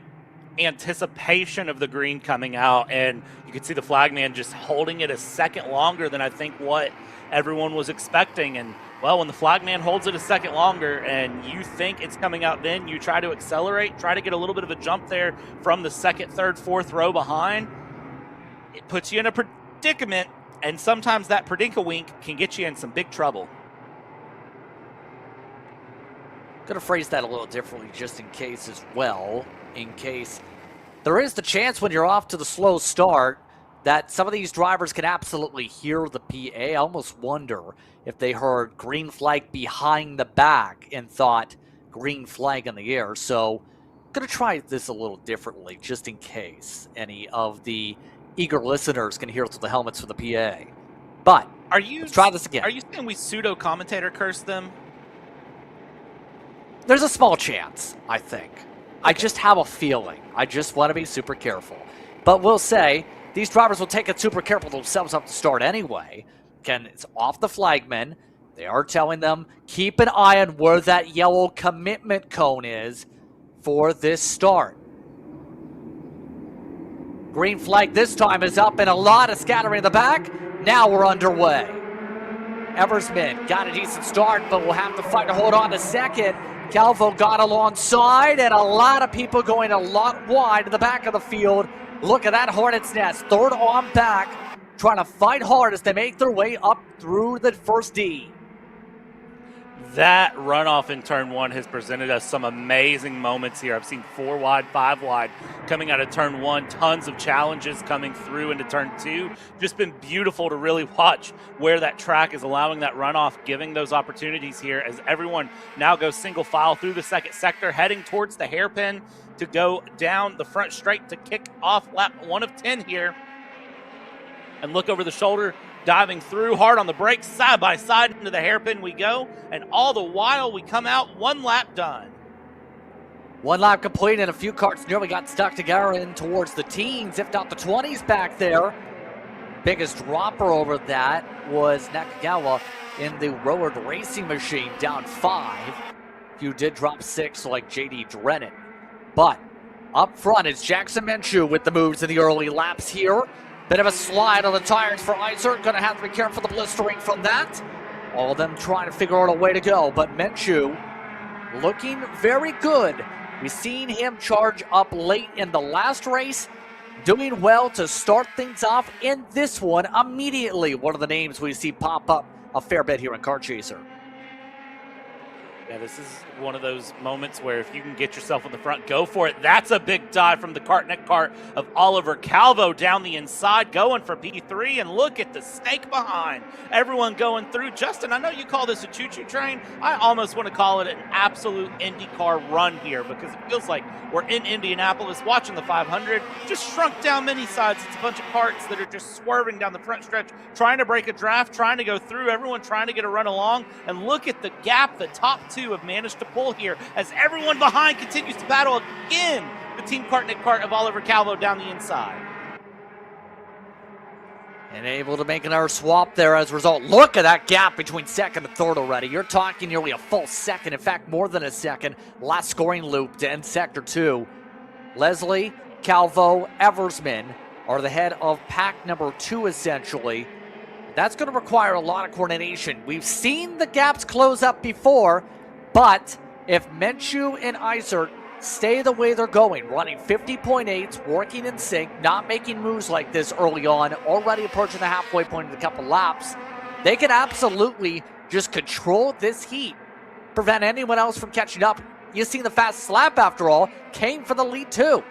anticipation of the green coming out, and you could see the flagman just holding it a second longer than I think what everyone was expecting. And, well, when the flagman holds it a second longer and you think it's coming out then, you try to accelerate, try to get a little bit of a jump there from the second, third, fourth row behind. It puts you in a predicament. And sometimes that predicawink can get you in some big trouble. Going to phrase that a little differently just in case as well. In case there is the chance when you're off to the slow start that some of these drivers can absolutely hear the PA. I almost wonder if they heard green flag behind the back and thought green flag in the air. So going to try this a little differently, just in case any of the eager listeners can hear through the helmets for the PA. But let's try this again. Are you saying we pseudo-commentator curse them? There's a small chance, I think. Okay. I just have a feeling. I just want to be super careful. But we'll say these drivers will take it super careful themselves up to start anyway. Again, it's off the flagman. They are telling them, keep an eye on where that yellow commitment cone is for this start. Green flag this time is up and a lot of scattering in the back. Now we're underway. Eversman got a decent start, but will have to fight to hold on to second. Calvo got alongside, and a lot of people going a lot wide in the back of the field. Look at that Hornet's Nest, third on back, trying to fight hard as they make their way up through the first D. That runoff in turn one has presented us some amazing moments here. I've seen 4 wide, 5 wide coming out of turn one. Tons of challenges coming through into turn two. Just been beautiful to really watch where that track is allowing that runoff, giving those opportunities here as everyone now goes single file through the second sector, heading towards the hairpin to go down the front straight to kick off lap 1 of 10 here. And look over the shoulder, diving through hard on the brakes, side by side into the hairpin we go, and all the while we come out 1 lap done. 1 lap complete, and a few karts nearly got stuck together in towards the teens, if not the 20s back there. Biggest dropper over that was Nakagawa in the Road Racing Machine, down 5. Few did drop 6 like JD Drennan. But up front is Jackson Minshew with the moves in the early laps here. Bit of a slide on the tires for Iser. Going to have to be careful the blistering from that. All of them trying to figure out a way to go. But Minshew looking very good. We've seen him charge up late in the last race. Doing well to start things off in this one immediately. One of the names we see pop up a fair bit here in Kart Chaser. Yeah, this is one of those moments where if you can get yourself in the front, go for it. That's a big dive from the Kartnik kart of Oliver Calvo down the inside, going for P3, and look at the snake behind. Everyone going through. Justin, I know you call this a choo-choo train. I almost want to call it an absolute IndyCar run here because it feels like we're in Indianapolis watching the 500. Just shrunk down many sides. It's a bunch of karts that are just swerving down the front stretch, trying to break a draft, trying to go through, everyone trying to get a run along. And look at the gap the top two have managed to pull here as everyone behind continues to battle again. The Team Kartnik kart of Oliver Calvo down the inside. And able to make another swap there as a result. Look at that gap between second and third already. You're talking nearly a full second. In fact, more than a second. Last scoring loop to end sector 2. Leslie, Calvo, Eversman are the head of pack number 2 essentially. That's going to require a lot of coordination. We've seen the gaps close up before, but if Minshew and Isert stay the way they're going, running 50.8s, working in sync, not making moves like this early on, already approaching the halfway point in a couple laps, they can absolutely just control this heat, prevent anyone else from catching up. You've seen the fast lap, after all, came for the lead too.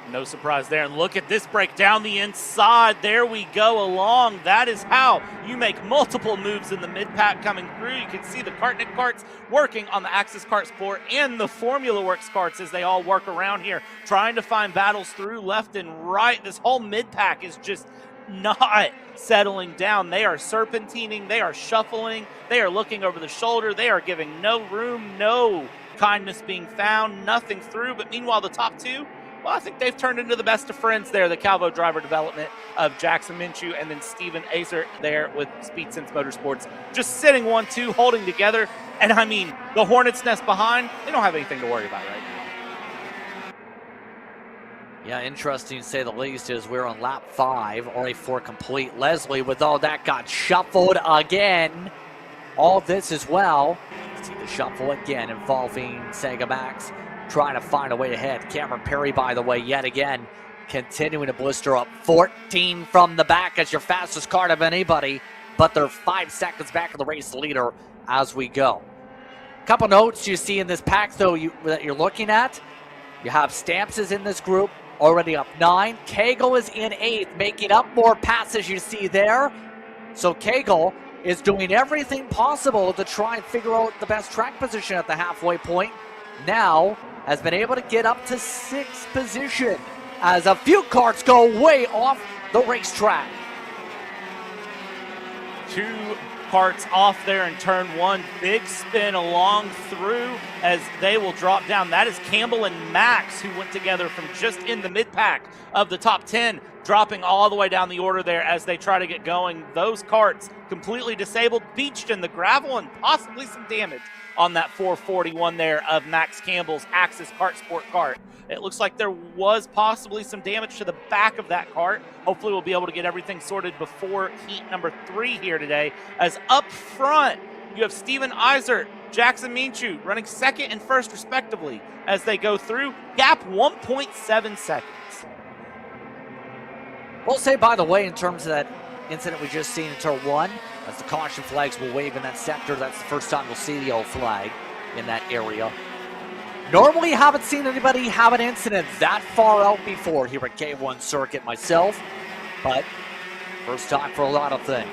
No surprise there. And look at this break down the inside. There we go along. That is how you make multiple moves in the mid-pack coming through. You can see the Kartnik karts working on the Axis Kart Sport and the Formula Works karts as they all work around here, trying to find battles through left and right. This whole mid-pack is just not settling down. They are serpentining. They are shuffling. They are looking over the shoulder. They are giving no room, no kindness being found, nothing through. But meanwhile, the top two, well, I think they've turned into the best of friends there. The Calvo driver development of Jackson Minshew and then Steven Azer there with Speed Sense Motorsports. Just sitting 1-2, holding together. And I mean, the Hornet's Nest behind, they don't have anything to worry about right now. Yeah, interesting to say the least is we're on lap 5, only 4 complete. Leslie with all that got shuffled again. All this as well. See the shuffle again involving Sega Max. Trying to find a way ahead. Cameron Perry, by the way, yet again, continuing to blister up. 14 from the back as your fastest kart of anybody, but they're 5 seconds back of the race leader as we go. Couple notes you see in this pack, though, that you're looking at. You have Stamps is in this group, already up 9. Cagle is in 8th, making up more passes you see there. So Cagle is doing everything possible to try and figure out the best track position at the halfway point. now has been able to get up to 6th position as a few karts go way off the racetrack. 2 karts off there in turn 1. Big spin along through as they will drop down. That is Campbell and Max, who went together from just in the mid-pack of the top 10, dropping all the way down the order there as they try to get going. Those karts completely disabled, beached in the gravel, and possibly some damage on that 441 there of Max Campbell's Axis Kart Sport kart. It looks like there was possibly some damage to the back of that kart. Hopefully we'll be able to get everything sorted before heat number 3 here today. As up front, you have Steven Eisert, Jackson Minshew running 2nd and 1st respectively as they go through. Gap 1.7 seconds. We'll say, by the way, in terms of that incident we just seen in turn 1, as the caution flags will wave in that sector, that's the first time we'll see the yellow flag in that area. Normally haven't seen anybody have an incident that far out before here at K1 Circuit myself, but first time for a lot of things.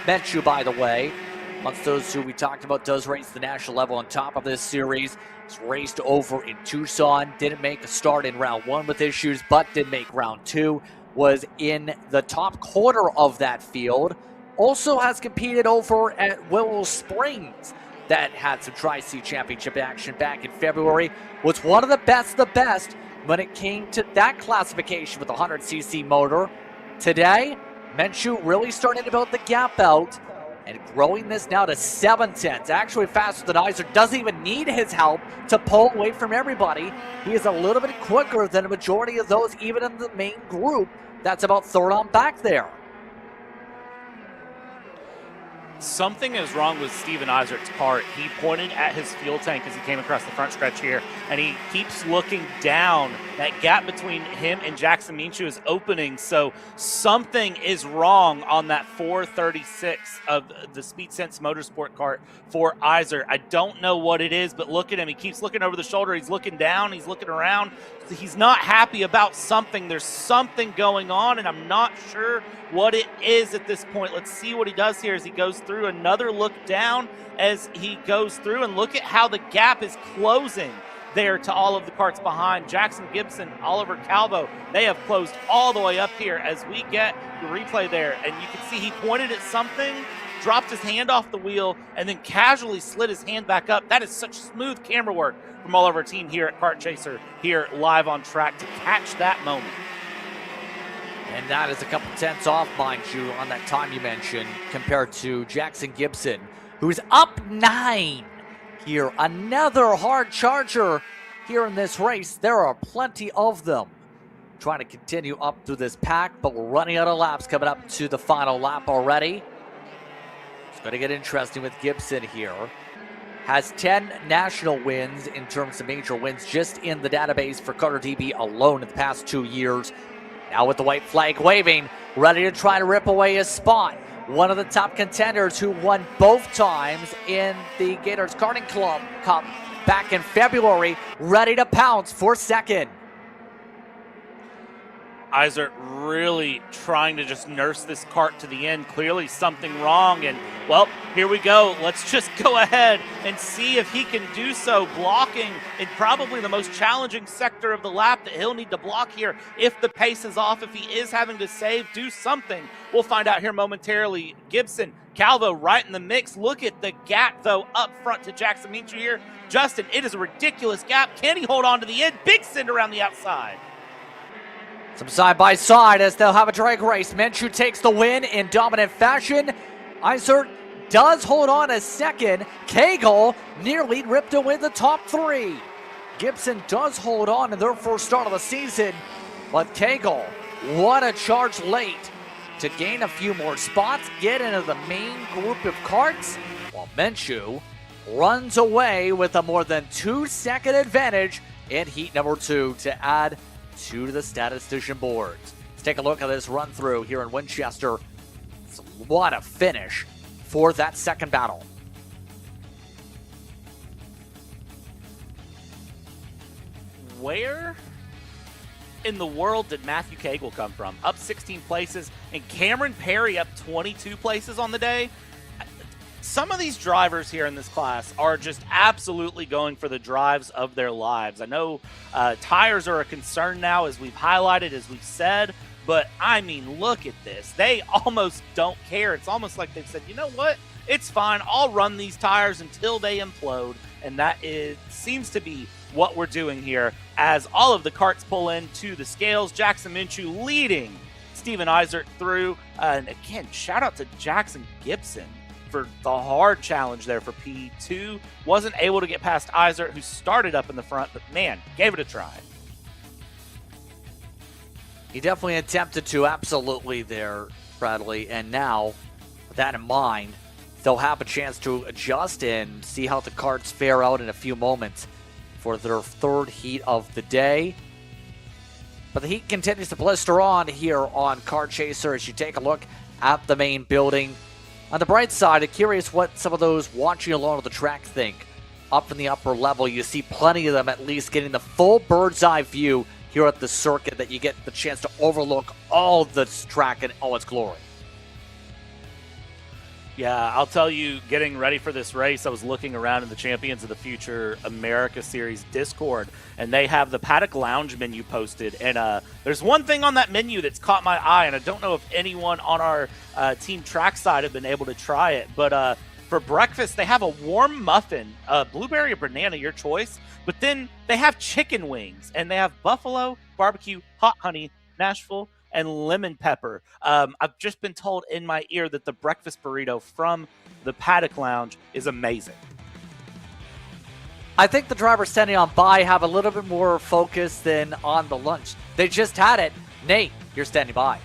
Minshew, by the way, amongst those who we talked about, does race the national level on top of this series. He's raced over in Tucson, didn't make a start in round 1 with issues, but did make round 2, was in the top quarter of that field. Also has competed over at Willow Springs, that had some Tri-C Championship action back in February, was one of the best when it came to that classification with the 100cc motor. Today, Minshew really starting to build the gap out and growing this now to 7/10. Actually faster than Eisert, doesn't even need his help to pull away from everybody. He is a little bit quicker than a majority of those, even in the main group. That's about 3rd on back there. Something is wrong with Steven Eisert's kart. He pointed at his fuel tank as he came across the front stretch here, and he keeps looking down. That gap between him and Jackson Minshew is opening, so something is wrong on that 436 of the Speed Sense Motorsport kart for Eisert. I don't know what it is, but look at him. He keeps looking over the shoulder. He's looking down. He's looking around. He's not happy about something. There's something going on, and I'm not sure what it is at this point. Let's see what he does here as he goes through. Another look down as he goes through, and look at how the gap is closing there to all of the karts behind. Jackson Gibson, Oliver Calvo, they have closed all the way up here as we get the replay there, and you can see he pointed at something, dropped his hand off the wheel, and then casually slid his hand back up. That is such smooth camera work from all of our team here at Kart Chaser, here live on track to catch that moment. And that is a couple tenths off, mind you, on that time you mentioned, compared to Jackson Gibson, who's up 9 here. Another hard charger here in this race. There are plenty of them trying to continue up through this pack, but we're running out of laps coming up to the final lap already. It's going to get interesting with Gibson here. Has 10 national wins in terms of major wins just in the database for Carter DB alone in the past 2 years. Now with the white flag waving, ready to try to rip away his spot. One of the top contenders who won both times in the Gators Karting Club Cup back in February, ready to pounce for 2nd. Eisert really trying to just nurse this kart to the end. Clearly something wrong, and well, here we go. Let's just go ahead and see if he can do so, blocking in probably the most challenging sector of the lap that he'll need to block here if the pace is off, if he is having to save, do something. We'll find out here momentarily. Gibson, Calvo right in the mix. Look at the gap, though, up front to Jackson Minshew here. Justin, it is a ridiculous gap. Can he hold on to the end? Big send around the outside. Some side-by-side as they'll have a drag race. Minshew takes the win in dominant fashion. Eisert does hold on a 2nd. Cagle nearly ripped away the top 3. Gibson does hold on in their first start of the season, but Cagle, what a charge late to gain a few more spots, get into the main group of karts, while Minshew runs away with a more than 2-second advantage in heat number 2 to add 2 to the statistician boards. Let's take a look at this run through here in Winchester. What a finish for that 2nd battle. Where in the world did Matthew Cagle come from? Up 16 places, and Cameron Perry up 22 places on the day. some of these drivers here in this class are just absolutely going for the drives of their lives. I know tires are a concern now, as we've highlighted, as we've said, but I mean, look at this. They almost don't care. It's almost like they've said, you know what? It's fine. I'll run these tires until they implode. And that seems to be what we're doing here as all of the carts pull into the scales. Jackson Minshew leading Steven Eisert through. And again, shout out to Jackson Gibson for the hard challenge there for P2. Wasn't able to get past Eisert, who started up in the front, but man, gave it a try. He definitely attempted to, absolutely there, Bradley. And now, with that in mind, they'll have a chance to adjust and see how the carts fare out in a few moments for their third heat of the day. But the heat continues to blister on here on Kart Chaser as you take a look at the main building. On the bright side, I'm curious what some of those watching along the track think. Up in the upper level, you see plenty of them at least getting the full bird's eye view here at the circuit, that you get the chance to overlook all this track in all its glory. Yeah, I'll tell you, getting ready for this race, I was looking around in the Champions of the Future America Series Discord, and they have the Paddock Lounge menu posted. And there's one thing on that menu that's caught my eye, and I don't know if anyone on our team track side have been able to try it. But for breakfast, they have a warm muffin, blueberry or banana, your choice. But then they have chicken wings, and they have buffalo, barbecue, hot honey, Nashville, and lemon pepper. I've just been told in my ear that the breakfast burrito from the Paddock Lounge is amazing. I think the drivers standing on by have a little bit more focus than on the lunch. They just had it. Nate, you're standing by.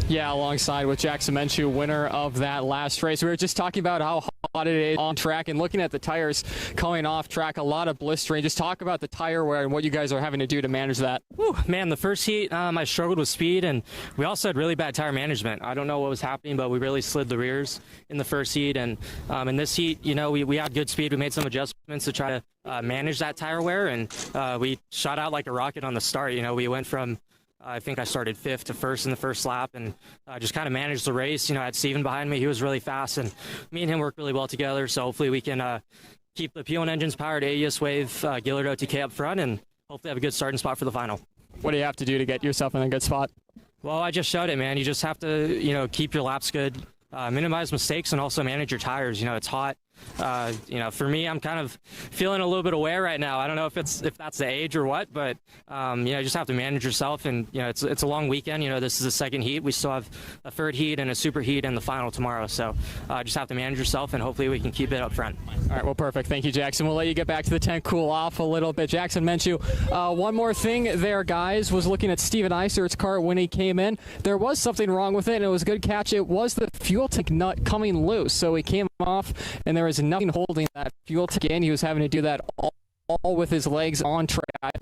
Yeah, alongside with Jackson Minshew, winner of that last race. We were just talking about how hot it is on track and looking at the tires coming off track, a lot of blistering. Just talk about the tire wear and what you guys are having to do to manage that. Whew, man, the first heat, I struggled with speed, and we also had really bad tire management. I don't know what was happening, but we really slid the rears in the first heat. And in this heat, we had good speed. We made some adjustments to try to manage that tire wear, and we shot out like a rocket on the start. We went from I think I started 5th to 1st in the first lap, and just kind of managed the race. I had Steven behind me. He was really fast, and me and him worked really well together. So hopefully we can keep the P1 engines powered, AES Wave, Gillard OTK up front, and hopefully have a good starting spot for the final. What do you have to do to get yourself in a good spot? Well, I just showed it, man. You just have to, keep your laps good, minimize mistakes, and also manage your tires. It's hot. For me, I'm kind of feeling a little bit of wear right now. I don't know if that's the age or what, but you just have to manage yourself. And it's a long weekend. This is the second heat. We still have a third heat and a super heat and the final tomorrow. So just have to manage yourself, and hopefully we can keep it up front. All right, well, perfect. Thank you, Jackson. We'll let you get back to the tent, cool off a little bit. Jackson Minshew, one more thing there, guys, was looking at Steven Eisert's car when he came in. There was something wrong with it, and it was a good catch. It was the fuel tank nut coming loose. So he came off, and there was nothing holding that fuel tank in. He was having to do that all with his legs on track.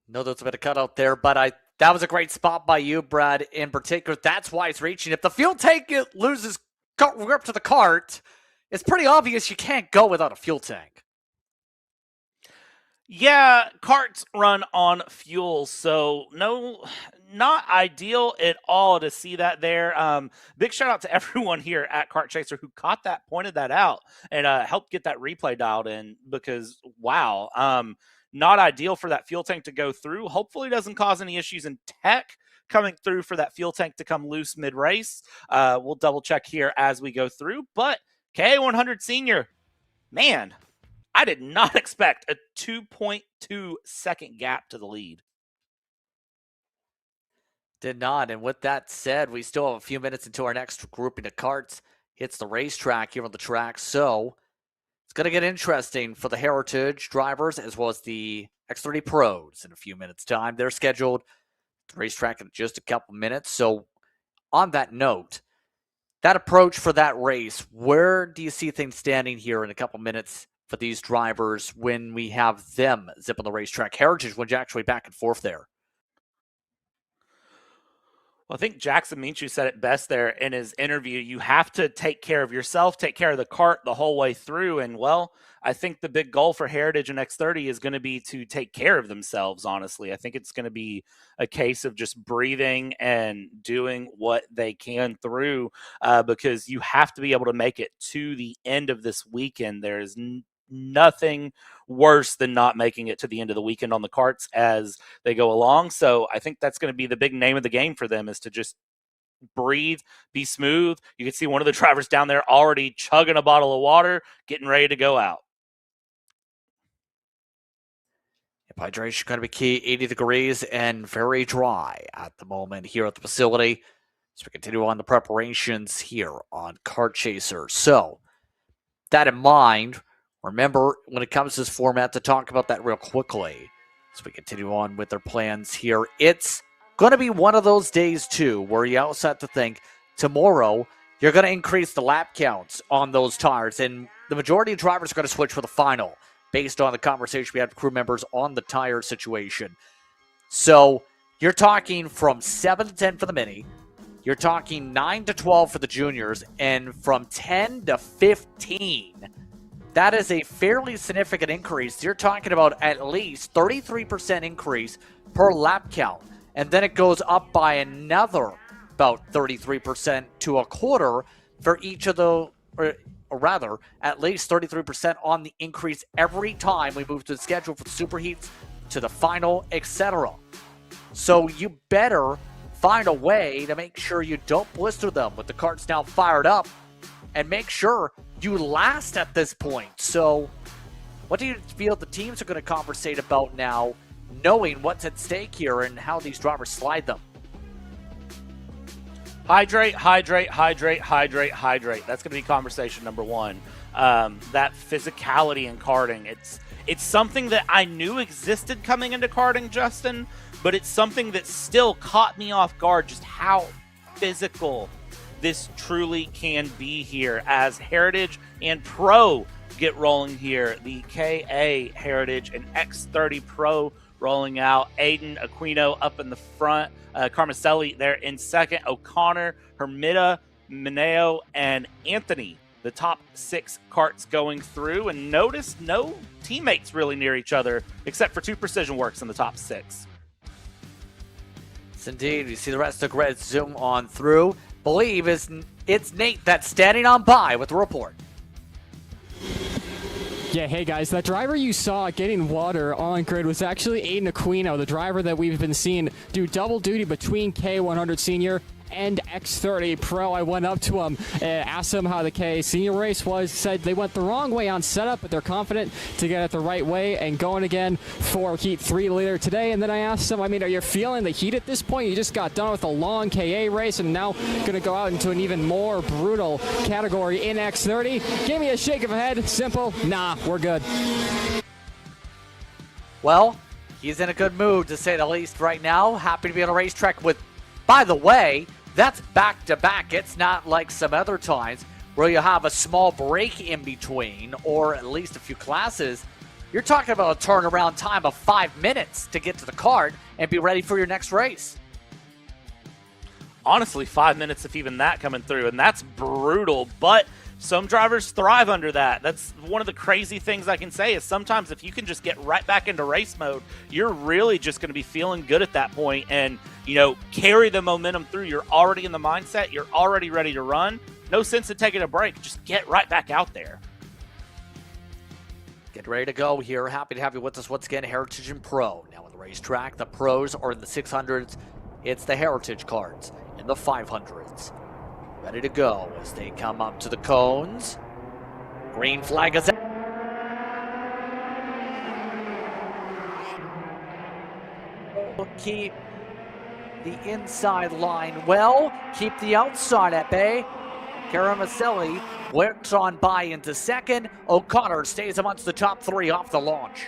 No, there's a bit of cutout there, but that was a great spot by you, Brad, in particular. That's why it's reaching. If the fuel tank loses grip to the cart, it's pretty obvious you can't go without a fuel tank. Yeah, carts run on fuel, so not ideal at all to see that there. Big shout out to everyone here at Kart Chaser who caught that, pointed that out, and helped get that replay dialed in, because, wow, not ideal for that fuel tank to go through. Hopefully it doesn't cause any issues in tech coming through for that fuel tank to come loose mid-race. We'll double check here as we go through, but KA100 Senior, man, I did not expect a 2.2 second gap to the lead. Did not. And with that said, we still have a few minutes until our next grouping of carts hits the racetrack here on the track. So it's going to get interesting for the Heritage drivers as well as the X30 Pros in a few minutes' time. They're scheduled to the racetrack in just a couple minutes. So on that note, that approach for that race, where do you see things standing here in a couple minutes for these drivers when we have them zip on the racetrack? Heritage went actually back and forth there. Well, I think Jackson Minshew said it best there in his interview. You have to take care of yourself, take care of the cart the whole way through. And, well, I think the big goal for Heritage and X30 is going to be to take care of themselves, honestly. I think it's going to be a case of just breathing and doing what they can through because you have to be able to make it to the end of this weekend. There is nothing worse than not making it to the end of the weekend on the carts as they go along. So I think that's going to be the big name of the game for them, is to just breathe, be smooth. You can see one of the drivers down there already chugging a bottle of water, getting ready to go out. Hydration going to be key, 80 degrees and very dry at the moment here at the facility. So we continue on the preparations here on Kart Chaser. So that in mind, remember, when it comes to this format, to talk about that real quickly as we continue on with their plans here. It's going to be one of those days, too, where you also have to think tomorrow you're going to increase the lap counts on those tires, and the majority of drivers are going to switch for the final based on the conversation we had with crew members on the tire situation. So you're talking from 7 to 10 for the mini, you're talking 9 to 12 for the juniors, and from 10 to 15, that is a fairly significant increase. You're talking about at least 33% increase per lap count. And then it goes up by another about 33% to a quarter for each of the, or rather, at least 33% on the increase every time we move to the schedule for the superheats, to the final, etc. So you better find a way to make sure you don't blister them with the carts now fired up, and make sure you last at this point. So what do you feel the teams are going to conversate about now, knowing what's at stake here and how these drivers slide them? Hydrate, hydrate, hydrate, hydrate, hydrate. That's going to be conversation number one. That physicality in karting. It's something that I knew existed coming into karting, Justin, but it's something that still caught me off guard, just how physical this truly can be here as Heritage and Pro get rolling here. The KA Heritage and X30 Pro rolling out. Aiden Aquino up in the front. Carmicelli there in second. O'Connor, Hermida, Mineo, and Anthony, the top 6 carts going through. And notice no teammates really near each other except for 2 Precision Works in the top 6. Yes, indeed. You see the rest of the grid zoom on through. Believe it's Nate that's standing on by with the report. Yeah, hey guys, that driver you saw getting water on grid was actually Aiden Aquino, the driver that we've been seeing do double duty between K100 Senior and X30 Pro. I went up to him and asked him how the K Senior race was. Said they went the wrong way on setup, but they're confident to get it the right way and going again for Heat 3 later today. And then I asked him, I mean, are you feeling the heat at this point? You just got done with a long KA race and now going to go out into an even more brutal category in X30. Gave me a shake of a head. Simple. Nah, we're good. Well, he's in a good mood, to say the least, right now. Happy to be on a racetrack with, by the way, that's back-to-back. It's not like some other times where you have a small break in between, or at least a few classes. You're talking about a turnaround time of 5 minutes to get to the kart and be ready for your next race. Honestly, 5 minutes, if even that, coming through, and that's brutal, but some drivers thrive under that. That's one of the crazy things I can say is sometimes if you can just get right back into race mode, you're really just going to be feeling good at that point and, you know, carry the momentum through. You're already in the mindset. You're already ready to run. No sense in taking a break. Just get right back out there. Get ready to go here. Happy to have you with us once again, Heritage and Pro. Now on the racetrack, the pros are in the 600s. It's the Heritage cards in the 500s. Ready to go as they come up to the cones. Green flag is out. Keep the inside line well. Keep the outside at bay. Caramicelli works on by into second. O'Connor stays amongst the top 3 off the launch.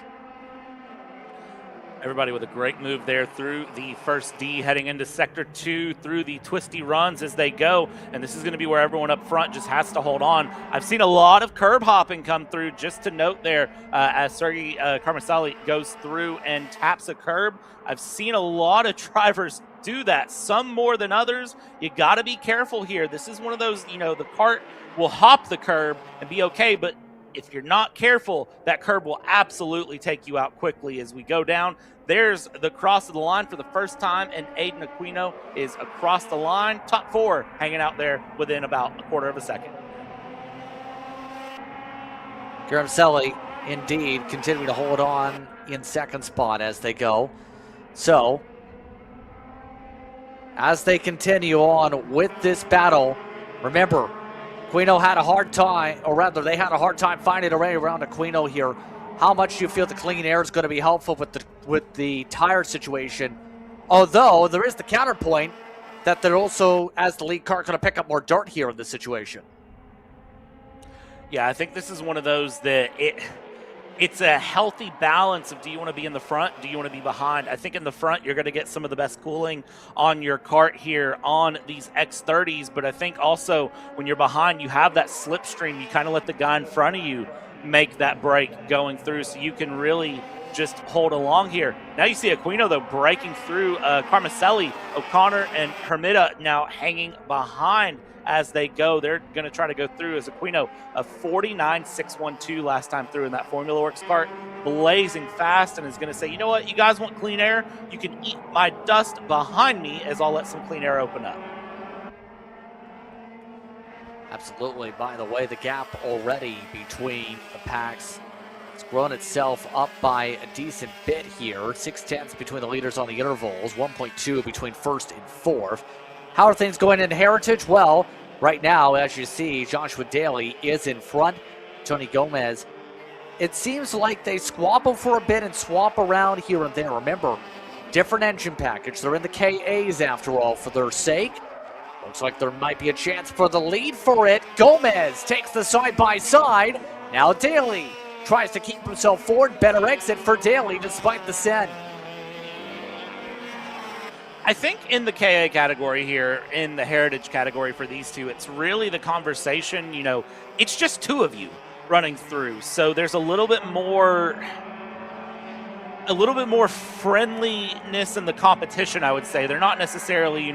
Everybody with a great move there through the first D, heading into Sector 2 through the twisty runs as they go. And this is going to be where everyone up front just has to hold on. I've seen a lot of curb hopping come through, just to note there, as Sergey Karmasali goes through and taps a curb. I've seen a lot of drivers do that, some more than others. You got to be careful here. This is one of those, the cart will hop the curb and be okay, but if you're not careful, that curb will absolutely take you out quickly as we go down. There's the cross of the line for the first time, and Aiden Aquino is across the line. Top 4 hanging out there within about a quarter of a second. Garacelli, indeed, continuing to hold on in second spot as they go. So, as they continue on with this battle, remember, Aquino had a hard time, or rather they had a hard time finding a way around Aquino here. How much do you feel the clean air is going to be helpful with the tire situation? Although there is the counterpoint that they're also, as the lead car, going to pick up more dirt here in this situation. Yeah, I think this is one of those that it's a healthy balance of, do you want to be in the front? Do you want to be behind? I think in the front, you're going to get some of the best cooling on your kart here on these X30s. But I think also when you're behind, you have that slipstream. You kind of let the guy in front of you make that break going through, so you can really just hold along here. Now you see Aquino, though, breaking through Carmacelli, O'Connor, and Hermida now hanging behind as they go. They're going to try to go through as Aquino, a 49.612 last time through in that Formula Works kart, blazing fast, and is going to say, you know what, you guys want clean air? You can eat my dust behind me as I'll let some clean air open up. Absolutely. By the way, the gap already between the packs has grown itself up by a decent bit here. 0.6 between the leaders on the intervals, 1.2 between first and fourth. How are things going in Heritage? Well, right now, as you see, Joshua Daly is in front. Tony Gomez. It seems like they squabble for a bit and swap around here and there. Remember, different engine package. They're in the KAs after all, for their sake. Looks like there might be a chance for the lead for it. Gomez takes the side-by-side. Now Daly tries to keep himself forward. Better exit for Daly despite the send. I think in the KA category here, in the Heritage category for these two, it's really the conversation, it's just two of you running through. So there's a little bit more friendliness in the competition, I would say. They're not necessarily,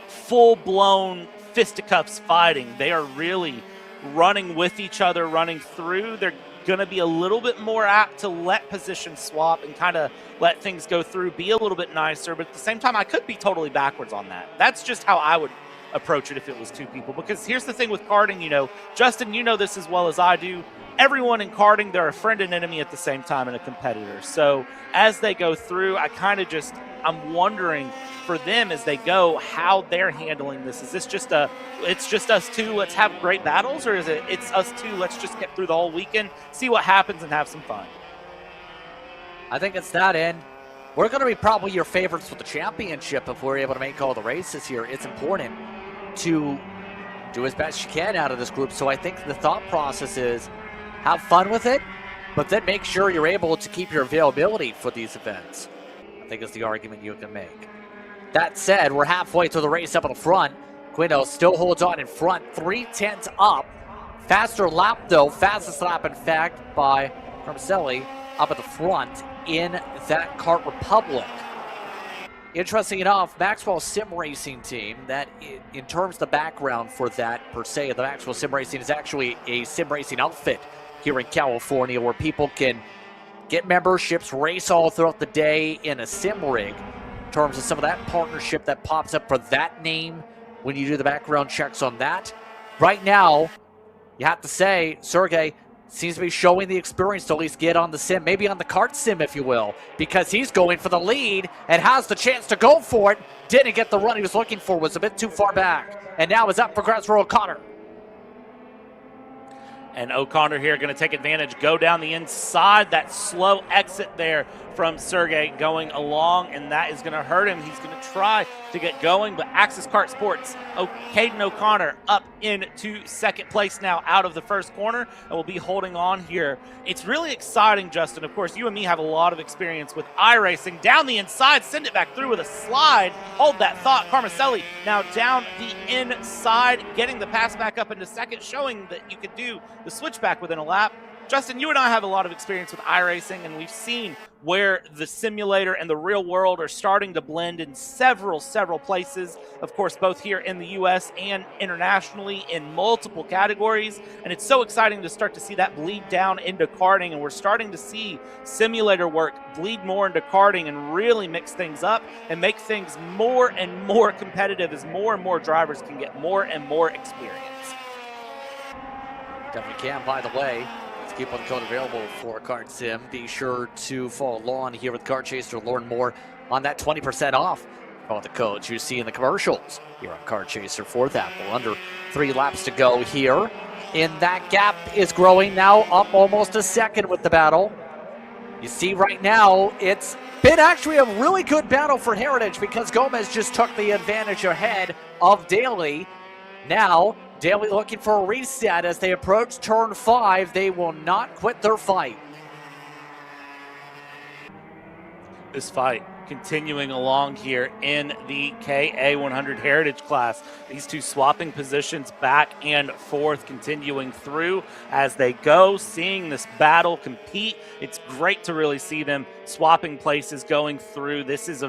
full-blown fisticuffs fighting. They are really running with each other, running through. They're going to be a little bit more apt to let position swap and kind of let things go through, be a little bit nicer. But at the same time, I could be totally backwards on that. That's just how I would approach it if it was two people. Because here's the thing with karting, Justin, you know this as well as I do. Everyone in karting, they're a friend and enemy at the same time and a competitor. So as they go through, I'm wondering for them as they go how they're handling this. Is this just it's just us two, let's have great battles, or is it's us two, let's just get through the whole weekend, see what happens, and have some fun? I think it's that end. We're going to be probably your favorites for the championship if we're able to make all the races here. It's important to do as best you can out of this group. So I think the thought process is have fun with it, but then make sure you're able to keep your availability for these events. I think is the argument you can make. That said, we're halfway through the race up in the front. Guido still holds on in front, 3/10 up. Faster lap, though. Fastest lap, in fact, by Carmacelli up at the front in that Kart Republic. Interesting enough, Maxwell Sim Racing team, that in terms of the background for that, per se, the Maxwell Sim Racing is actually a sim racing outfit here in California where people can get memberships, race all throughout the day in a sim rig. In terms of some of that partnership that pops up for that name when you do the background checks on that. Right now, you have to say, Sergey seems to be showing the experience to at least get on the sim, maybe on the kart sim, if you will, because he's going for the lead and has the chance to go for it. Didn't get the run he was looking for, was a bit too far back, and now is up for grabs for O'Connor. And O'Connor here going to take advantage, go down the inside, that slow exit there from Sergey going along, and that is going to hurt him. He's going to try to get going, but Axis Kart Sports, Caden O'Connor up into second place now out of the first corner, and will be holding on here. It's really exciting, Justin. Of course, you and me have a lot of experience with iRacing. Down the inside, send it back through with a slide. Hold that thought. Carmicelli now down the inside, getting the pass back up into second, showing that you could do the switchback within a lap. Justin, you and I have a lot of experience with iRacing, and we've seen where the simulator and the real world are starting to blend in several places. Of course, both here in the U.S. and internationally in multiple categories. And it's so exciting to start to see that bleed down into karting, and we're starting to see simulator work bleed more into karting and really mix things up and make things more and more competitive as more and more drivers can get more and more experience. Definitely can, by the way. Coupon code available for Kart Sim. Be sure to follow along here with Kart Chaser to learn more on that 20% off. All the codes you see in the commercials here on Kart Chaser for that. We're under 3 laps to go here. And that gap is growing now, up almost a second with the battle. You see right now, it's been actually a really good battle for Heritage because Gomez just took the advantage ahead of Daly. Now, Daly looking for a reset as they approach turn 5. They will not quit their fight. This fight continuing along here in the KA100 Heritage class. These two swapping positions back and forth, continuing through as they go, seeing this battle compete. It's great to really see them swapping places going through. This is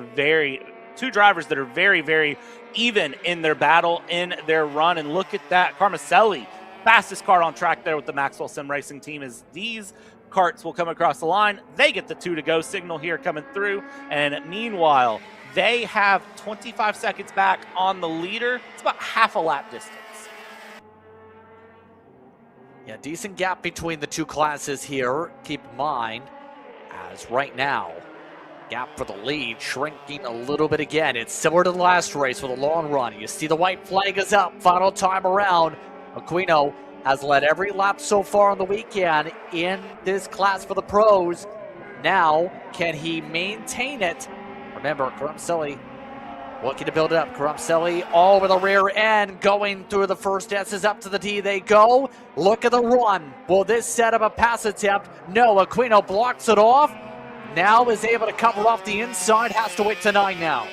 two drivers that are very even in their battle, in their run. And look at that, Carmicelli, fastest car on track there with the Maxwell Sim Racing team. As these karts will come across the line, they get the 2-to-go signal here coming through. And meanwhile, they have 25 seconds back on the leader. It's about half a lap distance. Yeah, decent gap between the two classes here. Keep in mind, as right now, gap for the lead shrinking a little bit again. It's similar to the last race with a long run. You see the white flag is up. Final time around. Aquino has led every lap so far on the weekend in this class for the pros. Now, can he maintain it? Remember, Carmicelli looking to build it up. Carmicelli all over the rear end, going through the first S's up to the D they go. Look at the run. Will this set up a pass attempt? No, Aquino blocks it off. Now is able to cover off the inside, has to wait to 9 now.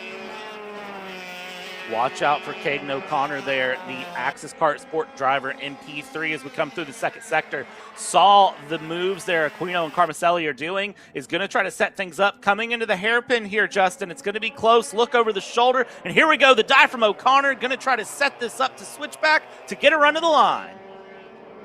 Watch out for Caden O'Connor there, the Axis Kart Sport driver in P3 as we come through the second sector. Saw the moves there Aquino and Carmicelli are doing, is going to try to set things up. Coming into the hairpin here, Justin. It's going to be close. Look over the shoulder, and here we go. The dive from O'Connor, going to try to set this up to switch back to get a run to the line.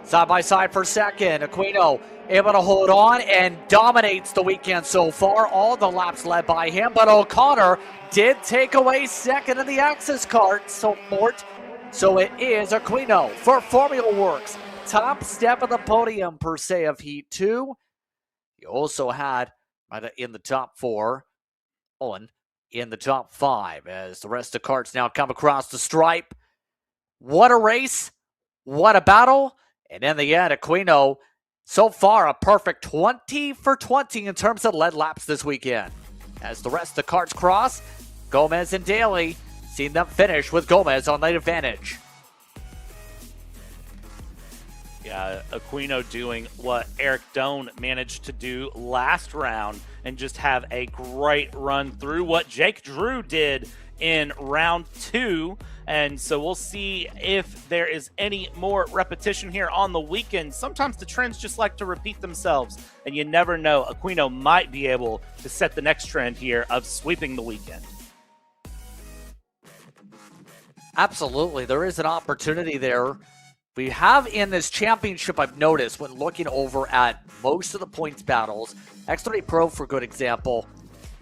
Side by side for second. Aquino able to hold on and dominates the weekend so far. All the laps led by him, but O'Connor did take away second in the Axis Kart. So it is Aquino for Formula Works. Top step of the podium per se of Heat 2. He also had in the top 4, Owen in the top 5 as the rest of the karts now come across the stripe. What a race. What a battle. And in the end, Aquino, so far a perfect 20 for 20 in terms of lead laps this weekend. As the rest of the karts cross, Gomez and Daly, seen them finish with Gomez on lead advantage. Yeah, Aquino doing what Eric Doan managed to do last round and just have a great run through what Jake Drew did in round 2. And so we'll see if there is any more repetition here on the weekend. Sometimes the trends just like to repeat themselves, and you never know. Aquino might be able to set the next trend here of sweeping the weekend. Absolutely. There is an opportunity there. We have in this championship, I've noticed, when looking over at most of the points battles, X30 Pro, for a good example,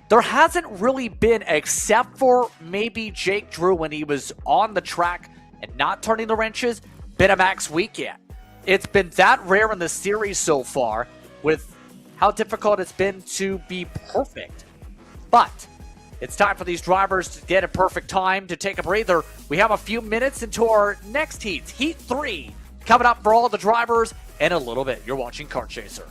there hasn't really been, except for maybe Jake Drew when he was on the track and not turning the wrenches, been a max weekend. It's been that rare in the series so far with how difficult it's been to be perfect. But it's time for these drivers to get a perfect time to take a breather. We have a few minutes into our next heat, Heat 3, coming up for all the drivers in a little bit. You're watching Kart Chaser.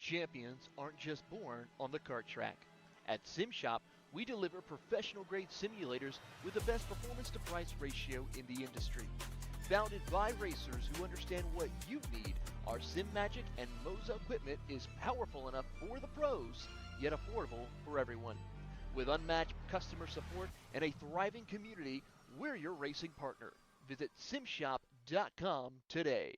Champions aren't just born on the kart track. At SimShop, we deliver professional-grade simulators with the best performance-to-price ratio in the industry. Founded by racers who understand what you need, our SimMagic and Moza equipment is powerful enough for the pros, yet affordable for everyone. With unmatched customer support and a thriving community, we're your racing partner. Visit simshop.com today.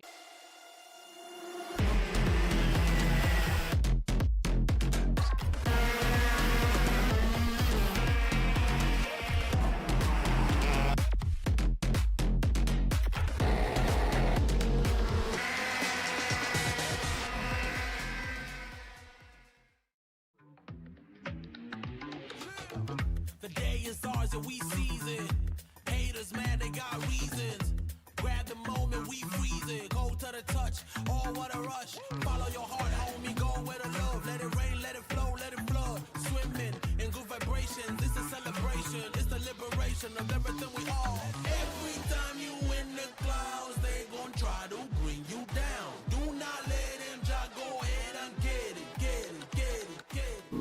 The day is ours and we seize it. Haters, man, they got reasons. Grab the moment, we freeze it. Go to the touch, all what a rush. Follow your heart, homie, go with the love. Let it rain, let it flow, let it flood. Swimming in good vibrations, it's a celebration. It's the liberation of everything we are. Every time you in the clouds, they gon' try to bring you down. Do not let them just go ahead and get it, get it, get it, get it.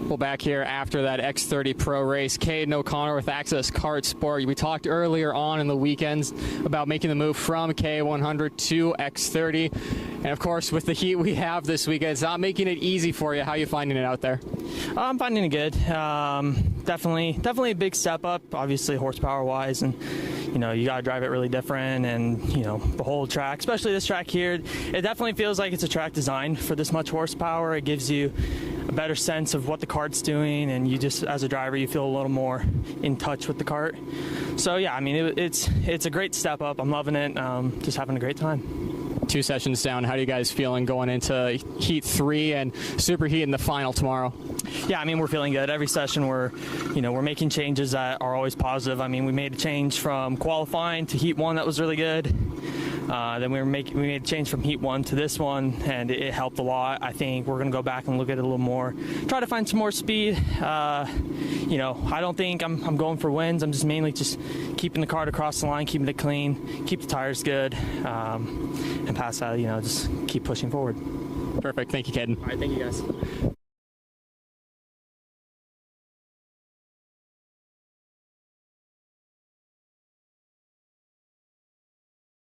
Well, back here after that X30 Pro race, Caden O'Connor with Access Kart Sport. We talked earlier on in the weekends about making the move from K100 to X30. And of course, with the heat we have this weekend, it's not making it easy for you. How are you finding it out there? I'm finding it good. Definitely a big step up, obviously horsepower-wise, and you got to drive it really different, and the whole track, especially this track here, it definitely feels like it's a track designed for this much horsepower. It gives you a better sense of what the kart's doing, and you just, as a driver, you feel a little more in touch with the kart. So yeah, I mean, it's a great step up. I'm loving it. Just having a great time. 2 sessions down. How do you guys feeling going into Heat 3 and Superheat in the final tomorrow? Yeah, I mean, we're feeling good. Every session we're making changes that are always positive. I mean, we made a change from qualifying to Heat 1 that was really good. Then we made a change from Heat 1 to this one, and it helped a lot. I think we're going to go back and look at it a little more, try to find some more speed. I don't think I'm going for wins. I'm just mainly just keeping the kart across the line, keeping it clean, keep the tires good, and past that, just keep pushing forward. Perfect. Thank you, Caden. All right, thank you, guys.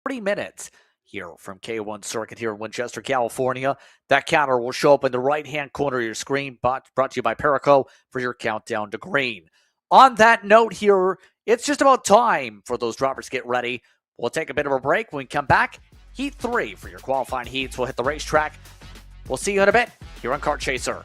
40 minutes here from K1 Circuit here in Winchester, California. That counter will show up in the right-hand corner of your screen, brought to you by Perico for your countdown to green. On that note here, it's just about time for those drivers to get ready. We'll take a bit of a break. When we come back, Heat 3 for your qualifying heats. We'll hit the racetrack. We'll see you in a bit here on Kart Chaser.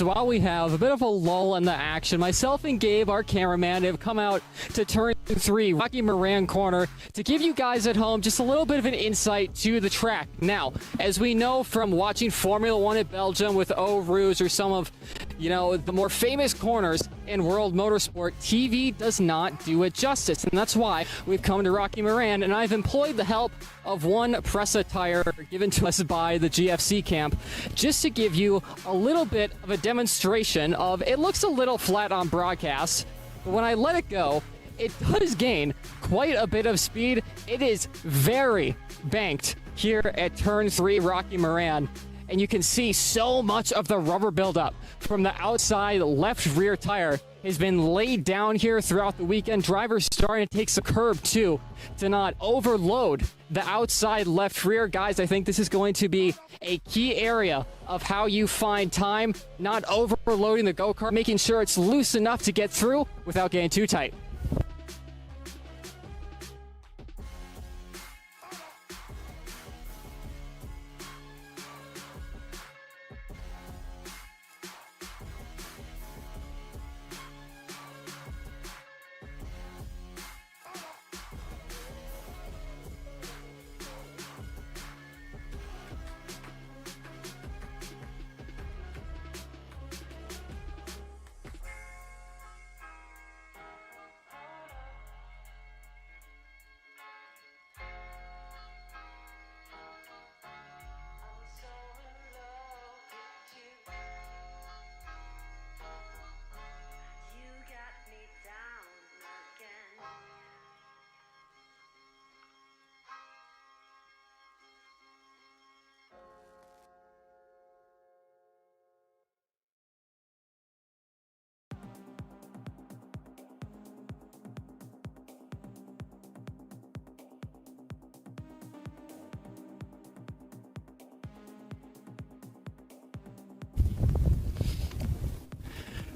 So while we have a bit of a lull in the action, myself and Gabe, our cameraman, have come out to turn 3, Rocky Moran Corner, to give you guys at home just a little bit of an insight to the track. Now, as we know from watching Formula One at Belgium with Eau Rouge or some of, the more famous corners in world motorsport, TV does not do it justice. And that's why we've come to Rocky Moran, and I've employed the help of one Pressa tire given to us by the GFC camp, just to give you a little bit of a demonstration of, it looks a little flat on broadcast, but when I let it go, it does gain quite a bit of speed. It is very banked here at turn 3 Rocky Moran, and you can see so much of the rubber buildup from the outside left rear tire has been laid down here throughout the weekend. Drivers starting to take the curb too to not overload the outside left rear. Guys, I think this is going to be a key area of how you find time, not overloading the go-kart, making sure it's loose enough to get through without getting too tight.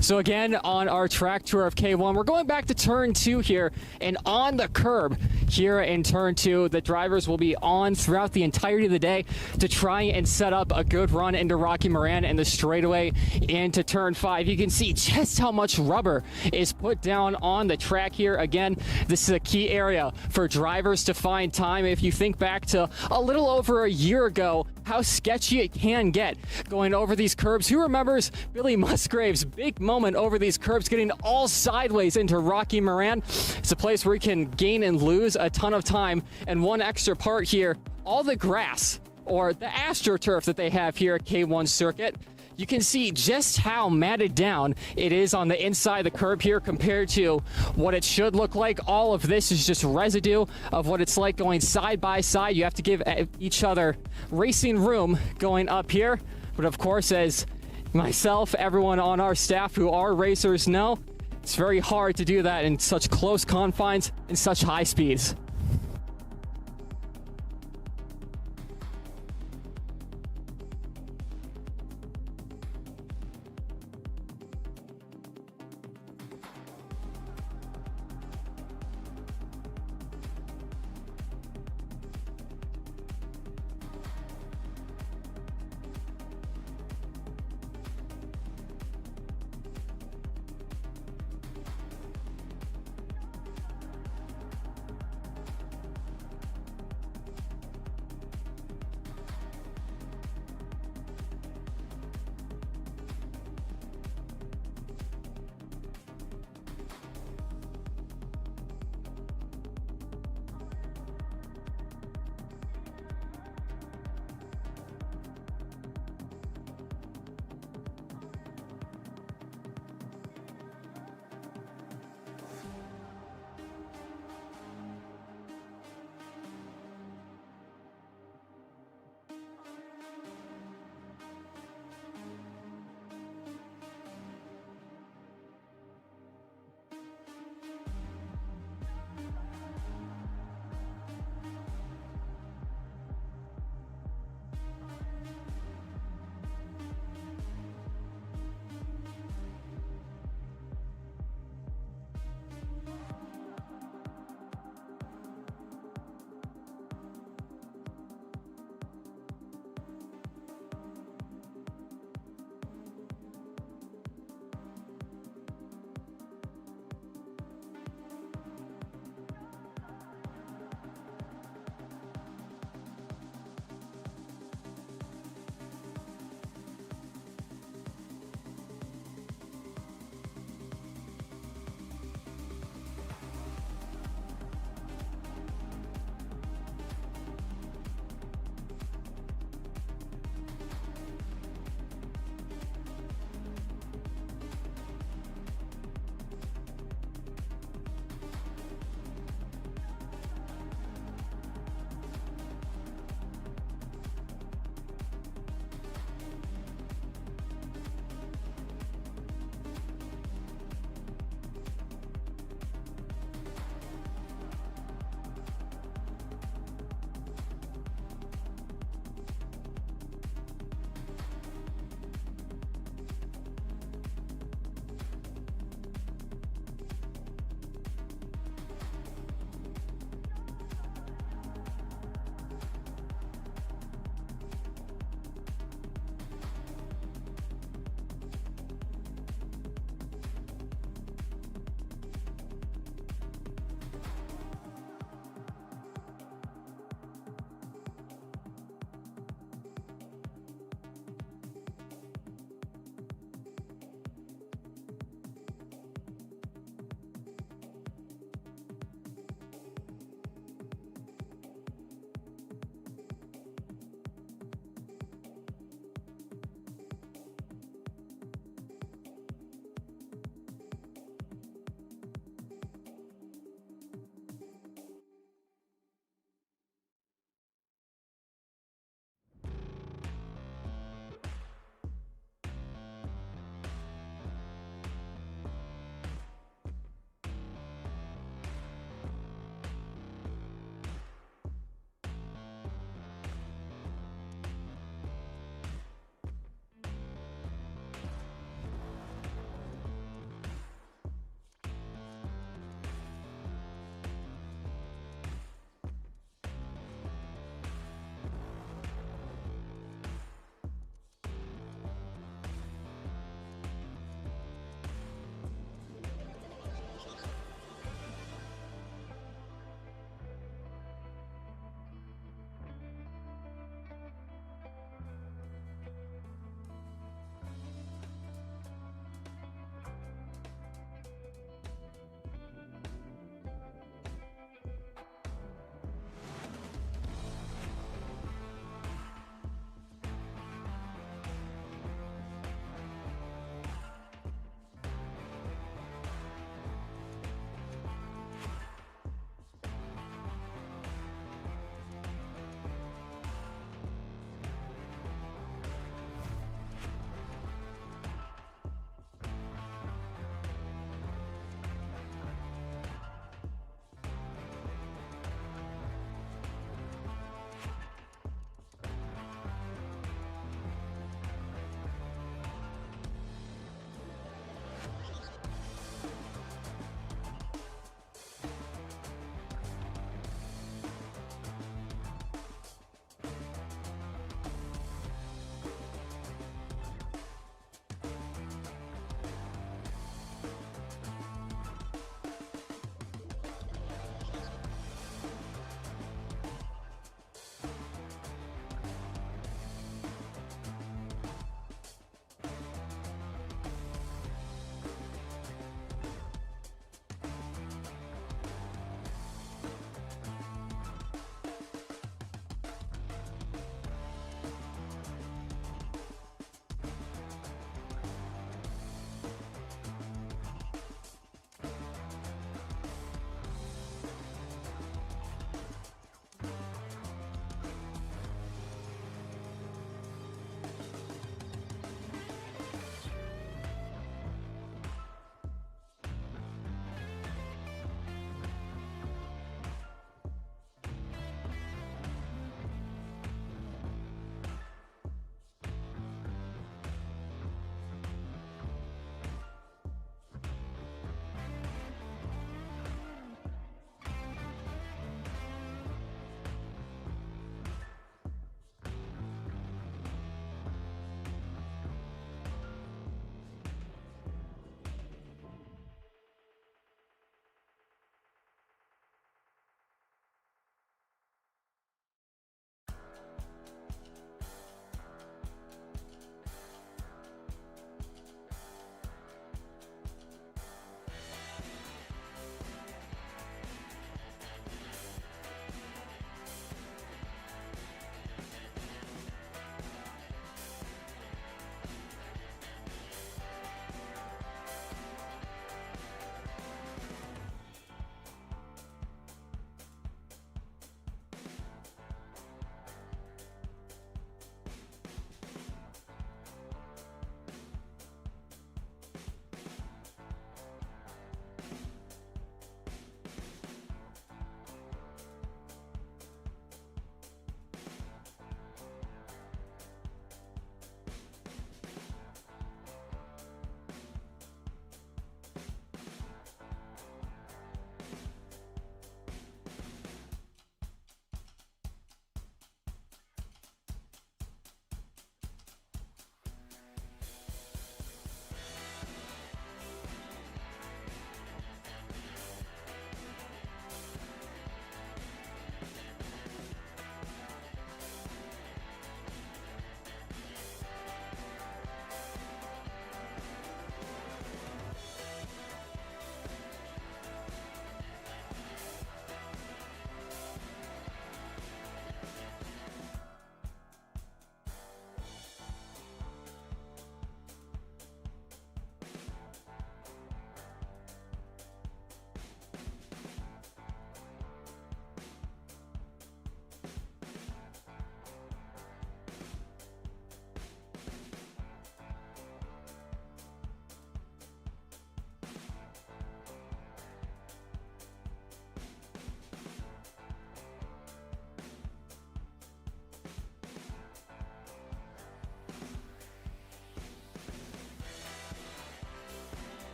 So again, on our track tour of K1, we're going back to turn 2 here, and on the curb here in turn 2, the drivers will be on throughout the entirety of the day to try and set up a good run into Rocky Moran and the straightaway into turn 5. You can see just how much rubber is put down on the track here. Again, this is a key area for drivers to find time. If you think back to a little over a year ago, how sketchy it can get going over these curbs. Who remembers Billy Musgrave's big moment over these curbs, getting all sideways into Rocky Moran? It's a place where you can gain and lose a ton of time. And one extra part here, all the grass or the AstroTurf that they have here at K1 Circuit, you can see just how matted down it is on the inside of the curb here compared to what it should look like. All of this is just residue of what it's like going side by side. You have to give each other racing room going up here. But of course, as myself, everyone on our staff who are racers know, it's very hard to do that in such close confines and such high speeds.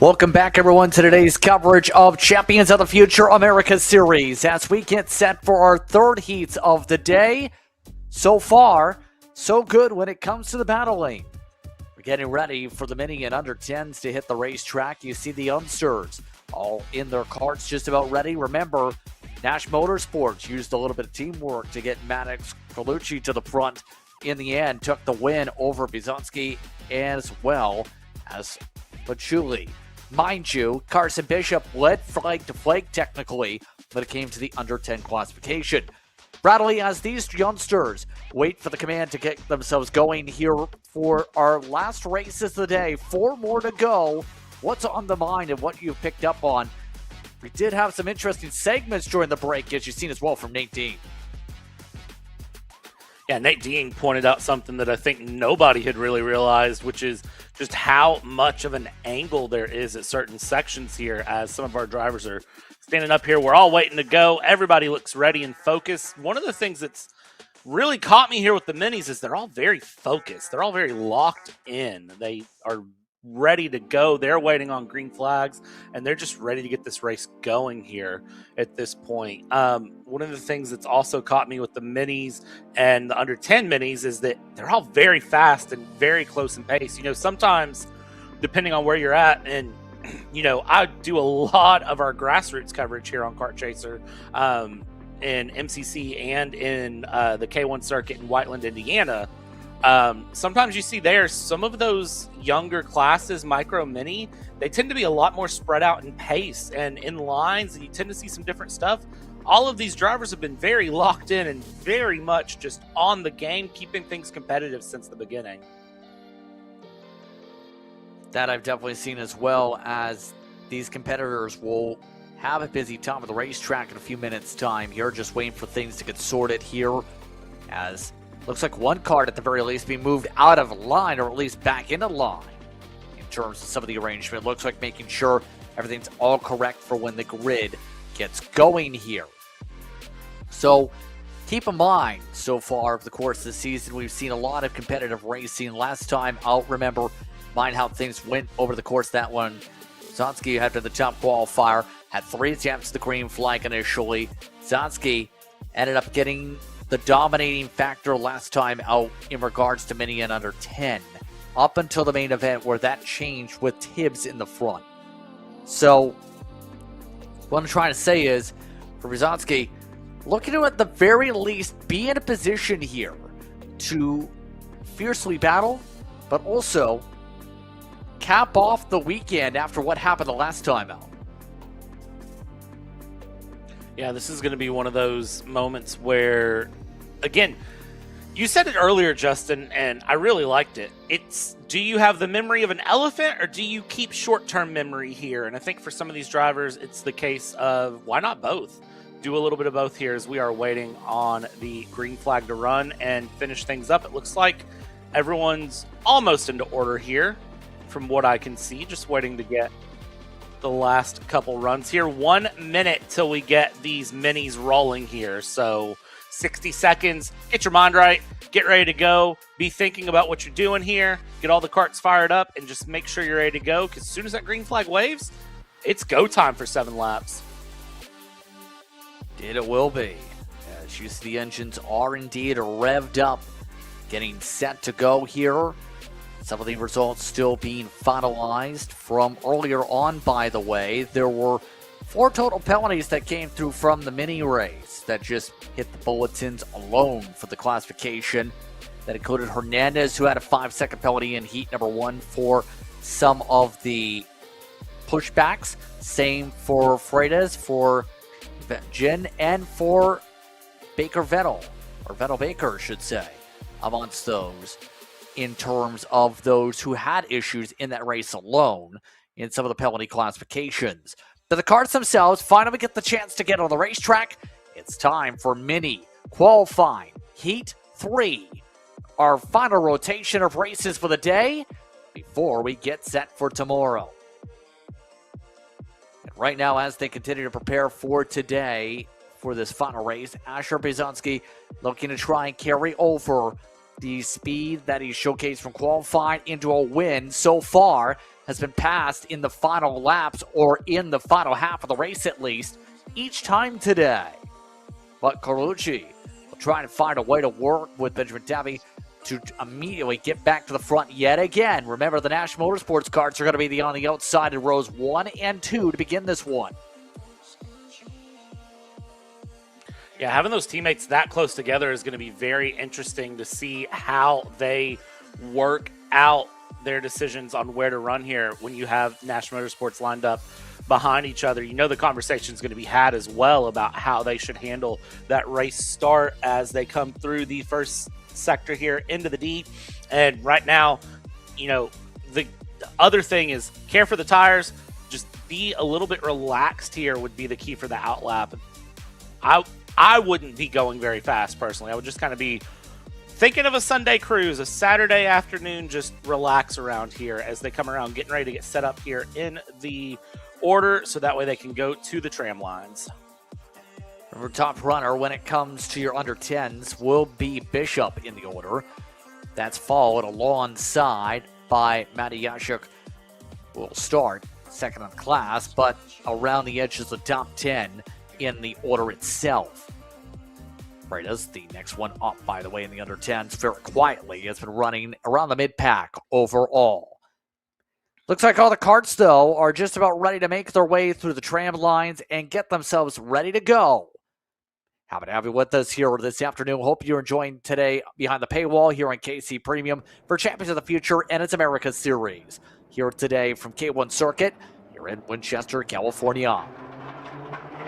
Welcome back, everyone, to today's coverage of Champions of the Future America Series as we get set for our third heats of the day. So far, so good when it comes to the battle lane. We're getting ready for the mini and under 10s to hit the racetrack. You see the youngsters all in their karts, just about ready. Remember, Nash Motorsports used a little bit of teamwork to get Maddox Carlucci to the front. In the end, took the win over Bizanski as well as Patchouli. Mind you, Carson Bishop led flag to flag technically when it came to the under 10 classification. Bradley, as these youngsters wait for the command to get themselves going here for our last races of the day, 4 more to go. What's on the mind and what you've picked up on? We did have some interesting segments during the break, as you've seen as well from Nate Dean. Yeah, Nate Dean pointed out something that I think nobody had really realized, which is just how much of an angle there is at certain sections here as some of our drivers are standing up here. We're all waiting to go. Everybody looks ready and focused. One of the things that's really caught me here with the minis is they're all very focused. They're all very locked in. They are ready to go. They're waiting on green flags, and they're just ready to get this race going here at this point. One of the things that's also caught me with the minis and the under 10 minis is that they're all very fast and very close in pace. You know, sometimes depending on where you're at, and you know, I do a lot of our grassroots coverage here on Kart Chaser in MCC and in the K1 circuit in Whiteland, Indiana. Sometimes you see there some of those younger classes, micro mini, they tend to be a lot more spread out in pace and in lines, and you tend to see some different stuff. All of these drivers have been very locked in and very much just on the game, keeping things competitive since the beginning. That I've definitely seen, as well as these competitors will have a busy time at the racetrack in a few minutes' time here, just waiting for things to get sorted here, as looks like one card at the very least being moved out of line, or at least back into line in terms of some of the arrangement. Looks like making sure everything's all correct for when the grid gets going here. So keep in mind, so far over the course of the season, we've seen a lot of competitive racing. Last time out, remember, mind how things went over the course of that one. Zansky had been the top qualifier, had 3 attempts at the green flag initially. Zansky ended up getting the dominating factor last time out in regards to mini and under 10, up until the main event where that changed with Tibbs in the front. So what I'm trying to say is, for Brzezinski, looking to at the very least be in a position here to fiercely battle, but also cap off the weekend after what happened the last time out. Yeah, this is going to be one of those moments where, again, you said it earlier, Justin, and I really liked it. It's, do you have the memory of an elephant, or do you keep short-term memory here? And I think for some of these drivers, it's the case of, why not both? Do a little bit of both here as we are waiting on the green flag to run and finish things up. It looks like everyone's almost into order here from what I can see, just waiting to get the last couple runs here. 1 minute till we get these minis rolling here. So 60 seconds, get your mind right, get ready to go, be thinking about what you're doing here, get all the karts fired up, and just make sure you're ready to go, because as soon as that green flag waves, it's go time for 7 laps. It will be. As you see, the engines are indeed revved up, getting set to go here. Some of the results still being finalized from earlier on, by the way. There were 4 total penalties that came through from the mini race that just hit the bulletins alone for the classification. That included Hernandez, who had a 5-second penalty in heat number 1 for some of the pushbacks. Same for Freitas, for Jen, and for Baker Vettel, or Vettel Baker, should say, amongst those, in terms of those who had issues in that race alone in some of the penalty classifications. But the karts themselves finally get the chance to get on the racetrack. It's time for mini qualifying heat 3, our final rotation of races for the day before we get set for tomorrow. And right now, as they continue to prepare for today, for this final race, Asher Bizanski looking to try and carry over the speed that he showcased from qualifying into a win so far. has been passed in the final laps or in the final half of the race at least each time today. But Carlucci will try to find a way to work with Benjamin Tabby to immediately get back to the front yet again. Remember, the National Motorsports carts are going to be on the outside in rows 1 and 2 to begin this one. Yeah, having those teammates that close together is going to be very interesting to see how they work out their decisions on where to run here when you have National Motorsports lined up behind each other. You know the conversation is going to be had as well about how they should handle that race start as they come through the first sector here into the D. And right now, you know, the other thing is care for the tires. Just be a little bit relaxed here would be the key for the outlap. I wouldn't be going very fast personally. I would just kind of be thinking of a Sunday cruise, a Saturday afternoon, just relax around here as they come around, getting ready to get set up here in the order so that way they can go to the tram lines. Our top runner when it comes to your under 10s will be Bishop in the order. That's followed alongside by Matty Yashuk, who will start second on class, but around the edges of the top 10 in the order itself. Freitas, the next one up, by the way, in the under 10s, very quietly has been running around the mid-pack overall. Looks like all the carts, though, are just about ready to make their way through the tram lines and get themselves ready to go. Happy to have you with us here this afternoon. Hope you're enjoying today Behind the Paywall here on KC Premium for Champions of the Future and its America Series. Here today from K1 Circuit here in Winchester, California.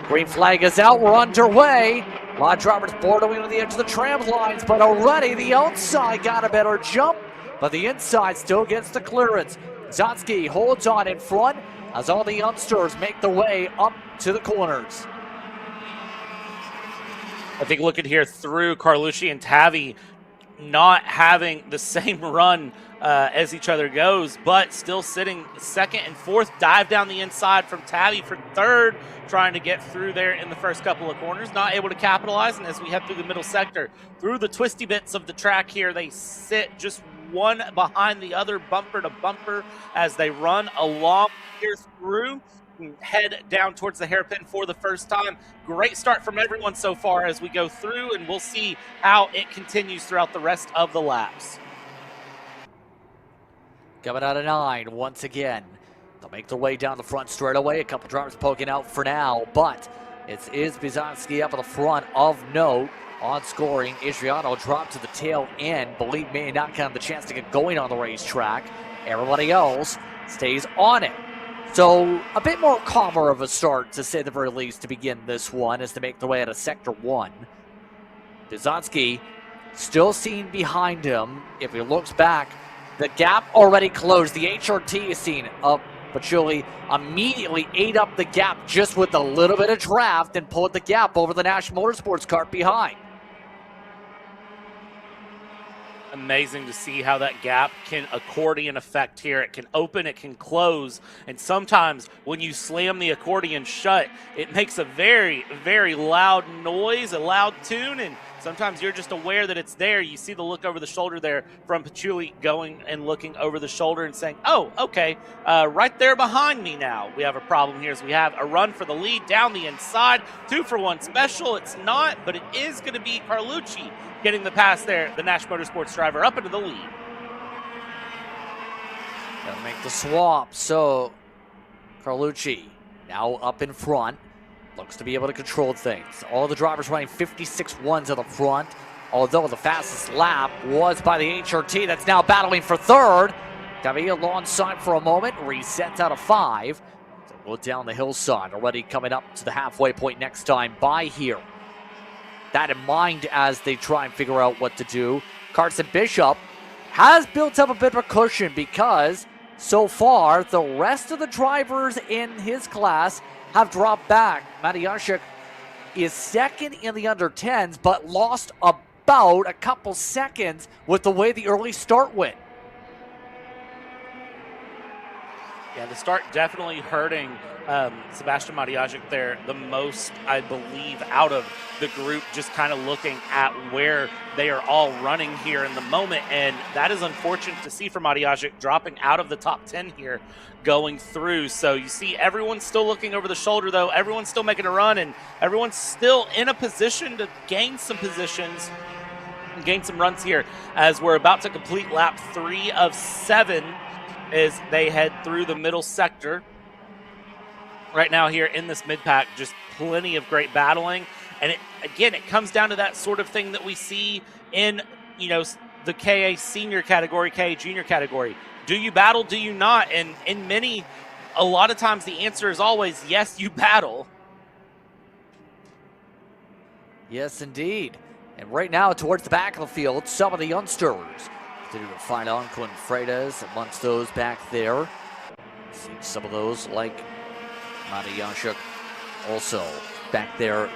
Green flag is out. We're underway. A lot of drivers bordering on the edge of the tram lines, but already the outside got a better jump, but the inside still gets the clearance. Zotsky holds on in front as all the youngsters make their way up to the corners. I think looking here through Carlucci and Tavi not having the same run as each other goes, but still sitting second and fourth. Dive down the inside from Tavi for third, trying to get through there in the first couple of corners. Not able to capitalize, and as we head through the middle sector, through the twisty bits of the track here, they sit just one behind the other, bumper to bumper, as they run along here through. Head down towards the hairpin for the first time. Great start from everyone so far as we go through, and we'll see how it continues throughout the rest of the laps. Coming out of 9 once again. They'll make their way down the front straight away. A couple drivers poking out for now, but it is Bizanski up at the front of note on scoring. Adriano dropped to the tail end. Believe me, not going to have the chance to get going on the racetrack. Everybody else stays on it. So a bit more calmer of a start, to say the very least, to begin this one, as to make their way out of Sector 1. Bizanski still seen behind him. If he looks back, the gap already closed. The HRT is seen up. Paciuli immediately ate up the gap just with a little bit of draft and pulled the gap over the National Motorsports cart behind. Amazing to see how that gap can accordion effect here. It can open, it can close, and sometimes when you slam the accordion shut, it makes a very, very loud noise, a loud tune, and sometimes you're just aware that it's there. You see the look over the shoulder there from Paciuli going and looking over the shoulder and saying, oh, okay, right there behind me now. We have a problem here as we have a run for the lead down the inside. 2-for-1 special. It's not, but it is going to be Carlucci getting the pass there, the National Motorsports driver up into the lead. Gonna make the swap, so Carlucci now up in front. Looks to be able to control things. All the drivers running 56.1s at the front, although the fastest lap was by the HRT that's now battling for third. Gonna be alongside for a moment, resets out of 5. So we'll down the hillside, already coming up to the halfway point next time by here. That in mind as they try and figure out what to do. Carson Bishop has built up a bit of a cushion because so far the rest of the drivers in his class have dropped back. Matijashik is second in the under 10s, but lost about a couple seconds with the way the early start went. Yeah, the start definitely hurting Sebastian Mariajic there the most, I believe, out of the group, just kind of looking at where they are all running here in the moment. And that is unfortunate to see for Mariajic, dropping out of the top 10 here going through. So you see everyone's still looking over the shoulder, though. Everyone's still making a run, and everyone's still in a position to gain some positions, gain some runs here as we're about to complete lap 3 of 7 as they head through the middle sector. Right now here in this mid-pack, just plenty of great battling. And it comes down to that sort of thing that we see in, the KA senior category, KA junior category. Do you battle? Do you not? And in a lot of times the answer is always, yes, you battle. Yes, indeed. And right now, towards the back of the field, some of the youngsters continue to find on Quinn Freitas amongst those back there. See some of those like Mata Yanshuk also back there.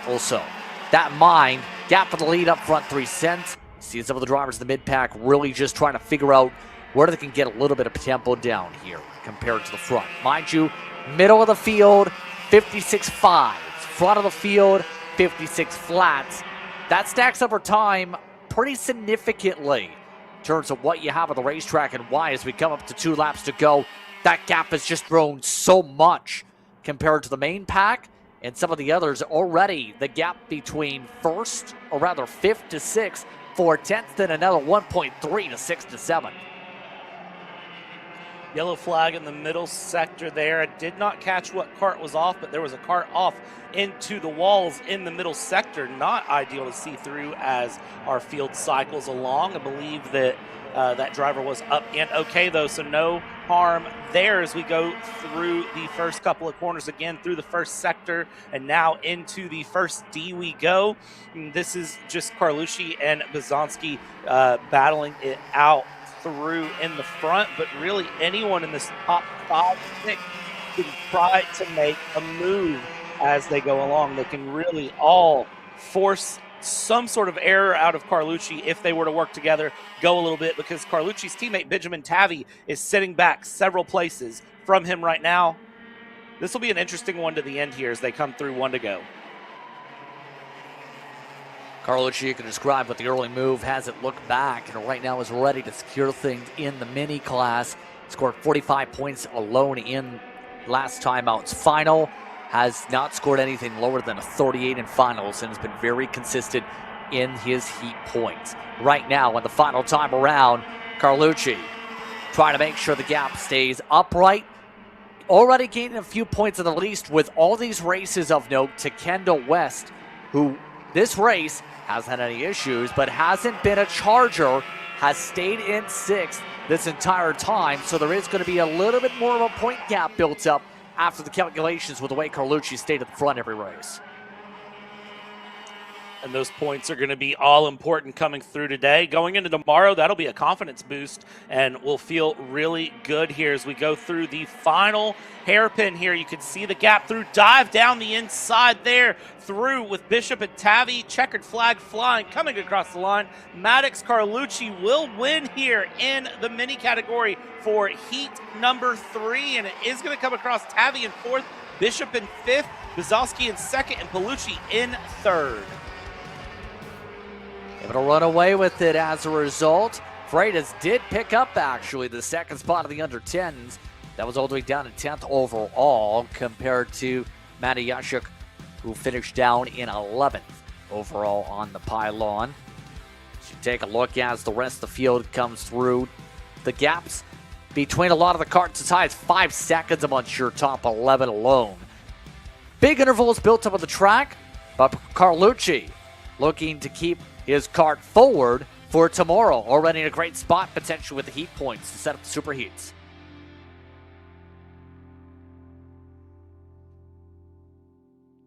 Also, that mine, gap for the lead up front, 3 cents. See some of the drivers in the mid-pack really just trying to figure out where they can get a little bit of tempo down here compared to the front. Mind you, middle of the field, 56.5. Front of the field, 56 flats. That stacks over time pretty significantly in terms of what you have on the racetrack and why, as we come up to 2 laps to go, that gap has just grown so much compared to the main pack and some of the others. Already the gap between fifth to 6th, 4/10, then another 1.3 to 6 to 7. Yellow flag in the middle sector there. I did not catch what cart was off, but there was a cart off into the walls in the middle sector. Not ideal to see through as our field cycles along. I believe that that driver was up and okay, though, so no harm there as we go through the first couple of corners again, through the first sector, and now into the first D we go. And this is just Carlucci and Bazanski battling it out through in the front, but really anyone in this top 5, 6 can try to make a move as they go along. They can really all force some sort of error out of Carlucci if they were to work together, go a little bit, because Carlucci's teammate Benjamin Tavi is sitting back several places from him right now. This will be an interesting one to the end here as they come through, 1 to go. Carlucci, you can describe what the early move has it look back, and right now is ready to secure things in the mini class. Scored 45 points alone in last time out's final. Has not scored anything lower than a 38 in finals and has been very consistent in his heat points. Right now, in the final time around, Carlucci trying to make sure the gap stays upright. Already gaining a few points at the least with all these races of note to Kendall West, who this race hasn't had any issues, but hasn't been a charger, has stayed in 6th this entire time, so there is going to be a little bit more of a point gap built up after the calculations with the way Carlucci stayed at the front every race. And those points are going to be all important coming through today. Going into tomorrow, that'll be a confidence boost, and we'll feel really good here as we go through the final hairpin here. You can see the gap through, dive down the inside there, through with Bishop and Tavi, checkered flag flying, coming across the line. Maddox Carlucci will win here in the mini category for heat number 3, and it is going to come across Tavi in 4th, Bishop in 5th, Bazowski in 2nd, and Palucci in 3rd. Able to run away with it as a result. Freitas did pick up, actually, the 2nd spot of the under-10s. That was all the way down to 10th overall compared to Matty Yashuk, who finished down in 11th overall on the pylon. So you take a look as the rest of the field comes through. The gaps between a lot of the carts as high as 5 seconds amongst your top 11 alone. Big intervals built up on the track, but Carlucci looking to keep his cart forward for tomorrow. Already in a great spot, potentially with the heat points to set up the super heats.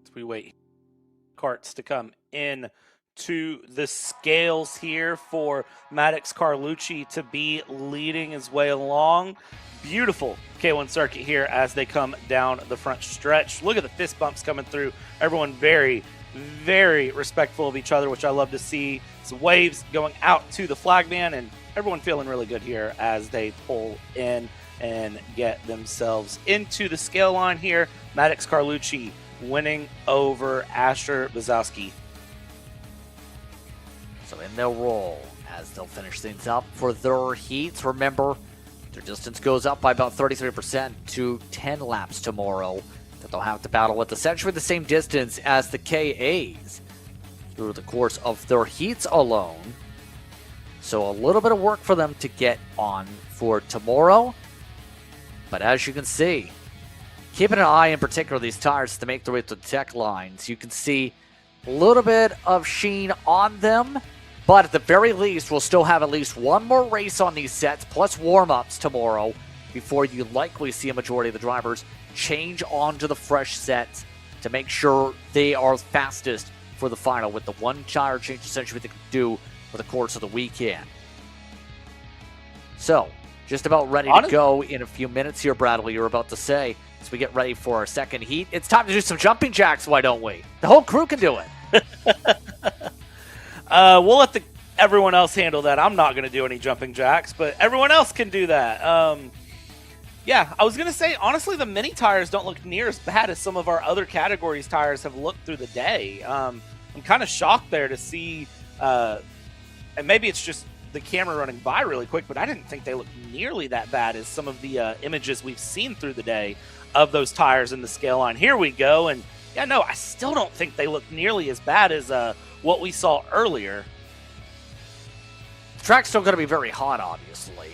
As we wait carts to come in to the scales here for Maddox Carlucci to be leading his way along. Beautiful K1 circuit here as they come down the front stretch. Look at the fist bumps coming through. Everyone very, very respectful of each other, which I love to see. Some waves going out to the flagman, and everyone feeling really good here as they pull in. and get themselves into the scale line here. Maddox Carlucci winning over Asher Bazowski. So in their roll as they'll finish things up for their heats. Remember, their distance goes up by about 33% to 10 laps tomorrow. That they'll have to battle with essentially the same distance as the KAs through the course of their heats alone. So a little bit of work for them to get on for tomorrow. But as you can see, keeping an eye in particular these tires to make their way to the tech lines, you can see a little bit of sheen on them. But at the very least, we'll still have at least one more race on these sets, plus warm-ups tomorrow, before you likely see a majority of the drivers change onto the fresh sets to make sure they are fastest for the final with the one tire change essentially they can do for the course of the weekend. So, just about ready to go in a few minutes here, Bradley, you're about to say, as we get ready for our second heat. It's time to do some jumping jacks, why don't we? The whole crew can do it. We'll let everyone else handle that. I'm not going to do any jumping jacks, but everyone else can do that. Yeah, I was going to say, honestly, the mini tires don't look near as bad as some of our other categories' tires have looked through the day. I'm kind of shocked there to see, and maybe it's just the camera running by really quick, but I didn't think they looked nearly that bad as some of the images we've seen through the day of those tires in the scale line. Here we go, and yeah, no, I still don't think they look nearly as bad as what we saw earlier. The track's still going to be very hot, obviously.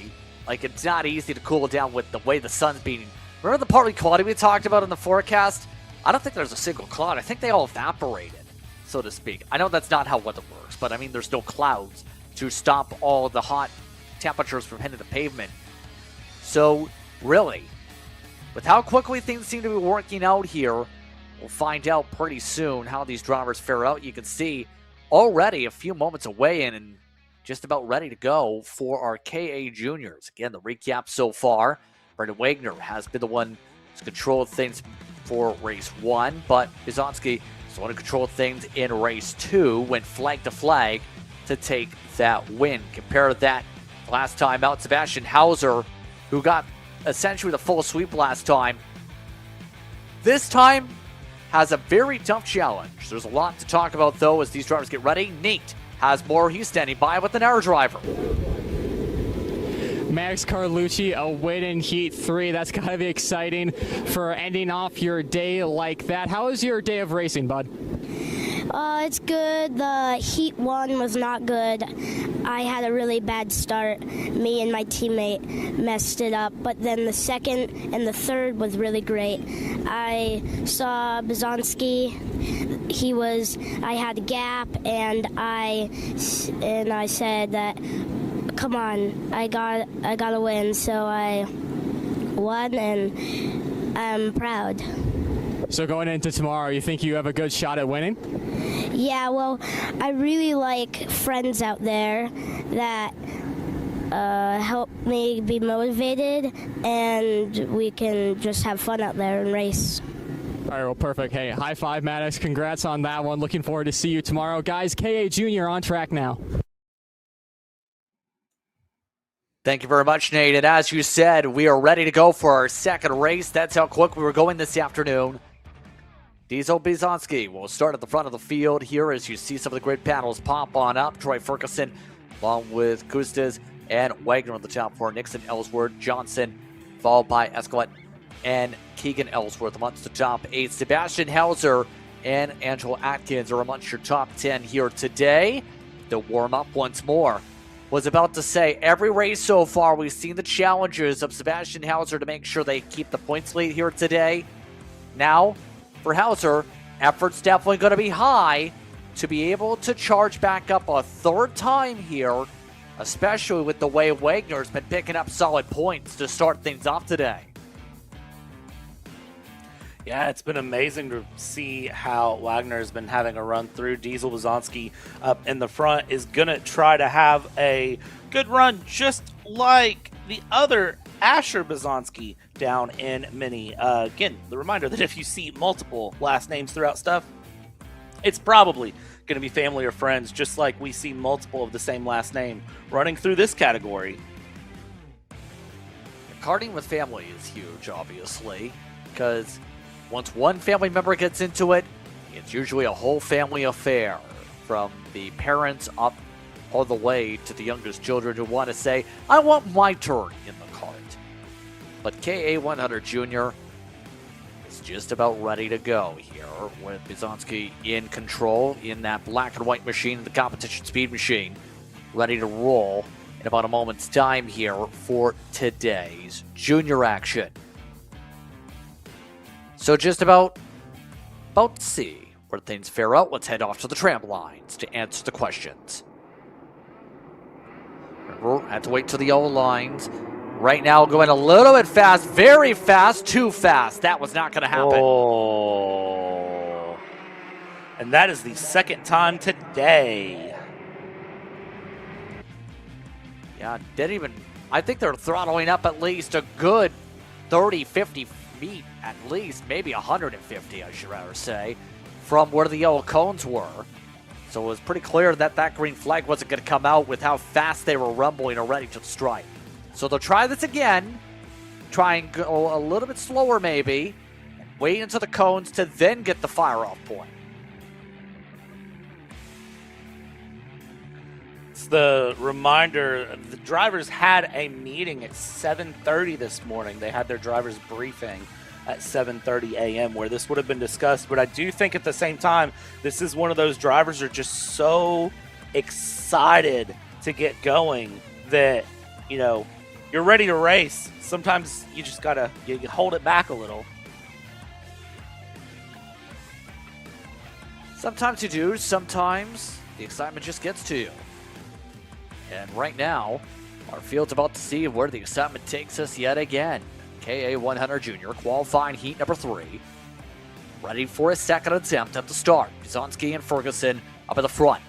Like, it's not easy to cool down with the way the sun's being. Remember the partly cloudy we talked about in the forecast? I don't think there's a single cloud. I think they all evaporated, so to speak. I know that's not how weather works, but I mean, there's no clouds to stop all the hot temperatures from hitting the pavement. So, really, with how quickly things seem to be working out here, we'll find out pretty soon how these drivers fare out. You can see already a few moments away and just about ready to go for our KA juniors. Again, the recap so far, Brendan Wagner has been the one who's controlled things for race 1, but Bizonsky is the one who controlled things in race 2, went flag to flag to take that win. Compare that last time out, Sebastian Hauser, who got essentially the full sweep last time, this time has a very tough challenge. There's a lot to talk about, though, as these drivers get ready. Nate has more. He's standing by with an air driver. Max Carlucci, a win in Heat 3. That's got to be exciting for ending off your day like that. How was your day of racing, bud? It's good. The Heat 1 was not good. I had a really bad start. Me and my teammate messed it up. But then the second and the third was really great. I saw Bizonsky. I had a gap, and I said that, come on, I gotta win. So I won, and I'm proud. So going into tomorrow, you think you have a good shot at winning? Yeah, well, I really like friends out there that help me be motivated, and we can just have fun out there and race. All right, well, perfect. Hey, high five, Maddox. Congrats on that one. Looking forward to see you tomorrow. Guys, KA Junior on track now. Thank you very much, Nate. And as you said, we are ready to go for our second race. That's how quick we were going this afternoon. Diesel Bizonsky will start at the front of the field here as you see some of the grid panels pop on up. Troy Ferguson along with Kustas and Wagner on the top four. Nixon, Ellsworth, Johnson, followed by Escalette and Keegan Ellsworth amongst the top 8. Sebastian Hauser and Angelo Atkins are amongst your top 10 here today. The warm-up once more. Was about to say, every race so far, we've seen the challenges of Sebastian Hauser to make sure they keep the points lead here today. Now, for Hauser, effort's definitely going to be high to be able to charge back up a third time here, especially with the way Wagner's been picking up solid points to start things off today. Yeah, it's been amazing to see how Wagner has been having a run through. Diesel Bizonsky up in the front is going to try to have a good run, just like the other Asher Bizonsky down in Mini. Again, the reminder that if you see multiple last names throughout stuff, it's probably going to be family or friends, just like we see multiple of the same last name running through this category. Karting with family is huge, obviously, because once one family member gets into it, it's usually a whole family affair, from the parents up all the way to the youngest children who want to say, I want my turn in the kart. But KA100 Jr. is just about ready to go here, with Bizanski in control in that black and white machine, the competition speed machine, ready to roll in about a moment's time here for today's junior action. So just about to see where things fare out. Let's head off to the tram lines to answer the questions. Remember, had to wait till the yellow lines. Right now going a little bit fast, very fast, too fast. That was not going to happen. Oh. And that is the second time today. Yeah, didn't even, I think they're throttling up at least a good 30, 50 feet at least, maybe 150, I should rather say, from where the yellow cones were. So it was pretty clear that that green flag wasn't going to come out with how fast they were rumbling already to the stripe. So they'll try this again, try and go a little bit slower maybe, and wait into the cones to then get the fire-off point. It's the reminder, the drivers had a meeting at 7:30 this morning. They had their drivers briefing at 7:30 a.m. where this would have been discussed. But I do think at the same time, this is one of those drivers who are just so excited to get going that, you know, you're ready to race. Sometimes you just gotta you hold it back a little. Sometimes you do, sometimes the excitement just gets to you. And right now, our field's about to see where the excitement takes us yet again. KA100 Jr. qualifying heat number 3. Ready for his second attempt at the start. Bizanski and Ferguson up at the front.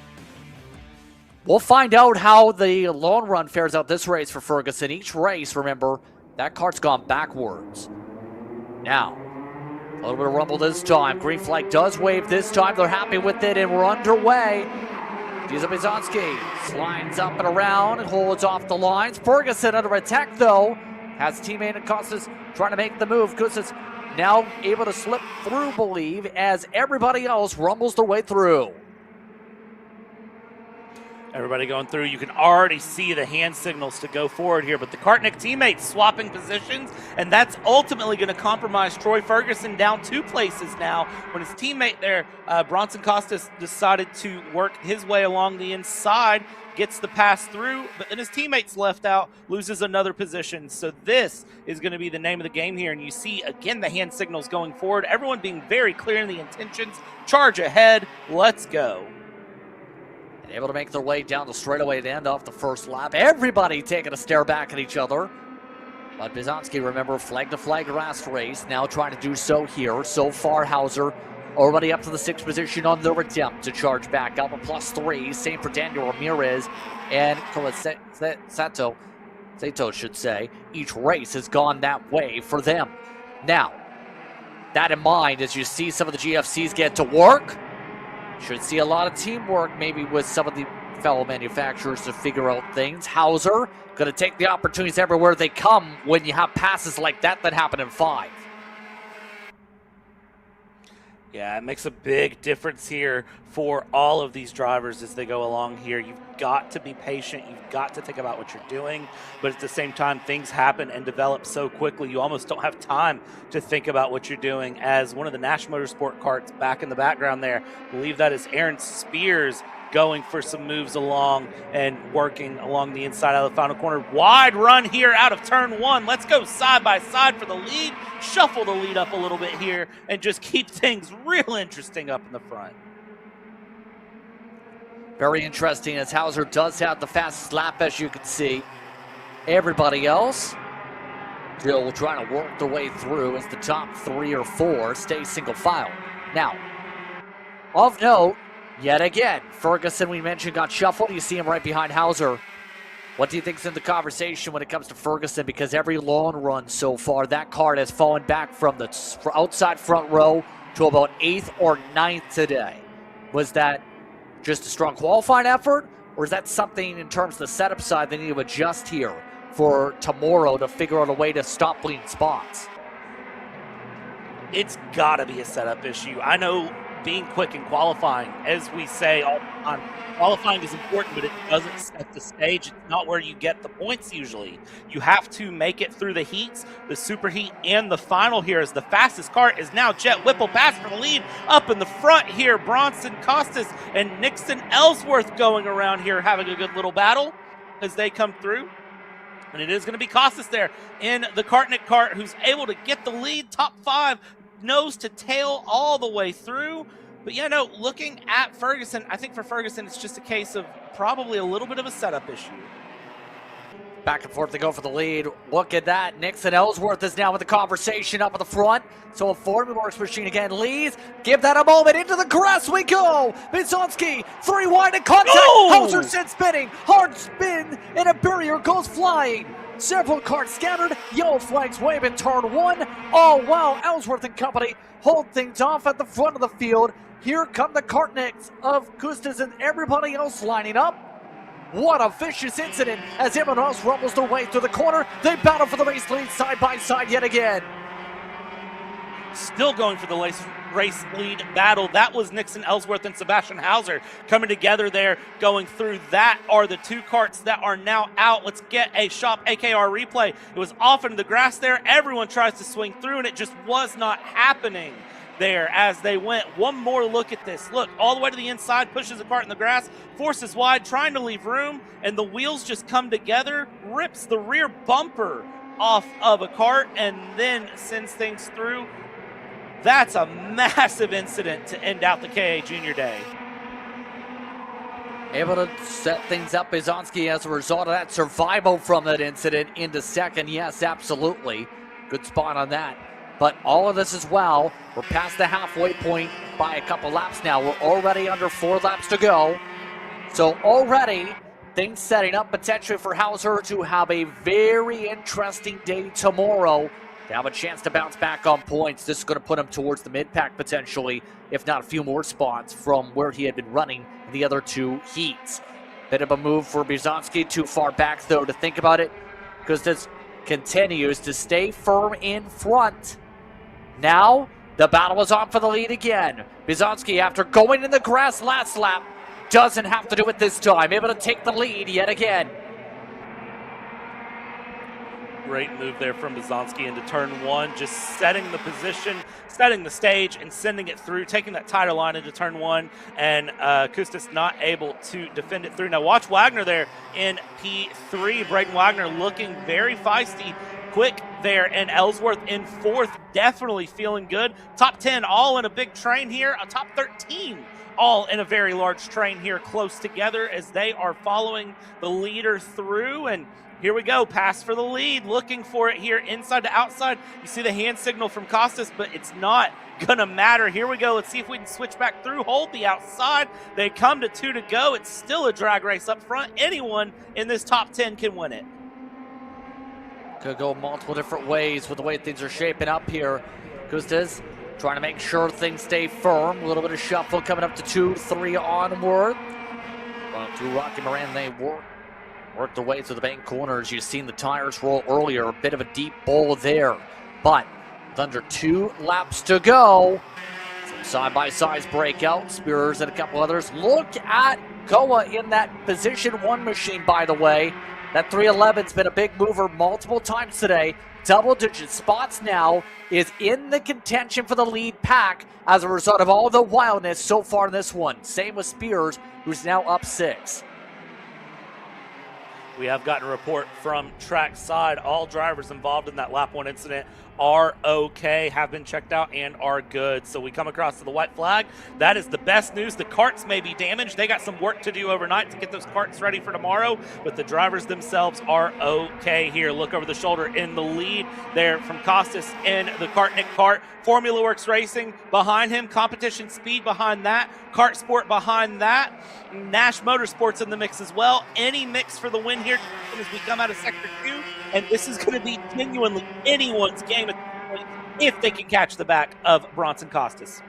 We'll find out how the long run fares out this race for Ferguson. Each race, remember, that kart's gone backwards. Now, a little bit of rumble this time. Green flag does wave this time. They're happy with it, and we're underway. Bizanski slides up and around and holds off the lines. Ferguson under attack, though. Has teammate and Costas trying to make the move. Costas now able to slip through, believe, as everybody else rumbles their way through. Everybody going through. You can already see the hand signals to go forward here, but the Kartnik teammates swapping positions, and that's ultimately going to compromise Troy Ferguson down 2 places now when his teammate there, Bronson Costas, decided to work his way along the inside, gets the pass through, but then his teammates left out, loses another position. So this is going to be the name of the game here, and you see, again, the hand signals going forward, everyone being very clear in the intentions. Charge ahead. Let's go. And able to make their way down the straightaway to end off the first lap. Everybody taking a stare back at each other. But Bizanski, remember, flag-to-flag last race, now trying to do so here. So far, Hauser already up to the 6th position on their attempt to charge back up a +3. Same for Daniel Ramirez and Sato should say. Each race has gone that way for them. Now, that in mind, as you see some of the GFCs get to work, should see a lot of teamwork maybe with some of the fellow manufacturers to figure out things. Hauser going to take the opportunities everywhere they come when you have passes like that happen in 5. Yeah, it makes a big difference here for all of these drivers as they go along here. You've got to be patient. You've got to think about what you're doing. But at the same time, things happen and develop so quickly, you almost don't have time to think about what you're doing. As one of the Nash Motorsport karts back in the background there, I believe that is Aaron Spears going for some moves along and working along the inside of the final corner. Wide run here out of turn 1. Let's go side by side for the lead. Shuffle the lead up a little bit here and just keep things real interesting up in the front. Very interesting, as Hauser does have the fastest lap, as you can see. Everybody else still trying to work their way through as the top 3 or 4 stay single file. Now, of note, yet again, Ferguson, we mentioned, got shuffled. You see him right behind Hauser. What do you think's in the conversation when it comes to Ferguson? Because every long run so far, that kart has fallen back from the outside front row to about 8th or 9th today. Was that just a strong qualifying effort, or is that something in terms of the setup side they need to adjust here for tomorrow to figure out a way to stop bleeding spots? It's got to be a setup issue. I know being quick in qualifying, as we say all the time, qualifying is important, but it doesn't set the stage. It's not where you get the points usually. You have to make it through the heats, the superheat, and the final here as the fastest kart is now Jet Whipple past for the lead. Up in the front here, Bronson Costas and Nixon Ellsworth going around here having a good little battle as they come through. And it is going to be Costas there in the Kartnik kart who's able to get the lead, top 5, nose to tail all the way through. But yeah, no, looking at Ferguson, I think for Ferguson, it's just a case of probably a little bit of a setup issue. Back and forth they go for the lead. Look at that. Nixon Ellsworth is now in the conversation up at the front. So a Formula Works machine again leads. Give that a moment. Into the grass we go. Bizonski, 3 wide in contact. No! Hauser sent spinning. Hard spin and a barrier goes flying. Several carts scattered. Yellow flags wave in turn 1. Oh, wow. Ellsworth and company hold things off at the front of the field. Here come the Kartniks of Kustas and everybody else lining up. What a vicious incident as everyone else rumbles their way through the corner. They battle for the race lead side by side yet again. Still going for the race lead battle. That was Nixon Ellsworth and Sebastian Hauser coming together there, going through. That are the 2 carts that are now out. Let's get a Shop AKR replay. It was off into the grass there. Everyone tries to swing through, and it just was not happening there as they went. One more look at this. Look, all the way to the inside, pushes the cart in the grass, forces wide, trying to leave room, and the wheels just come together, rips the rear bumper off of a cart, and then sends things through. That's a massive incident to end out the KA Junior Day. Able to set things up, Bizonski, as a result of that survival from that incident into second. Yes, absolutely. Good spot on that. But all of this as well, we're past the halfway point by a couple laps now. We're already under 4 laps to go. So already things setting up potentially for Hauser to have a very interesting day tomorrow. To have a chance to bounce back on points. This is going to put him towards the mid-pack potentially, if not a few more spots from where he had been running in the other 2 heats. Bit of a move for Bizonski, too far back though to think about it, because this continues to stay firm in front. Now, the battle is on for the lead again. Bizonski, after going in the grass last lap, doesn't have to do it this time. Able to take the lead yet again. Great move there from Bizonski into turn 1, just setting the position, setting the stage, and sending it through, taking that tighter line into turn 1, and Kustas not able to defend it through. Now watch Wagner there in P3. Braden Wagner looking very feisty, quick there, and Ellsworth in 4th, definitely feeling good. Top 10 all in a big train here, a top 13 all in a very large train here close together as they are following the leader through. And here we go, pass for the lead, looking for it here inside to outside. You see the hand signal from Costas, but it's not gonna matter. Here we go, let's see if we can switch back through, hold the outside. They come to 2 to go. It's still a drag race up front. Anyone in this top 10 can win it. Could go multiple different ways with the way things are shaping up here. Kustas trying to make sure things stay firm. A little bit of shuffle coming up to 2, 3 onward. Going through Rocky Moran, they work their way through the bank corners. You've seen the tires roll earlier. A bit of a deep bowl there. But with under 2 laps to go, some side-by-sides breakout. Spears and a couple others. Look at Koa in that position 1 machine, by the way. That 311's been a big mover multiple times today. Double-digit spots now, is in the contention for the lead pack as a result of all the wildness so far in this one. Same with Spears, who's now up 6. We have gotten a report from track side. All drivers involved in that lap 1 incident are okay, have been checked out, and are good. So we come across to the white flag. That is the best news. The carts may be damaged. They got some work to do overnight to get those carts ready for tomorrow, but the drivers themselves are okay here. Look over the shoulder in the lead there from Costas in the Kartnik kart. Formula Works Racing behind him. Competition Speed behind that. Kart Sport behind that. Nash Motorsports in the mix as well. Any mix for the win here as we come out of Sector 2. And this is going to be genuinely anyone's game at this point if they can catch the back of Bronson Costas.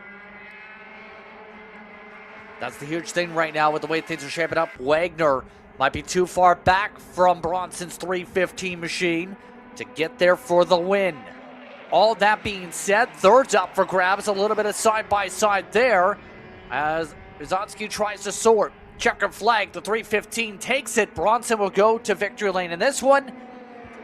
That's the huge thing right now with the way things are shaping up. Wagner might be too far back from Bronson's 315 machine to get there for the win. All that being said, third's up for grabs. A little bit of side-by-side there as Bizanski tries to sort. Checkered flag, the 315 takes it. Bronson will go to victory lane in this one.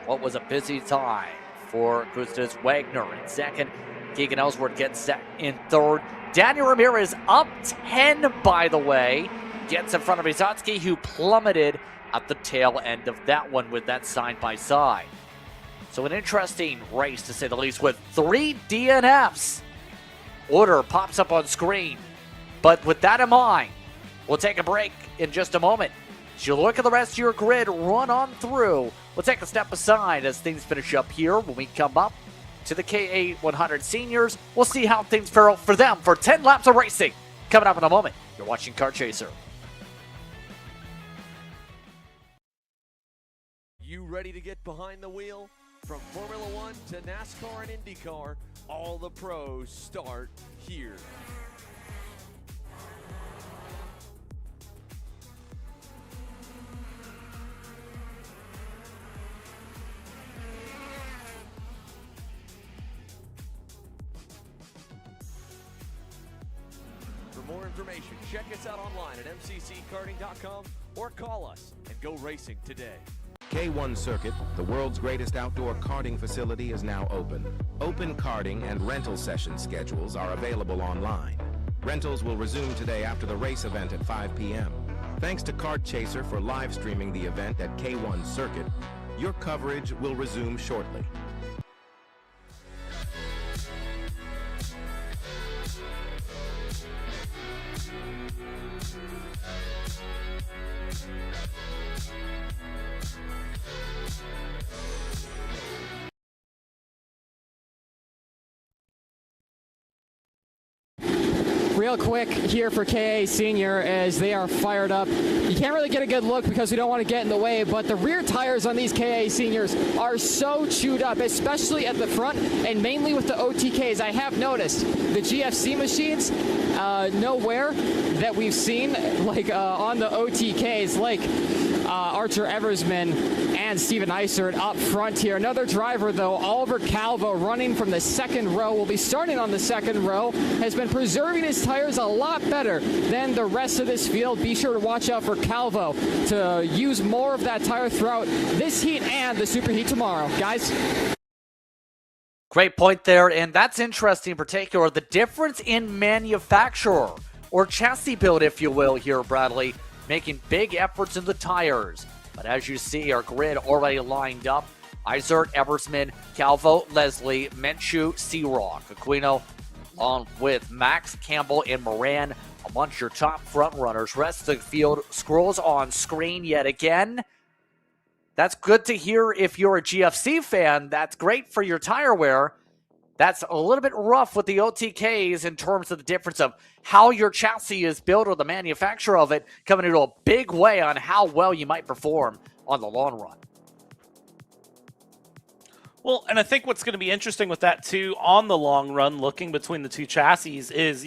What was a busy time for Gustav Wagner in second. Keegan Ellsworth gets set in third. Daniel Ramirez up 10, by the way. Gets in front of Bizanski, who plummeted at the tail end of that one with that side-by-side. So an interesting race, to say the least, with 3 DNFs. Order pops up on screen. But with that in mind, we'll take a break in just a moment. As you look at the rest of your grid, run on through. We'll take a step aside as things finish up here. When we come up to the KA100 seniors, we'll see how things fare for them for 10 laps of racing. Coming up in a moment, you're watching Kart Chaser. You ready to get behind the wheel? From Formula One to NASCAR and IndyCar, all the pros start here. For more information, check us out online at mcckarting.com or call us and go racing today. K1 Circuit, the world's greatest outdoor karting facility, is now open. Open karting and rental session schedules are available online. Rentals will resume today after the race event at 5 p.m. Thanks to Kart Chaser for live streaming the event at K1 Circuit. Your coverage will resume shortly. Real quick here for KA Senior as they are fired up. You can't really get a good look because we don't want to get in the way, but the rear tires on these KA Seniors are so chewed up, especially at the front and mainly with the OTKs. I have noticed the GFC machines, nowhere that we've seen like on the OTKs, like Archer Eversman and Steven Eisert up front here. Another driver, though, Oliver Calvo, running from the second row, will be starting on the second row, has been preserving his tires a lot better than the rest of this field. Be sure to watch out for Calvo to use more of that tire throughout this heat and the superheat tomorrow. Guys? Great point there, and that's interesting in particular. The difference in manufacturer, or chassis build, if you will, here, Bradley, making big efforts in the tires. But as you see, our grid already lined up. Eisert, Eversman, Calvo, Leslie, Menchu, Searock, Aquino, on with Max, Campbell, and Moran amongst your top front runners. Rest of the field scrolls on screen yet again. That's good to hear if you're a GFC fan. That's great for your tire wear. That's a little bit rough with the OTKs in terms of the difference of how your chassis is built or the manufacturer of it coming into a big way on how well you might perform on the long run. Well, and I think what's going to be interesting with that, too, on the long run, looking between the two chassis is,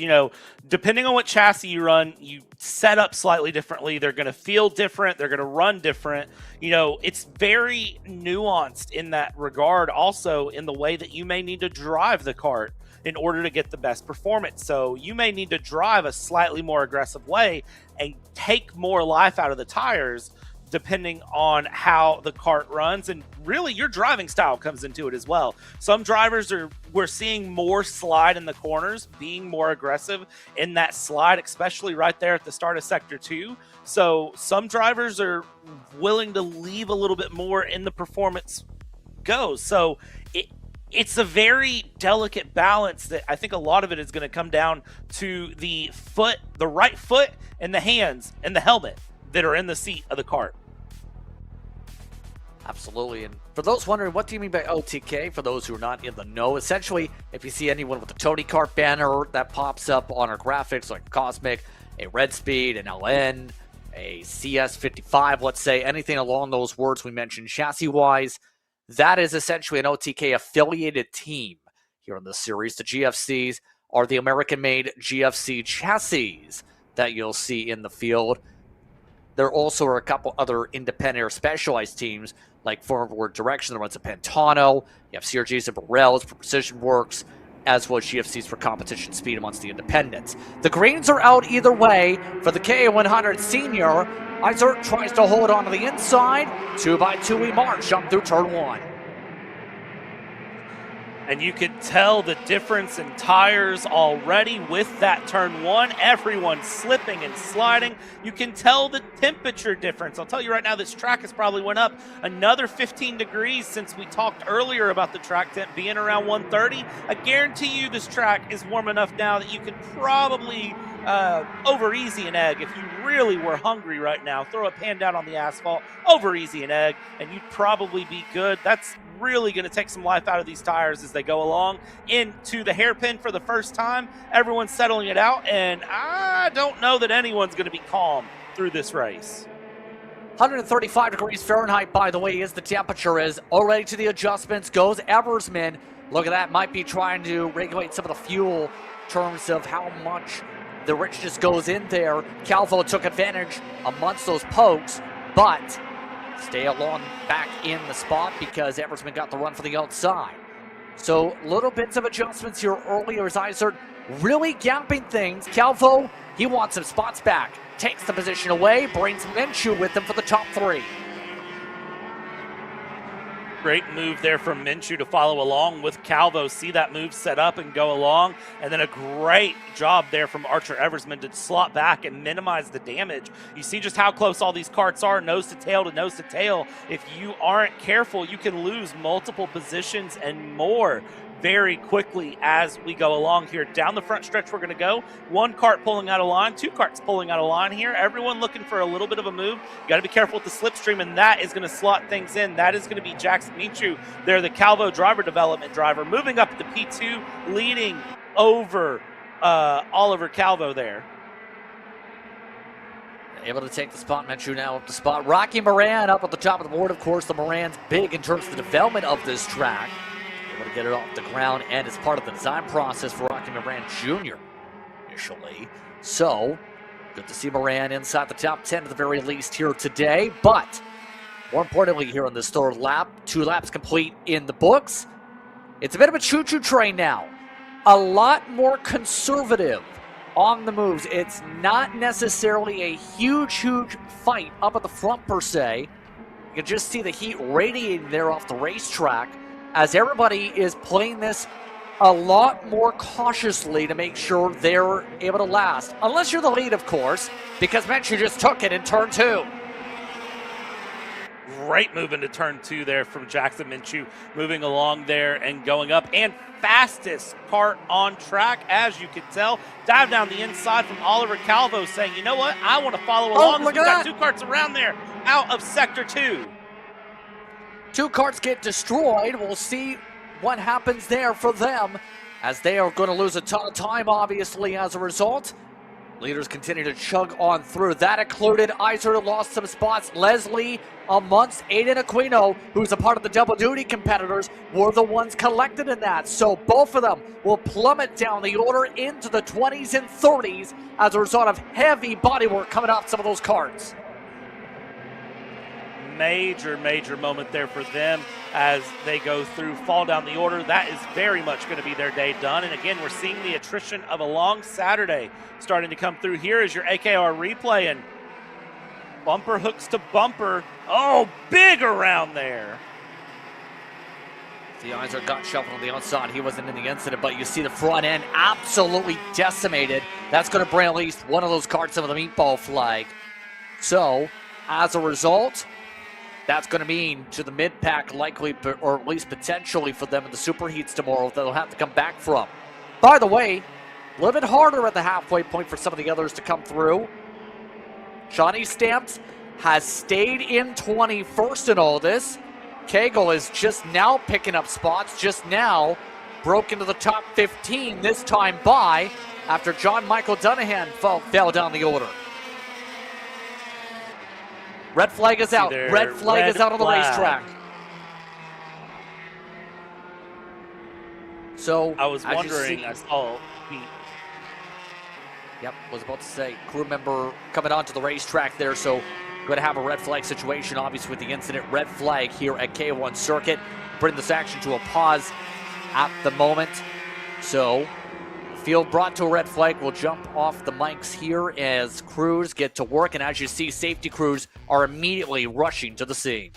depending on what chassis you run, you set up slightly differently. They're going to feel different. They're going to run different. It's very nuanced in that regard, also in the way that you may need to drive the kart in order to get the best performance. So you may need to drive a slightly more aggressive way and take more life out of the tires depending on how the kart runs, and really your driving style comes into it as well. Some drivers we're seeing more slide in the corners, being more aggressive in that slide, especially right there at the start of Sector 2. So some drivers are willing to leave a little bit more in the performance goes. So it's a very delicate balance that I think a lot of it is going to come down to the right foot and the hands and the helmet that are in the seat of the kart. Absolutely. And for those wondering, what do you mean by OTK? For those who are not in the know, essentially, if you see anyone with a Tony Kart banner that pops up on our graphics, like Cosmic, a Red Speed, an LN, a CS55, let's say, anything along those words we mentioned chassis-wise, that is essentially an OTK affiliated team here in the series. The GFCs are the American-made GFC chassis that you'll see in the field. There also are a couple other independent or specialized teams like Forward Direction that runs a Pantano. You have CRGs and Burrells for Precision Works, as well as GFCs for competition speed amongst the independents. The greens are out either way for the KA100 Senior. Isert tries to hold on to the inside. 2x2 we march up through turn 1. And you could tell the difference in tires already with that turn 1. Everyone's slipping and sliding. You can tell the temperature difference. I'll tell you right now, this track has probably went up another 15 degrees since we talked earlier about the track temp being around 130. I guarantee you this track is warm enough now that you could probably over easy an egg if you really were hungry right now. Throw a pan down on the asphalt, over easy an egg, and you'd probably be good. That's really going to take some life out of these tires as they go along into the hairpin for the first time. Everyone's settling it out, and I don't know that anyone's going to be calm through this race. 135 degrees Fahrenheit, by the way, is the temperature. Is already to the adjustments goes Eversman. Look at that, might be trying to regulate some of the fuel in terms of how much the richness goes in there. Calvo took advantage amongst those pokes, but stay along back in the spot because Eversman got the run for the outside. So little bits of adjustments here earlier as Isert really gapping things. Calvo, he wants some spots back. Takes the position away, brings Minshew with him for the top 3. Great move there from Minshew to follow along with Calvo. See that move set up and go along. And then a great job there from Archer Eversman to slot back and minimize the damage. You see just how close all these karts are, nose to tail to nose to tail. If you aren't careful, you can lose multiple positions and more very quickly as we go along here. Down the front stretch we're going to go. 1 kart pulling out of line, 2 karts pulling out of line here. Everyone looking for a little bit of a move. You got to be careful with the slipstream, and that is going to slot things in. That is going to be Jackson Minshew. They're the Calvo driver development driver. Moving up to P2, leading over Oliver Calvo there. Able to take the spot. Minshew now up the spot. Rocky Moran up at the top of the board. Of course, the Moran's big in terms of the development of this track. Able to get it off the ground, and it's part of the design process for Rocky Moran Jr. initially. So, good to see Moran inside the top 10 at the very least here today. But, more importantly here on this third lap, 2 laps complete in the books. It's a bit of a choo-choo train now. A lot more conservative on the moves. It's not necessarily a huge fight up at the front per se. You can just see the heat radiating there off the racetrack, as everybody is playing this a lot more cautiously to make sure they're able to last. Unless you're the lead, of course, because Minshew just took it in turn 2. Great move into turn 2 there from Jackson Minshew, moving along there and going up. And fastest kart on track, as you can tell. Dive down the inside from Oliver Calvo saying, you know what, I want to follow along. Look We've at got 2 karts around there out of sector 2. 2 karts get destroyed. We'll see what happens there for them, as they are going to lose a ton of time, obviously, as a result. Leaders continue to chug on through. That included Iser lost some spots. Leslie amongst Aiden Aquino, who's a part of the double duty competitors, were the ones collected in that. So both of them will plummet down the order into the 20s and 30s as a result of heavy bodywork coming off some of those karts. Major moment there for them as they go through, fall down the order. That is very much going to be their day done. And again, we're seeing the attrition of a long Saturday starting to come through. Here is your AKR replay, and bumper hooks to bumper. Oh, big around there. The Iser got shuffled on the outside. He wasn't in the incident, but you see the front end absolutely decimated. That's going to bring at least one of those karts over the meatball flag. So, as a result, that's going to mean to the mid-pack likely, or at least potentially for them in the superheats tomorrow, they'll have to come back from. By the way, a little bit harder at the halfway point for some of the others to come through. Johnny Stamps has stayed in 21st in all this. Cagle is just now picking up spots, just now broke into the top 15, this time by after John Michael Dunahan fell down the order. Red flag is out. Red flag is out on the racetrack. So I was wondering, I saw Yep, was about to say, crew member coming onto the racetrack there, so going to have a red flag situation, obviously, with the incident. Red flag here at K1 Circuit. Bring this action to a pause at the moment. So, field brought to a red flag. We'll jump off the mics here as crews get to work, and as you see, safety crews are immediately rushing to the scene.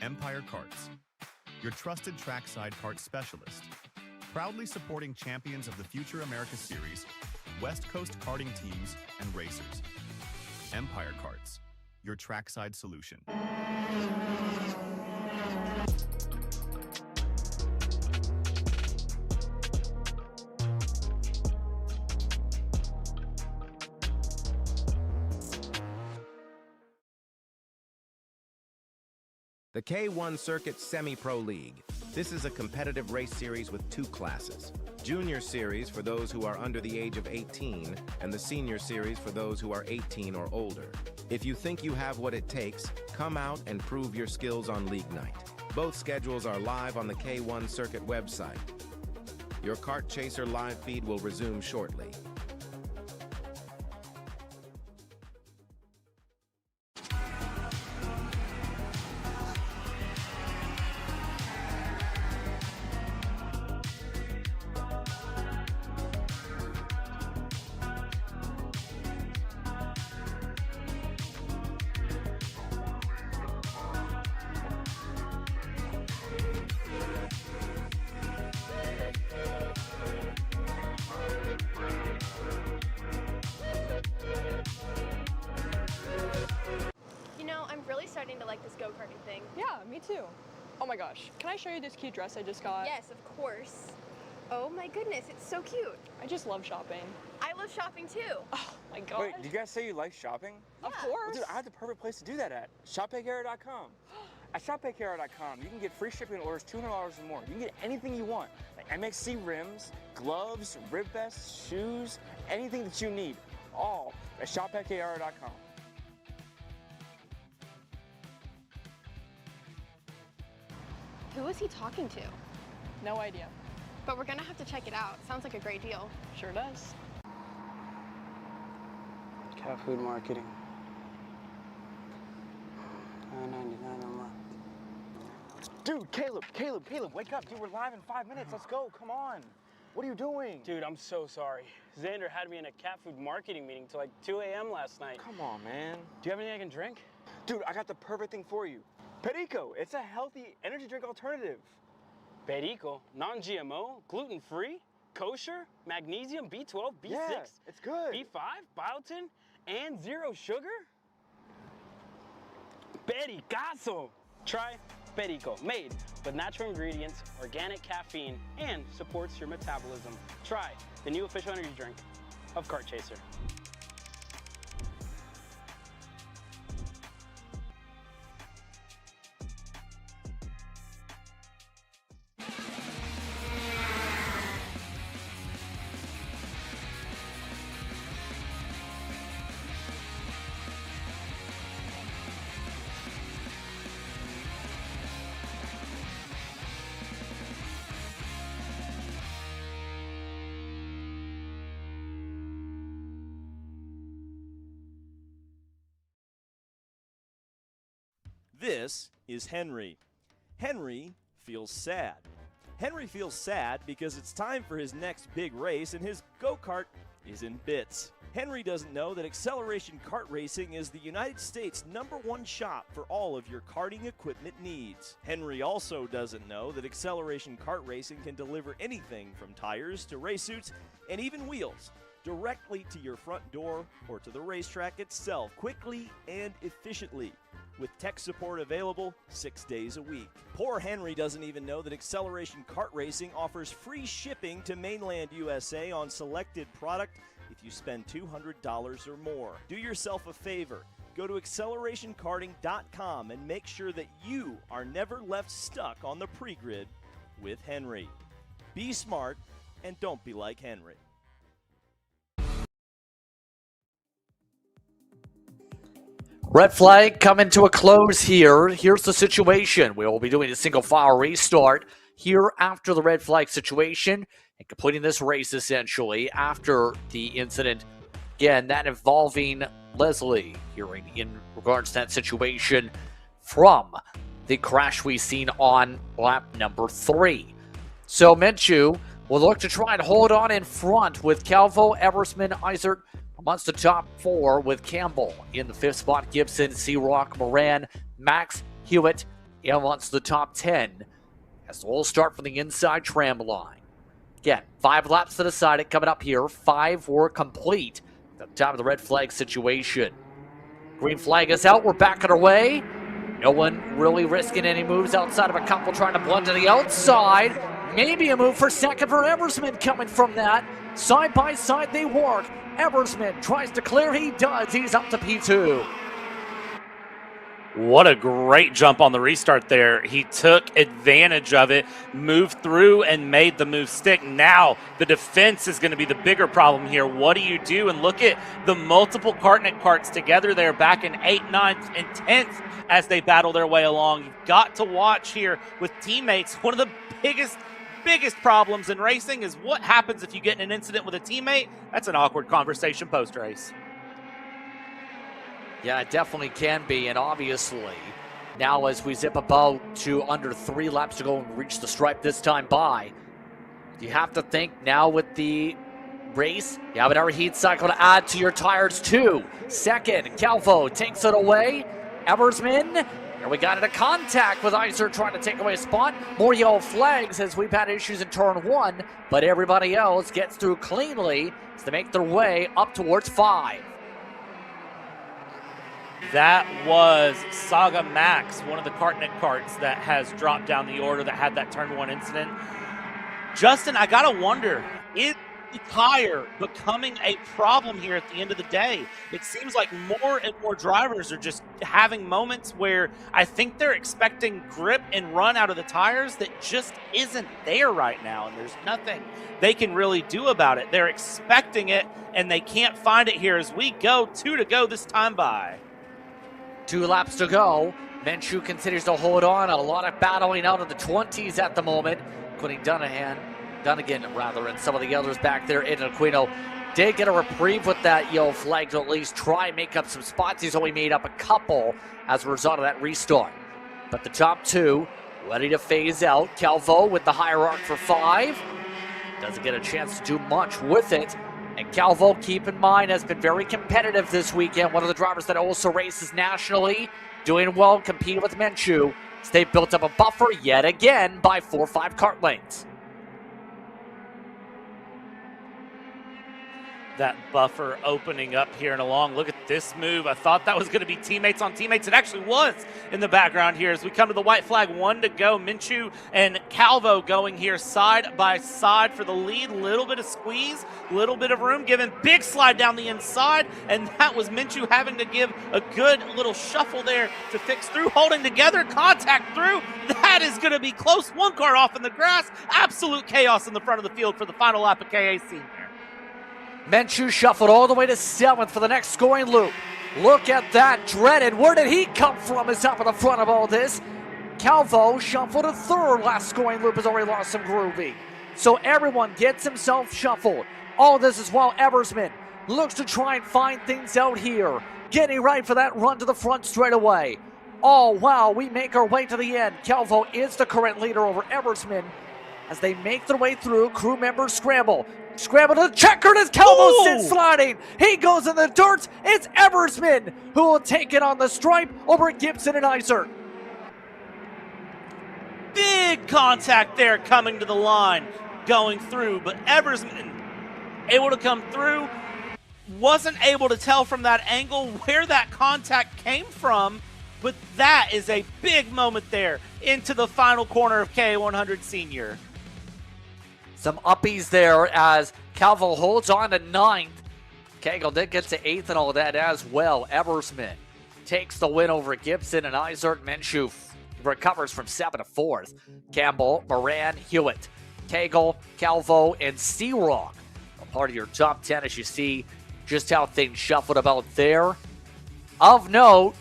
Empire Karts, your trusted trackside kart specialist, proudly supporting champions of the Future America Series, West Coast karting teams, and racers. Empire Karts, your trackside solution. The K1 Circuit Semi-Pro League. This is a competitive race series with two classes. Junior Series for those who are under the age of 18, and the Senior Series for those who are 18 or older. If you think you have what it takes, come out and prove your skills on League Night. Both schedules are live on the K1 Circuit website. Your Kart Chaser live feed will resume shortly. Starting to like this go-karting thing. Yeah, me too. Oh my gosh, can I show you this cute dress I just got? Yes, of course. Oh my goodness, it's so cute. I just love shopping. I love shopping too. Oh my god. Wait, did you guys say you like shopping? Yeah. Of course. Well, dude, I have the perfect place to do that at. ShopPayCara.com. At ShopPayCara.com, you can get free shipping on orders $200 or more. You can get anything you want, like MXC rims, gloves, rib vests, shoes, anything that you need, all at ShopPayCara.com. Who is he talking to? No idea. But we're gonna have to check it out. Sounds like a great deal. Sure does. Cat food marketing. $9.99 a month. Dude, Caleb, wake up. Dude, we're live in 5 minutes. Let's go. Come on. What are you doing? Dude, I'm so sorry. Xander had me in a cat food marketing meeting till like 2 a.m. last night. Come on, man. Do you have anything I can drink? Dude, I got the perfect thing for you. Perico, it's a healthy energy drink alternative. Perico, non-GMO, gluten-free, kosher, magnesium, B12, B6, yeah, it's good. B5, biotin, and zero sugar? Pericazo! Try Perico, made with natural ingredients, organic caffeine, and supports your metabolism. Try the new official energy drink of Kart Chaser. This is Henry. Henry feels sad. Henry feels sad because it's time for his next big race and his go-kart is in bits. Henry doesn't know that Acceleration Kart Racing is the United States' #1 shop for all of your karting equipment needs. Henry also doesn't know that Acceleration Kart Racing can deliver anything from tires to race suits and even wheels directly to your front door or to the racetrack itself, quickly and efficiently, with tech support available 6 days a week. Poor Henry doesn't even know that Acceleration Kart Racing offers free shipping to mainland USA on selected product if you spend $200 or more. Do yourself a favor. Go to accelerationkarting.com and make sure that you are never left stuck on the pre-grid with Henry. Be smart and don't be like Henry. Red flag coming to a close here. Here's the situation. We will be doing a single file restart here after the red flag situation and completing this race essentially after the incident. Again, that involving Leslie, hearing in regards to that situation from the crash we've seen on lap number 3. So Minshew will look to try and hold on in front with Calvo, Eversman, Isert amongst the top 4, with Campbell in the 5th spot, Gibson, Searock, Moran, Max, Hewitt amongst the top 10 as we'll start from the inside tram line. Again, 5 laps to decide it coming up here. 5 were complete at the time of the red flag situation. Green flag is out. We're back on our way. No one really risking any moves outside of a couple trying to blend to the outside. Maybe a move for second for Eversman coming from that. Side by side they work. Eversman tries to clear. He does. He's up to P2. What a great jump on the restart there. He took advantage of it, moved through, and made the move stick. Now the defense is going to be the bigger problem here. What do you do? And look at the multiple Kartnik carts together there back in 8th, 9th, and 10th as they battle their way along. You've got to watch here with teammates. One of the biggest problems in racing is what happens if you get in an incident with a teammate. That's an awkward conversation post-race. Yeah, it definitely can be, and obviously, now as we zip about to under 3 laps to go and reach the stripe this time by, you have to think now with the race, you have another heat cycle to add to your tires too. Second, Calvo takes it away. Eversman, and we got into contact with Iser trying to take away a spot. More yellow flags as we've had issues in turn 1, but everybody else gets through cleanly as they make their way up towards 5. That was Saga Max, one of the Kartnik carts that has dropped down the order that had that turn 1 incident. Justin, I gotta wonder, is the tire becoming a problem here at the end of the day? It seems like more and more drivers are just having moments where I think they're expecting grip and run out of the tires that just isn't there right now, and there's nothing they can really do about it. They're expecting it, and they can't find it here as we go 2 to go this time by. 2 laps to go. Minshew continues to hold on. A lot of battling out of the 20s at the moment, including Dunnigan, and some of the others back there. Aiden Aquino did get a reprieve with that yellow flag to at least try and make up some spots. He's only made up a couple as a result of that restart. But the top 2 ready to phase out. Calvo with the higher arc for 5. Doesn't get a chance to do much with it. And Calvo, keep in mind, has been very competitive this weekend. One of the drivers that also races nationally, doing well, competing with Minshew. So they've built up a buffer yet again by 4 or 5 kart lengths. That buffer opening up here and along. Look at this move. I thought that was going to be teammates on teammates. It actually was in the background here as we come to the white flag. 1 to go. Minshew and Calvo going here side by side for the lead. Little bit of squeeze, little bit of room given. Big slide down the inside, and that was Minshew having to give a good little shuffle there to fix through. Holding together, contact through. That is going to be close. 1 car off in the grass. Absolute chaos in the front of the field for the final lap of KAC. Minshew shuffled all the way to 7th for the next scoring loop. Look at that, Dredden. Where did he come from is up in the front of all this. Calvo shuffled to 3rd. Last scoring loop has already lost some groovy. So everyone gets himself shuffled. All this is while Eversman looks to try and find things out here. Getting right for that run to the front straight away. All while we make our way to the end. Calvo is the current leader over Eversman as they make their way through. Crew members scramble. Scramble to the checkered as Calvo sits sliding. He goes in the dirt. It's Eversman who will take it on the stripe over Gibson and Iser. Big contact there coming to the line, going through, but Eversman able to come through. Wasn't able to tell from that angle where that contact came from, but that is a big moment there into the final corner of K100 Senior. Some uppies there as Calvo holds on to 9th. Cagle did get to 8th and all that as well. Eversman takes the win over Gibson and Isert. Minshew recovers from 7th to 4th. Campbell, Moran, Hewitt, Cagle, Calvo, and Searock. A part of your top 10 as you see just how things shuffled about there. Of note,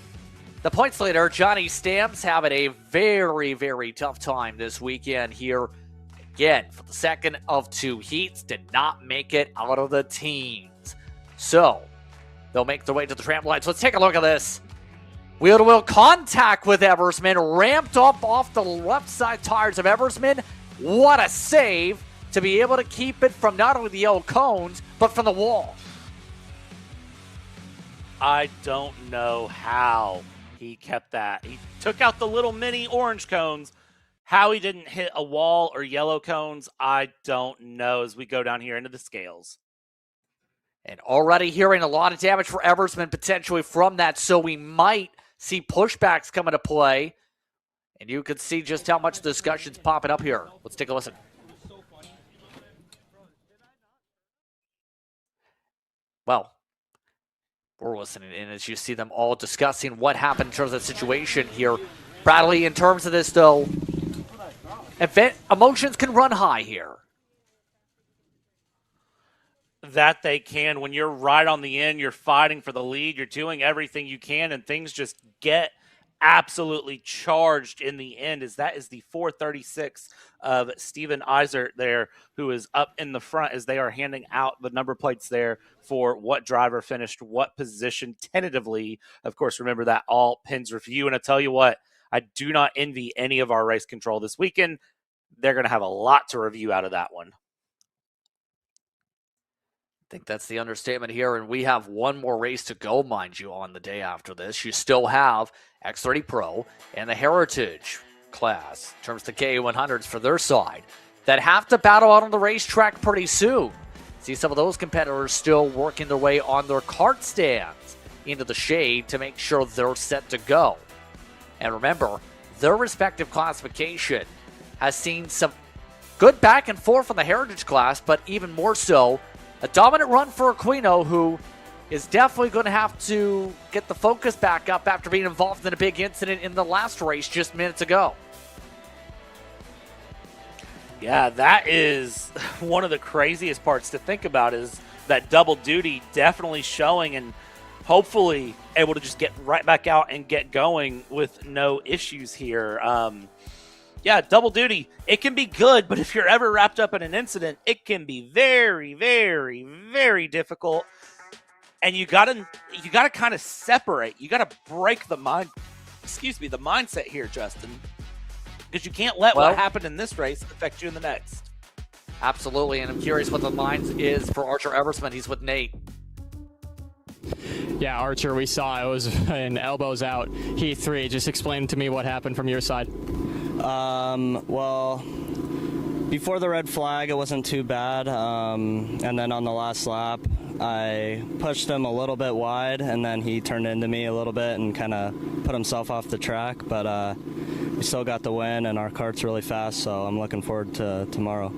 the points leader, Johnny Stamps, having a very, very tough time this weekend here. Again, for the second of 2 heats, did not make it out of the teens. So, they'll make their way to the trampoline. So let's take a look at this. Wheel-to-wheel contact with Eversman, ramped up off the left side tires of Eversman. What a save to be able to keep it from not only the yellow cones, but from the wall. I don't know how he kept that. He took out the little mini orange cones. How he didn't hit a wall or yellow cones, I don't know as we go down here into the scales. And already hearing a lot of damage for Eversman potentially from that, so we might see pushbacks come into play. And you can see just how much the discussion's popping up here. Let's take a listen. Well, we're listening in as you see them all discussing what happened in terms of the situation here. Bradley, in terms of this, though, emotions can run high here. That they can. When you're right on the end, you're fighting for the lead, you're doing everything you can, and things just get absolutely charged in the end. That is the 436 of Steven Eisert there, who is up in the front as they are handing out the number plates there for what driver finished what position tentatively. Of course, remember that all pins review. And I tell you what, I do not envy any of our race control this weekend. They're going to have a lot to review out of that one. I think that's the understatement here, and we have one more race to go, mind you, on the day after this. You still have X30 Pro and the Heritage class, in terms of the KA100s for their side, that have to battle out on the racetrack pretty soon. See some of those competitors still working their way on their kart stands into the shade to make sure they're set to go. And remember, their respective classification has seen some good back and forth on the Heritage class, but even more so, a dominant run for Aquino, who is definitely going to have to get the focus back up after being involved in a big incident in the last race just minutes ago. Yeah, that is one of the craziest parts to think about, is that double duty definitely showing and hopefully able to just get right back out and get going with no issues here. Yeah, double duty, it can be good, but if you're ever wrapped up in an incident, it can be very, very, very difficult. And you gotta kind of separate. You gotta break the mindset here, Justin, because you can't let what happened in this race affect you in the next. Absolutely, and I'm curious what the mind is for Archer Eversman. He's with Nate. Yeah, Archer, we saw it was an elbows out, Heat 3. Just explain to me what happened from your side. Well, before the red flag, it wasn't too bad. And then on the last lap, I pushed him a little bit wide, and then he turned into me a little bit and kind of put himself off the track. But we still got the win, and our kart's really fast, so I'm looking forward to tomorrow.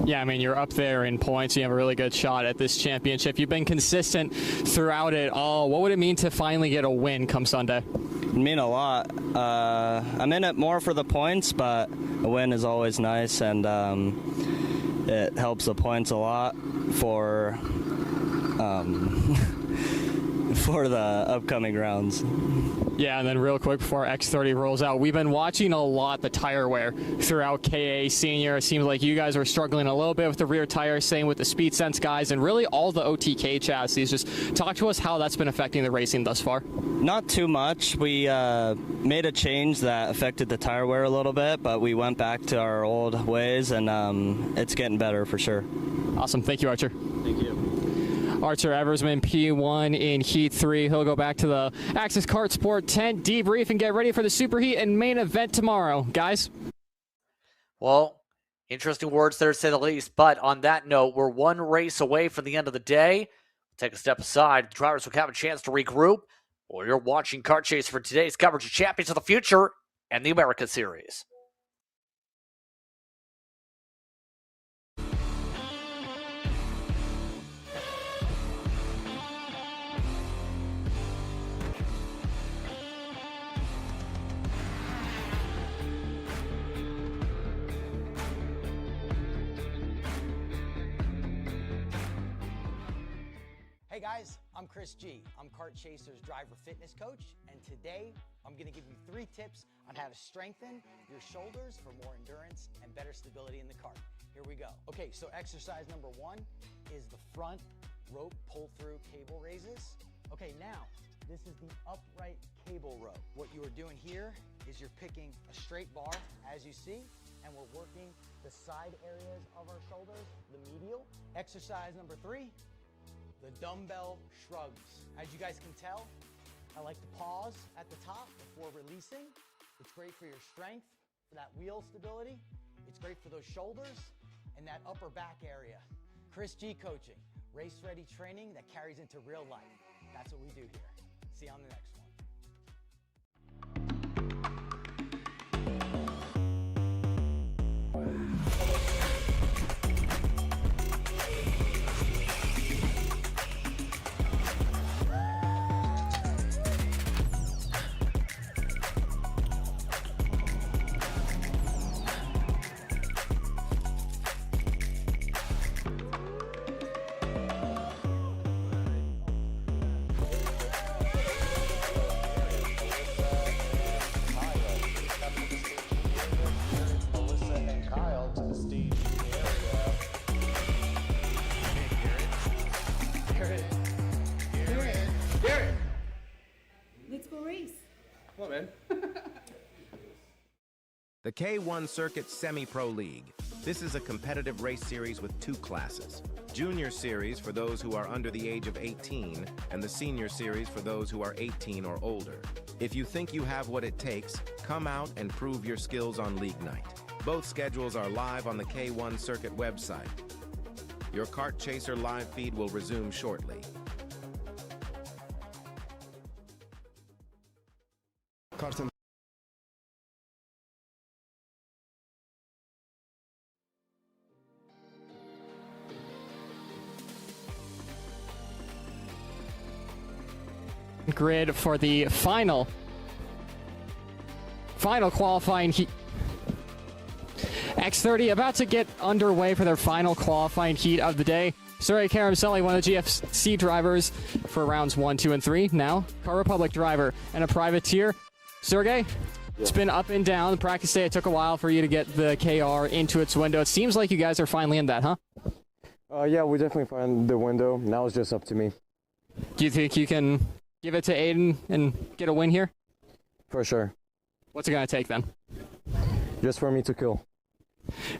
Yeah, I mean, you're up there in points. You have a really good shot at this championship. You've been consistent throughout it all. What would it mean to finally get a win come Sunday? It mean a lot. I'm in it more for the points, but a win is always nice, and it helps the points a lot for the upcoming rounds. Yeah, and then real quick before X30 rolls out, we've been watching a lot the tire wear throughout KA Senior. It seems like you guys were struggling a little bit with the rear tire, same with the Speed Sense guys, and really all the OTK chassis. Just talk to us how that's been affecting the racing thus far. Not too much. We made a change that affected the tire wear a little bit, but we went back to our old ways, and it's getting better for sure. Awesome. Thank you, Archer. Thank you. Archer Eversman, P1 in Heat 3. He'll go back to the Axis Kart Sport tent, debrief, and get ready for the Superheat and main event tomorrow. Guys? Well, interesting words there, to say the least. But on that note, we're one race away from the end of the day. We'll take a step aside. The drivers will have a chance to regroup. Well, you're watching Kart Chase for today's coverage of Champions of the Future and the America Series. Hey guys, I'm Chris G. I'm Kart Chaser's driver fitness coach, and today I'm going to give you 3 tips on how to strengthen your shoulders for more endurance and better stability in the kart. Here we go. Okay, so exercise number 1 is the front rope pull-through cable raises. Okay, now this is the upright cable row. What you are doing here is you're picking a straight bar, as you see, and we're working the side areas of our shoulders, the medial. Exercise number 3, the dumbbell shrugs. As you guys can tell, I like to pause at the top before releasing. It's great for your strength, for that wheel stability. It's great for those shoulders and that upper back area. Chris G coaching. Race-ready training that carries into real life. That's what we do here. See you on the next one. Let's go race. Come on, man. The K1 Circuit Semi-Pro League. This is a competitive race series with 2 classes. Junior Series for those who are under the age of 18, and the Senior Series for those who are 18 or older. If you think you have what it takes, come out and prove your skills on League Night. Both schedules are live on the K1 Circuit website. Your Kart Chaser live feed will resume shortly. Kartın grid for the final qualifying heat. X30 about to get underway for their final qualifying heat of the day. Sergey Karamsely, one of the GFC drivers for rounds 1, 2, and 3. Now, Car Republic driver and a privateer. Sergey, it's been up and down. The practice day, it took a while for you to get the KR into its window. It seems like you guys are finally in that, huh? Yeah, we definitely find the window. Now it's just up to me. Do you think you can give it to Aiden and get a win here? For sure. What's it going to take then? Just for me to kill.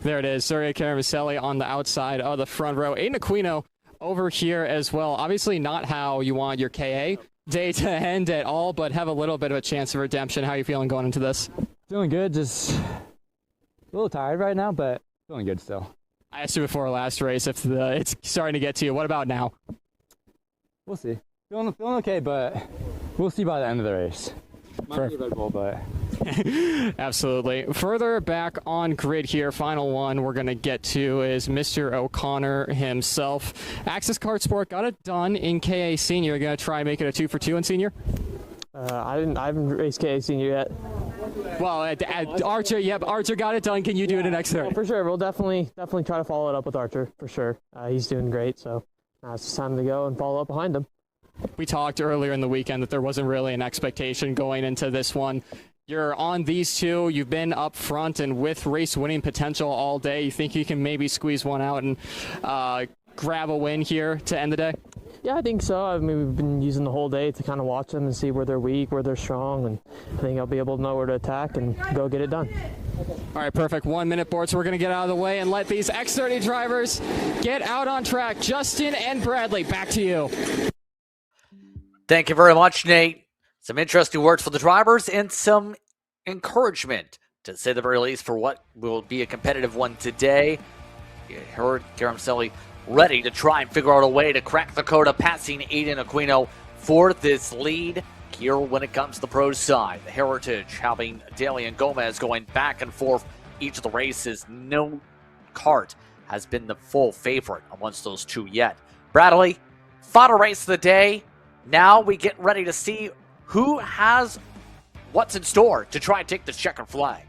There it is. Sergey Karamsely on the outside of the front row. Aiden Aquino over here as well. Obviously not how you want your KA day to end at all, but have a little bit of a chance of redemption. How are you feeling going into this? Feeling good. Just a little tired right now, but feeling good still. I asked you before last race if it's starting to get to you. What about now? We'll see. Feeling okay, but we'll see by the end of the race. Might be Red Bull, but absolutely. Further back on grid here, final one we're going to get to is Mr. O'Connor himself. Axis Kart Sport got it done in KA Senior. You're going to try and make it a 2 for 2 in Senior? I haven't raced KA Senior yet. Well, Archer, yep, Archer got it done. Can you do it in X30? For sure. We'll definitely try to follow it up with Archer, for sure. He's doing great, so it's time to go and follow up behind him. We talked earlier in the weekend that there wasn't really an expectation going into this one. You're on these two. You've been up front and with race winning potential all day. You think you can maybe squeeze one out and grab a win here to end the day? Yeah, I think so. I mean, we've been using the whole day to kind of watch them and see where they're weak, where they're strong, and I think I'll be able to know where to attack and go get it done. All right, perfect. 1 minute board, so we're going to get out of the way and let these X30 drivers get out on track. Justin and Bradley, back to you. Thank you very much, Nate. Some interesting words for the drivers and some encouragement, to say the very least, for what will be a competitive one today. You heard Karamsely ready to try and figure out a way to crack the code of passing Aiden Aquino for this lead here when it comes to the pro side. The Heritage having Daly and Gomez going back and forth each of the races. No Kart has been the full favorite amongst those two yet. Bradley, final race of the day. Now we get ready to see who has what's in store to try and take the checkered flag.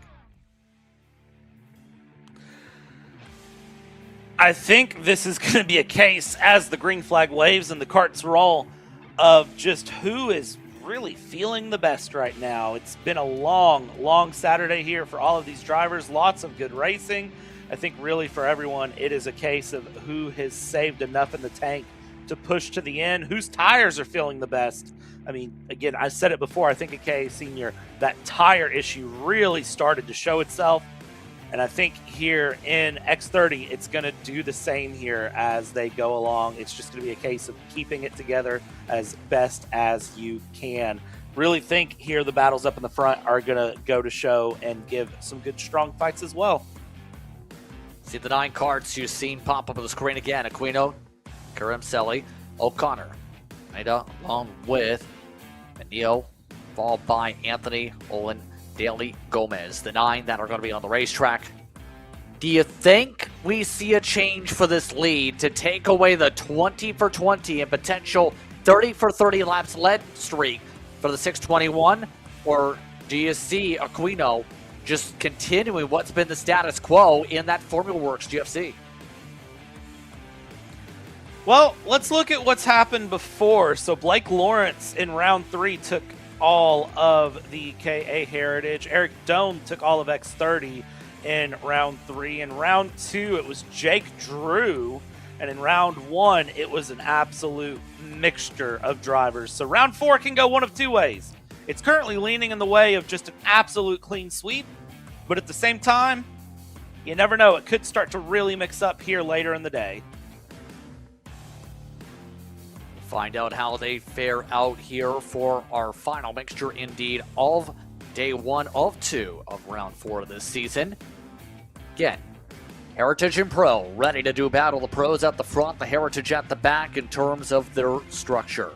I think this is going to be a case as the green flag waves and the carts roll of just who is really feeling the best right now. It's been a long Saturday here for all of these drivers. Lots of good racing. I think really for everyone, it is a case of who has saved enough in the tank to push to the end, whose tires are feeling the best. I mean, again, I said it before, I think at KA Senior, that tire issue really started to show itself. And I think here in X30, it's going to do the same here as they go along. It's just going to be a case of keeping it together as best as you can. Really think here the battles up in the front are going to go to show and give some good, strong fights as well. See the 9 carts you've seen pop up on the screen again. Aquino Karamselli, O'Connor. Ida along with Neo, followed by Anthony, Olin, Daly, Gomez. The 9 that are going to be on the racetrack. Do you think we see a change for this lead to take away the 20 for 20 and potential 30 for 30 laps lead streak for the 621? Or do you see Aquino just continuing what's been the status quo in that Formula Works GFC? Well, let's look at what's happened before. So Blake Lawrence in round 3 took all of the KA Heritage. Eric Doan took all of X30 in round 3. In round 2, it was Jake Drew. And in round 1, it was an absolute mixture of drivers. So round 4 can go one of two ways. It's currently leaning in the way of just an absolute clean sweep. But at the same time, you never know. It could start to really mix up here later in the day. Find out how they fare out here for our final mixture, indeed, of day 1 of 2 of round 4 of this season. Again, Heritage and Pro ready to do battle. The Pros at the front, the Heritage at the back in terms of their structure.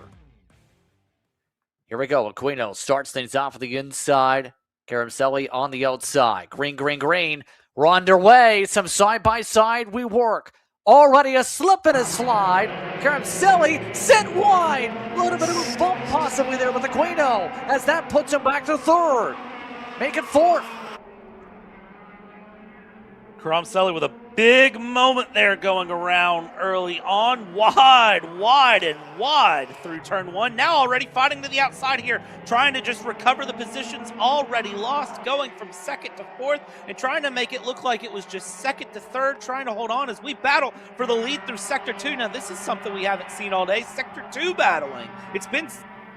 Here we go. Aquino starts things off at the inside. Karamselli on the outside. Green, green, green. We're underway. Some side-by-side we work. Already a slip and a slide. Karamselli sent wide. A little bit of a bump possibly there with Aquino as that puts him back to 3rd. Make it 4th. Karamselli with a big moment there going around early on. Wide and wide through turn 1. Now already fighting to the outside here, trying to just recover the positions already lost, going from 2nd to 4th and trying to make it look like it was just 2nd to 3rd, trying to hold on as we battle for the lead through Sector 2. Now this is something we haven't seen all day, Sector 2 battling. It's been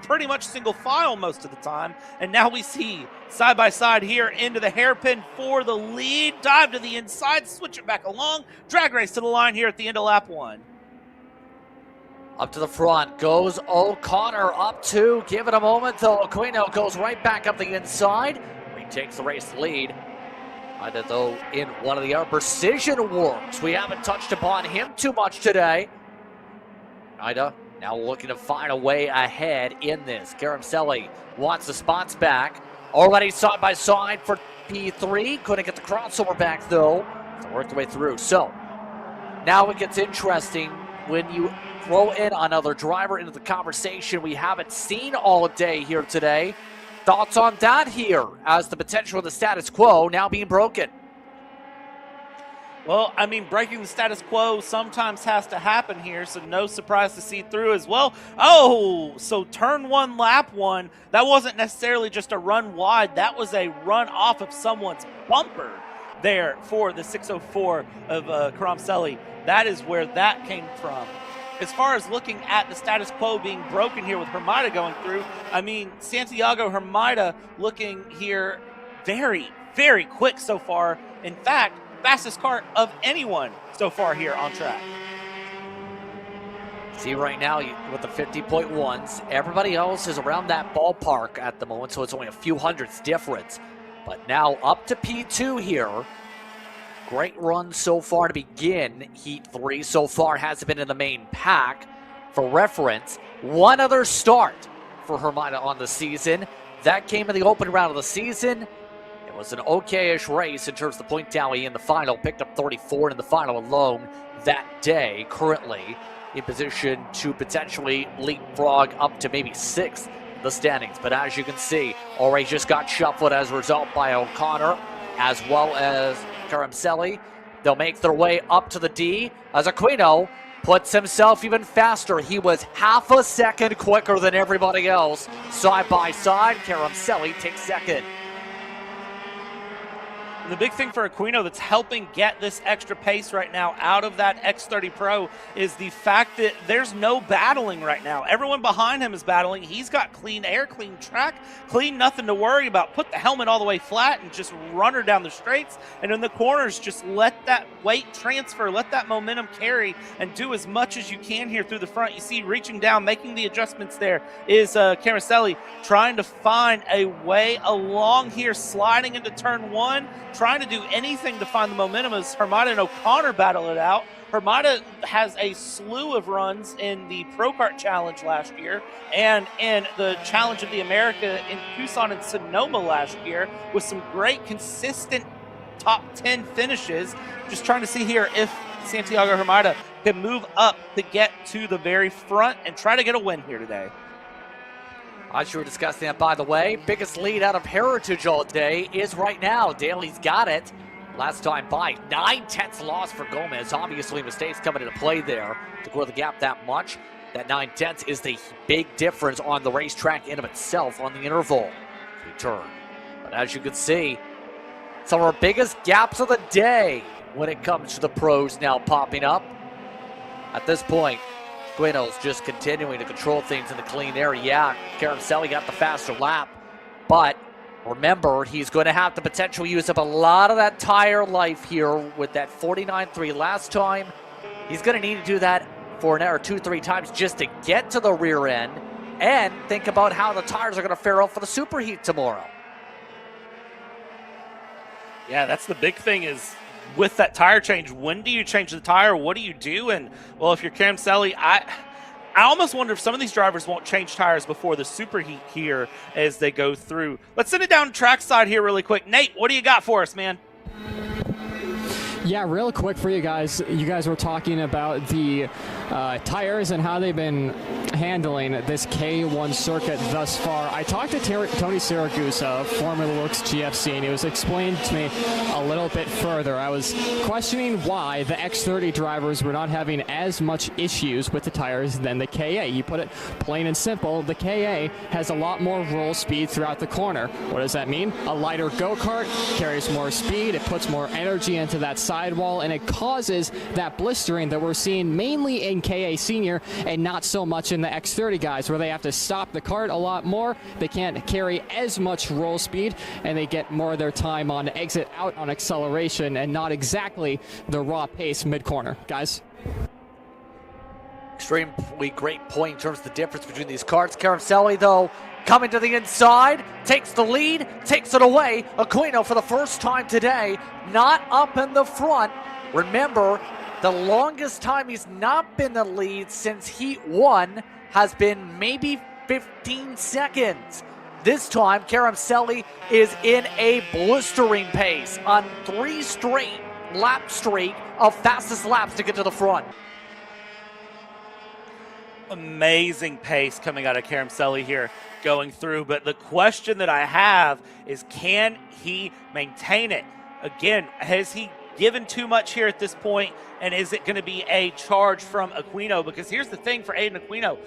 pretty much single file most of the time, and now we see side by side here into the hairpin for the lead. Dive to the inside, switch it back along, drag race to the line here at the end of lap 1. Up to the front goes O'Connor, up 2. Give it a moment though. Aquino goes right back up the inside. He takes the race lead. Either though in one of the other precision works. We haven't touched upon him too much today. Ida now looking to find a way ahead in this. Karamselli wants the spots back. Already side by side for P3. Couldn't get the crossover back though. So worked the way through. So now it gets interesting when you throw in another driver into the conversation we haven't seen all day here today. Thoughts on that here as the potential of the status quo now being broken? Well, I mean, breaking the status quo sometimes has to happen here, so no surprise to see through as well. Oh, so turn 1, lap 1, that wasn't necessarily just a run wide. That was a run off of someone's bumper there for the 604 of Karamselli. That is where that came from. As far as looking at the status quo being broken here with Hermida going through, I mean, Santiago Hermida looking here very, very quick so far. In fact, fastest kart of anyone so far here on track. See right now with the 50.1s, everybody else is around that ballpark at the moment, so it's only a few hundredths difference. But now up to P2 here. Great run so far to begin Heat 3. So far hasn't been in the main pack. For reference, one other start for Hermida on the season. That came in the opening round of the season. It was an okay-ish race in terms of the point tally in the final. Picked up 34 in the final alone that day. Currently in position to potentially leapfrog up to maybe 6th in the standings. But as you can see, already just got shuffled as a result by O'Connor as well as Karamselli. They'll make their way up to the D as Aquino puts himself even faster. He was half a second quicker than everybody else. Side by side, Karamselli takes 2nd. The big thing for Aquino that's helping get this extra pace right now out of that X30 Pro is the fact that there's no battling right now. Everyone behind him is battling. He's got clean air, clean track, clean nothing to worry about. Put the helmet all the way flat and just run her down the straights. And in the corners, just let that weight transfer, let that momentum carry, and do as much as you can here through the front. You see reaching down, making the adjustments there is Karamselli trying to find a way along here, sliding into turn 1, trying to do anything to find the momentum as Hermida and O'Connor battle it out. Hermida has a slew of runs in the Pro Kart Challenge last year and in the Challenge of the America in Tucson and Sonoma last year with some great consistent top 10 finishes. Just trying to see here if Santiago Hermida can move up to get to the very front and try to get a win here today. As you were discussing that, by the way, biggest lead out of Heritage all day is right now. Daly's got it. Last time by, 9/10 loss for Gomez. Obviously, mistakes coming into play there to grow the gap that much. That 9/10 is the big difference on the racetrack in of itself on the interval return. But as you can see, some of our biggest gaps of the day when it comes to the pros now popping up. At this point, Guino's just continuing to control things in the clean air. Yeah, Caroselli got the faster lap, but remember, he's going to have to potentially use up a lot of that tire life here with that 49.3 last time. He's going to need to do that for an hour 2-3 times just to get to the rear end and think about how the tires are going to fare out for the superheat tomorrow. Yeah, that's the big thing is with that tire change, when do you change the tire? What do you do? And, well, if you're Caroselli, I almost wonder if some of these drivers won't change tires before the superheat here as they go through. Let's send it down trackside here really quick. Nate, what do you got for us, man? Yeah, real quick for you guys. You guys were talking about the tires and how they've been handling this K1 circuit thus far. I talked to Tony Siragusa of Formula Works GFC, and it was explained to me a little bit further. I was questioning why the X30 drivers were not having as much issues with the tires than the KA. You put it plain and simple, the KA has a lot more roll speed throughout the corner. What does that mean? A lighter go-kart carries more speed, it puts more energy into that sidewall, and it causes that blistering that we're seeing mainly in KA Senior and not so much in the X30 guys, where they have to stop the kart a lot more. They can't carry as much roll speed, and they get more of their time on exit out on acceleration and not exactly the raw pace mid-corner. Guys? Extremely great point in terms of the difference between these karts. Caroselli, though, coming to the inside, takes the lead, takes it away. Aquino, for the first time today, not up in the front. Remember, the longest time he's not been the lead since Heat 1 has been maybe 15 seconds. This time, Caroselli is in a blistering pace on 3 straight lap streak of fastest laps to get to the front. Amazing pace coming out of Caroselli here going through, but the question that I have is, can he maintain it? Again, has he given too much here at this point, and is it going to be a charge from Aquino? Because here's the thing for Aiden Aquino,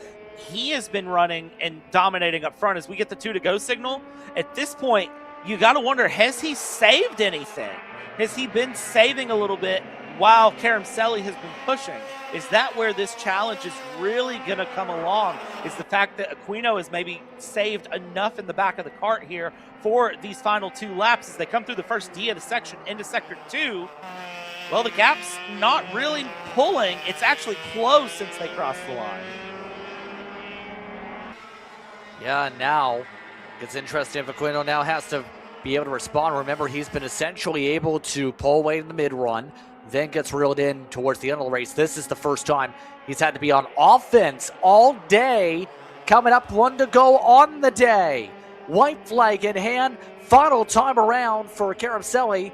he has been running and dominating up front. As we get the 2-to-go signal, at this point, you got to wonder, has he saved anything? Has he been saving a little bit while Caroselli has been pushing? Is that where this challenge is really going to come along? Is the fact that Aquino has maybe saved enough in the back of the cart here for these final 2 laps as they come through the first D of the section into Sector 2. Well, the gap's not really pulling. It's actually close since they crossed the line. Yeah, now it's interesting if Aquino now has to be able to respond. Remember, he's been essentially able to pull away in the mid-run, then gets reeled in towards the end of the race. This is the first time he's had to be on offense all day. Coming up, 1 to go on the day. White flag in hand. Final time around for Caroselli.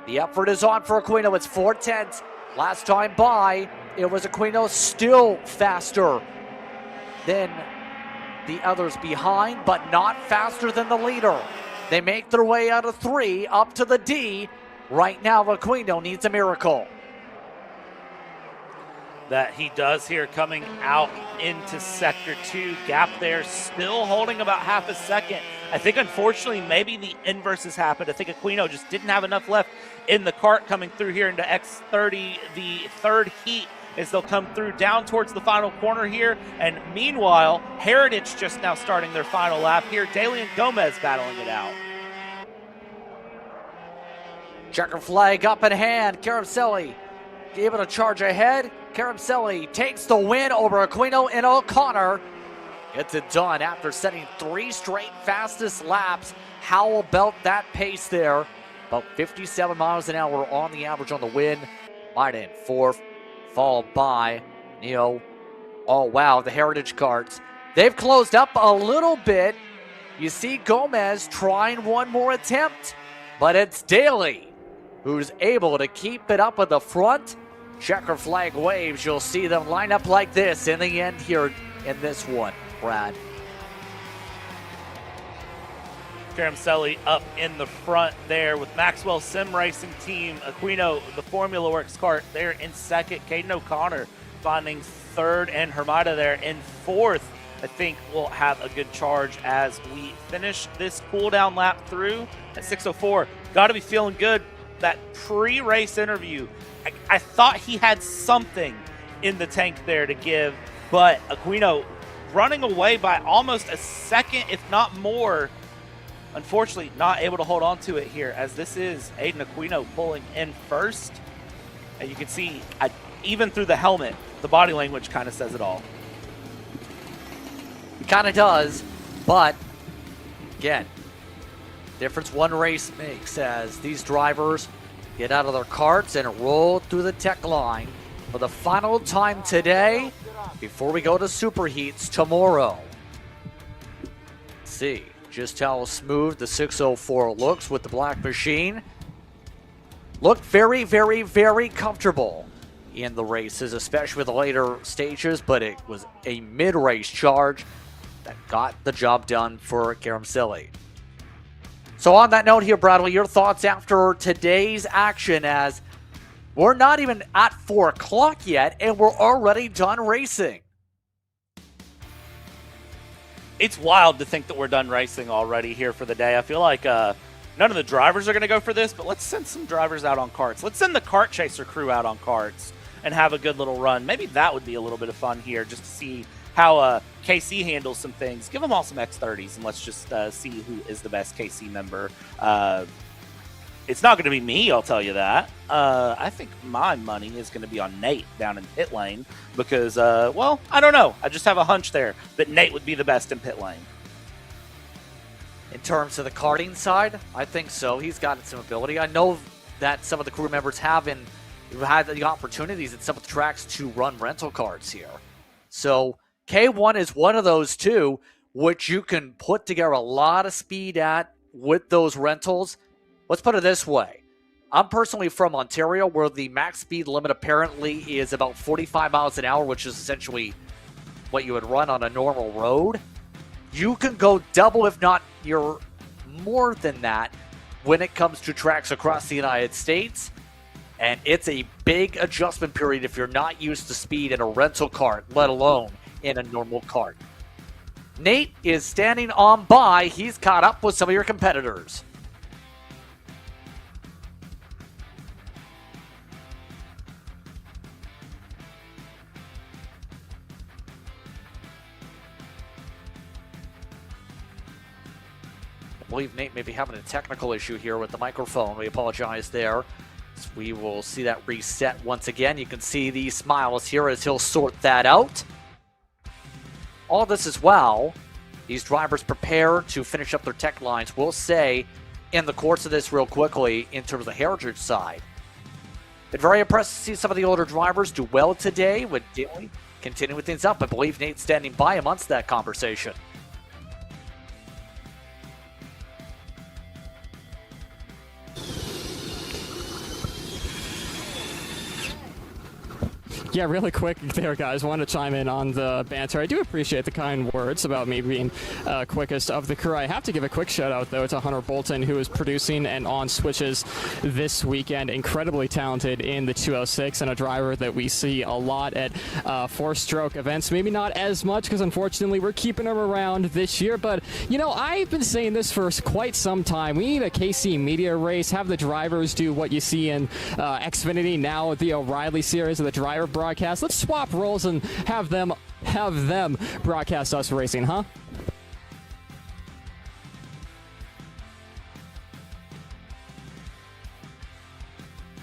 The effort is on for Aquino. It's 4/10. Last time by, it was Aquino still faster than the others behind, but not faster than the leader. They make their way out of 3 up to the D. Right now, Aquino needs a miracle. That he does here coming out into Sector 2. Gap there, still holding about half a second. I think, unfortunately, maybe the inverse has happened. I think Aquino just didn't have enough left in the cart coming through here into X30, the third heat, as they'll come through down towards the final corner here. And meanwhile, Heritage just now starting their final lap here. Daly and Gomez battling it out. Checker flag up in hand. Caroselli able to charge ahead. Caroselli takes the win over Aquino and O'Connor. Gets it done after setting 3 straight fastest laps. How about that pace there? About 57 miles an hour on the average on the win. Biden 4th, followed by Neo. Oh, wow, the Heritage Karts. They've closed up a little bit. You see Gomez trying one more attempt, but it's Daly who's able to keep it up at the front. Checker flag waves. You'll see them line up like this in the end here in this one, Brad. Caroselli up in the front there with Maxwell Sim Racing Team. Aquino, the Formula Works kart, there in second. Caden O'Connor finding third, and Hermida there in fourth. I think we'll have a good charge as we finish this cool-down lap through at 6:04. Got to be feeling good. That pre-race interview, I thought he had something in the tank there to give, but Aquino running away by almost a second, if not more. Unfortunately, not able to hold on to it here, as this is Aiden Aquino pulling in first. And you can see, even through the helmet, the body language kind of says it all. It kind of does, but again, difference one race makes as these drivers get out of their karts and roll through the tech line for the final time today before we go to superheats tomorrow. Let's see just how smooth the 604 looks with the black machine. Looked very, very, very comfortable in the races, especially with the later stages, but it was a mid-race charge that got the job done for Caroselli. So on that note here, Bradley, your thoughts after today's action, as we're not even at 4 o'clock yet and we're already done racing. It's wild to think that we're done racing already here for the day. I feel like none of the drivers are going to go for this, but let's send some drivers out on karts. Let's send the kart chaser crew out on karts and have a good little run. Maybe that would be a little bit of fun here, just to see how KC handles some things. Give them all some X30s, and let's just see who is the best KC member. It's not going to be me, I'll tell you that. I think my money is going to be on Nate down in pit lane because, well, I don't know. I just have a hunch there that Nate would be the best in pit lane. In terms of the karting side, I think so. He's got some ability. I know that some of the crew members have had the opportunities at some of the tracks to run rental karts here. So K1 is one of those two, which you can put together a lot of speed at with those rentals. Let's put it this way. I'm personally from Ontario, where the max speed limit apparently is about 45 miles an hour, which is essentially what you would run on a normal road. You can go double, if not more than that, when it comes to tracks across the United States. And it's a big adjustment period if you're not used to speed in a rental kart, let alone in a normal kart. Nate is standing on by. He's caught up with some of your competitors. I believe Nate may be having a technical issue here with the microphone. We apologize there. So we will see that reset once again. You can see the smiles here as he'll sort that out. All this as well, these drivers prepare to finish up their tech lines. We'll say in the course of this real quickly in terms of the Heritage side. Been very impressed to see some of the older drivers do well today with Daly continuing things up. I believe Nate's standing by amongst that conversation. Yeah, really quick there, guys. Wanted to chime in on the banter. I do appreciate the kind words about me being quickest of the crew. I have to give a quick shout-out, though, to Hunter Bolton, who is producing and on switches this weekend. Incredibly talented in the 206 and a driver that we see a lot at four-stroke events. Maybe not as much because, unfortunately, we're keeping him around this year. But, you know, I've been saying this for quite some time. We need a KC media race. Have the drivers do what you see in Xfinity now, the O'Reilly series of the driver broadcast. Let's swap roles and have them broadcast us racing, huh?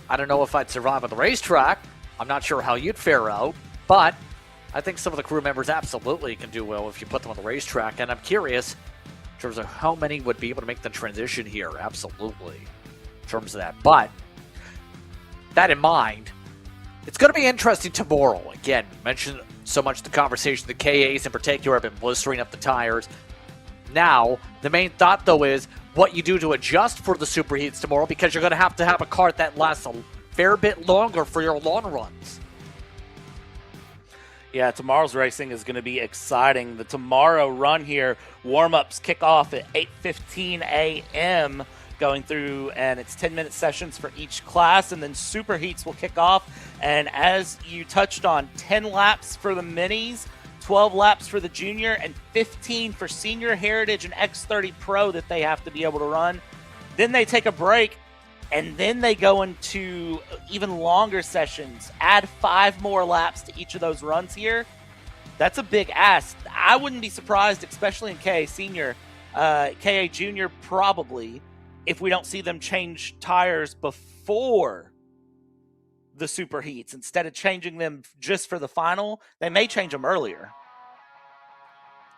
I don't know if I'd survive on the racetrack. I'm not sure how you'd fare out, but I think some of the crew members absolutely can do well if you put them on the racetrack, and I'm curious in terms of how many would be able to make the transition here. Absolutely, in terms of that. But that in mind, It's going to be interesting tomorrow. Again, mentioned so much the conversation, the KAs in particular have been blistering up the tires. Now, the main thought, though, is what you do to adjust for the superheats tomorrow, because you're going to have a kart that lasts a fair bit longer for your long runs. Yeah, tomorrow's racing is going to be exciting. The tomorrow run here, warm-ups kick off at 8:15 a.m., going through, and it's 10-minute sessions for each class, and then superheats will kick off. And as you touched on, 10 laps for the minis, 12 laps for the junior, and 15 for senior heritage and X30 Pro that they have to be able to run. Then they take a break, and then they go into even longer sessions. Add 5 more laps to each of those runs here. That's a big ask. I wouldn't be surprised, especially in KA Senior, KA Junior probably, if we don't see them change tires before the superheats. Instead of changing them just for the final, they may change them earlier.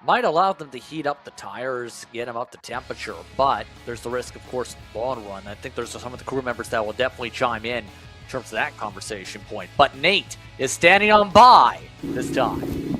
Might allow them to heat up the tires, get them up to temperature, but there's the risk, of course, long run. I think there's some of the crew members that will definitely chime in terms of that conversation point. But Nate is standing on by this time.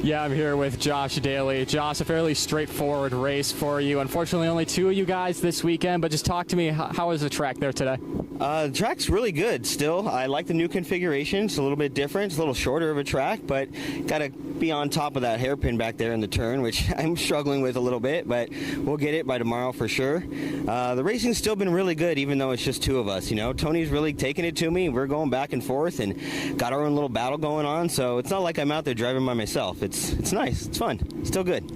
Yeah, I'm here with Josh Daly. Josh, a fairly straightforward race for you. Unfortunately, only 2 of you guys this weekend, but just talk to me. How was the track there today? The track's really good still. I like the new configuration. It's a little bit different. It's a little shorter of a track, but got to be on top of that hairpin back there in the turn, which I'm struggling with a little bit, but we'll get it by tomorrow for sure. The racing's still been really good, even though it's just 2 of us. You know, Tony's really taking it to me. We're going back and forth and got our own little battle going on, so it's not like I'm out there driving by myself. It's nice. It's fun. Still good.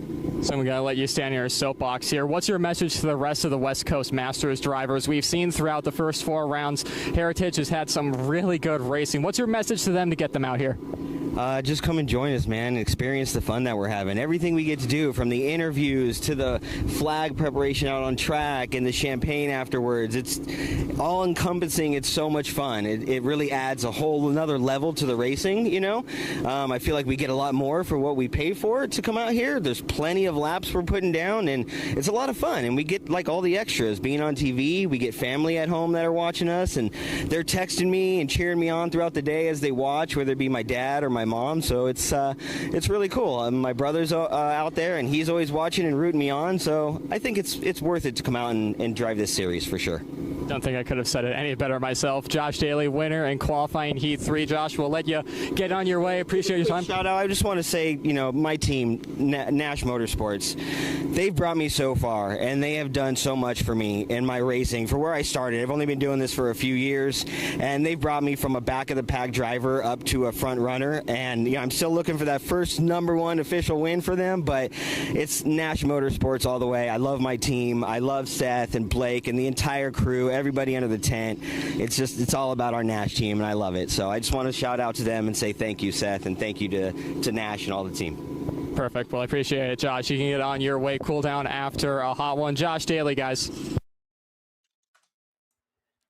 So I'm going to let you stand in your soapbox here. What's your message to the rest of the West Coast Masters drivers? We've seen throughout the first 4 rounds, Heritage has had some really good racing. What's your message to them to get them out here? Just come and join us, man, and experience the fun that we're having. Everything we get to do, from the interviews to the flag preparation out on track and the champagne afterwards, it's all encompassing. It's so much fun. It really adds a whole another level to the racing, you know. I feel like we get a lot more for what we pay for to come out here. There's plenty of laps we're putting down, and it's a lot of fun. And we get like all the extras, being on TV. We get family at home that are watching us, and they're texting me and cheering me on throughout the day as they watch, whether it be my dad or my mom. So it's really cool. My brother's out there, and he's always watching and rooting me on. So I think it's worth it to come out and drive this series for sure. Don't think I could have said it any better myself. Josh Daly, winner in qualifying Heat 3. Josh, we'll let you get on your way. Appreciate your time. Shout out. I just want to say, you know, my team, Nash Motorsports, they've brought me so far, and they have done so much for me in my racing. For where I started, I've only been doing this for a few years, and they've brought me from a back-of-the-pack driver up to a front runner. And you know, I'm still looking for that first #1 official win for them, but it's Nash Motorsports all the way. I love my team. I love Seth and Blake and the entire crew, everybody under the tent. It's all about our Nash team, and I love it. So I just want to shout out to them and say thank you, Seth, and thank you to Nash and all the team. Perfect. Well, I appreciate it, Josh. You can get on your way, cool down after a hot one. Josh Daly, guys.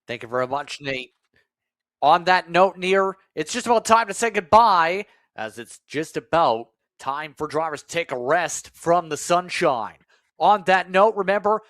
Thank you very much, Nate. On that note, Near, it's just about time to say goodbye, as it's just about time for drivers to take a rest from the sunshine. On that note, remember,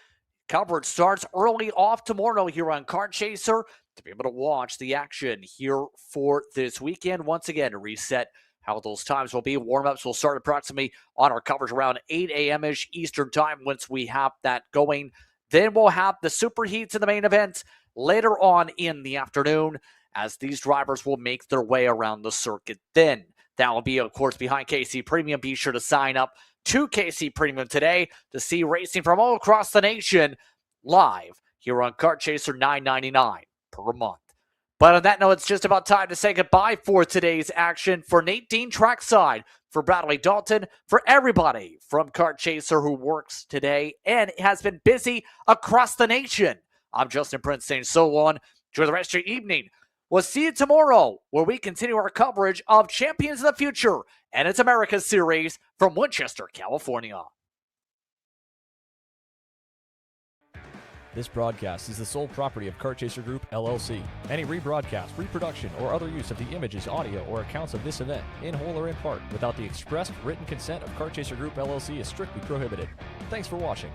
coverage starts early off tomorrow here on Kart Chaser to be able to watch the action here for this weekend. Once again, to reset how those times will be. Warm-ups will start approximately on our coverage around 8 a.m.-ish Eastern time once we have that going. Then we'll have the superheats in the main event later on in the afternoon, as these drivers will make their way around the circuit. Then that will be, of course, behind KC Premium. Be sure to sign up to KC Premium today to see racing from all across the nation live here on Kart Chaser, $9.99 per month. But on that note, it's just about time to say goodbye for today's action. For Nate Dean trackside, for Bradley Dalton, for everybody from Kart Chaser who works today and has been busy across the nation, I'm Justin Prince saying so long. Enjoy the rest of your evening. We'll see you tomorrow, where we continue our coverage of Champions of the Future and its America's Series from Winchester, California. This broadcast is the sole property of Kart Chaser Group, LLC. Any rebroadcast, reproduction, or other use of the images, audio, or accounts of this event, in whole or in part, without the express written consent of Kart Chaser Group, LLC is strictly prohibited. Thanks for watching.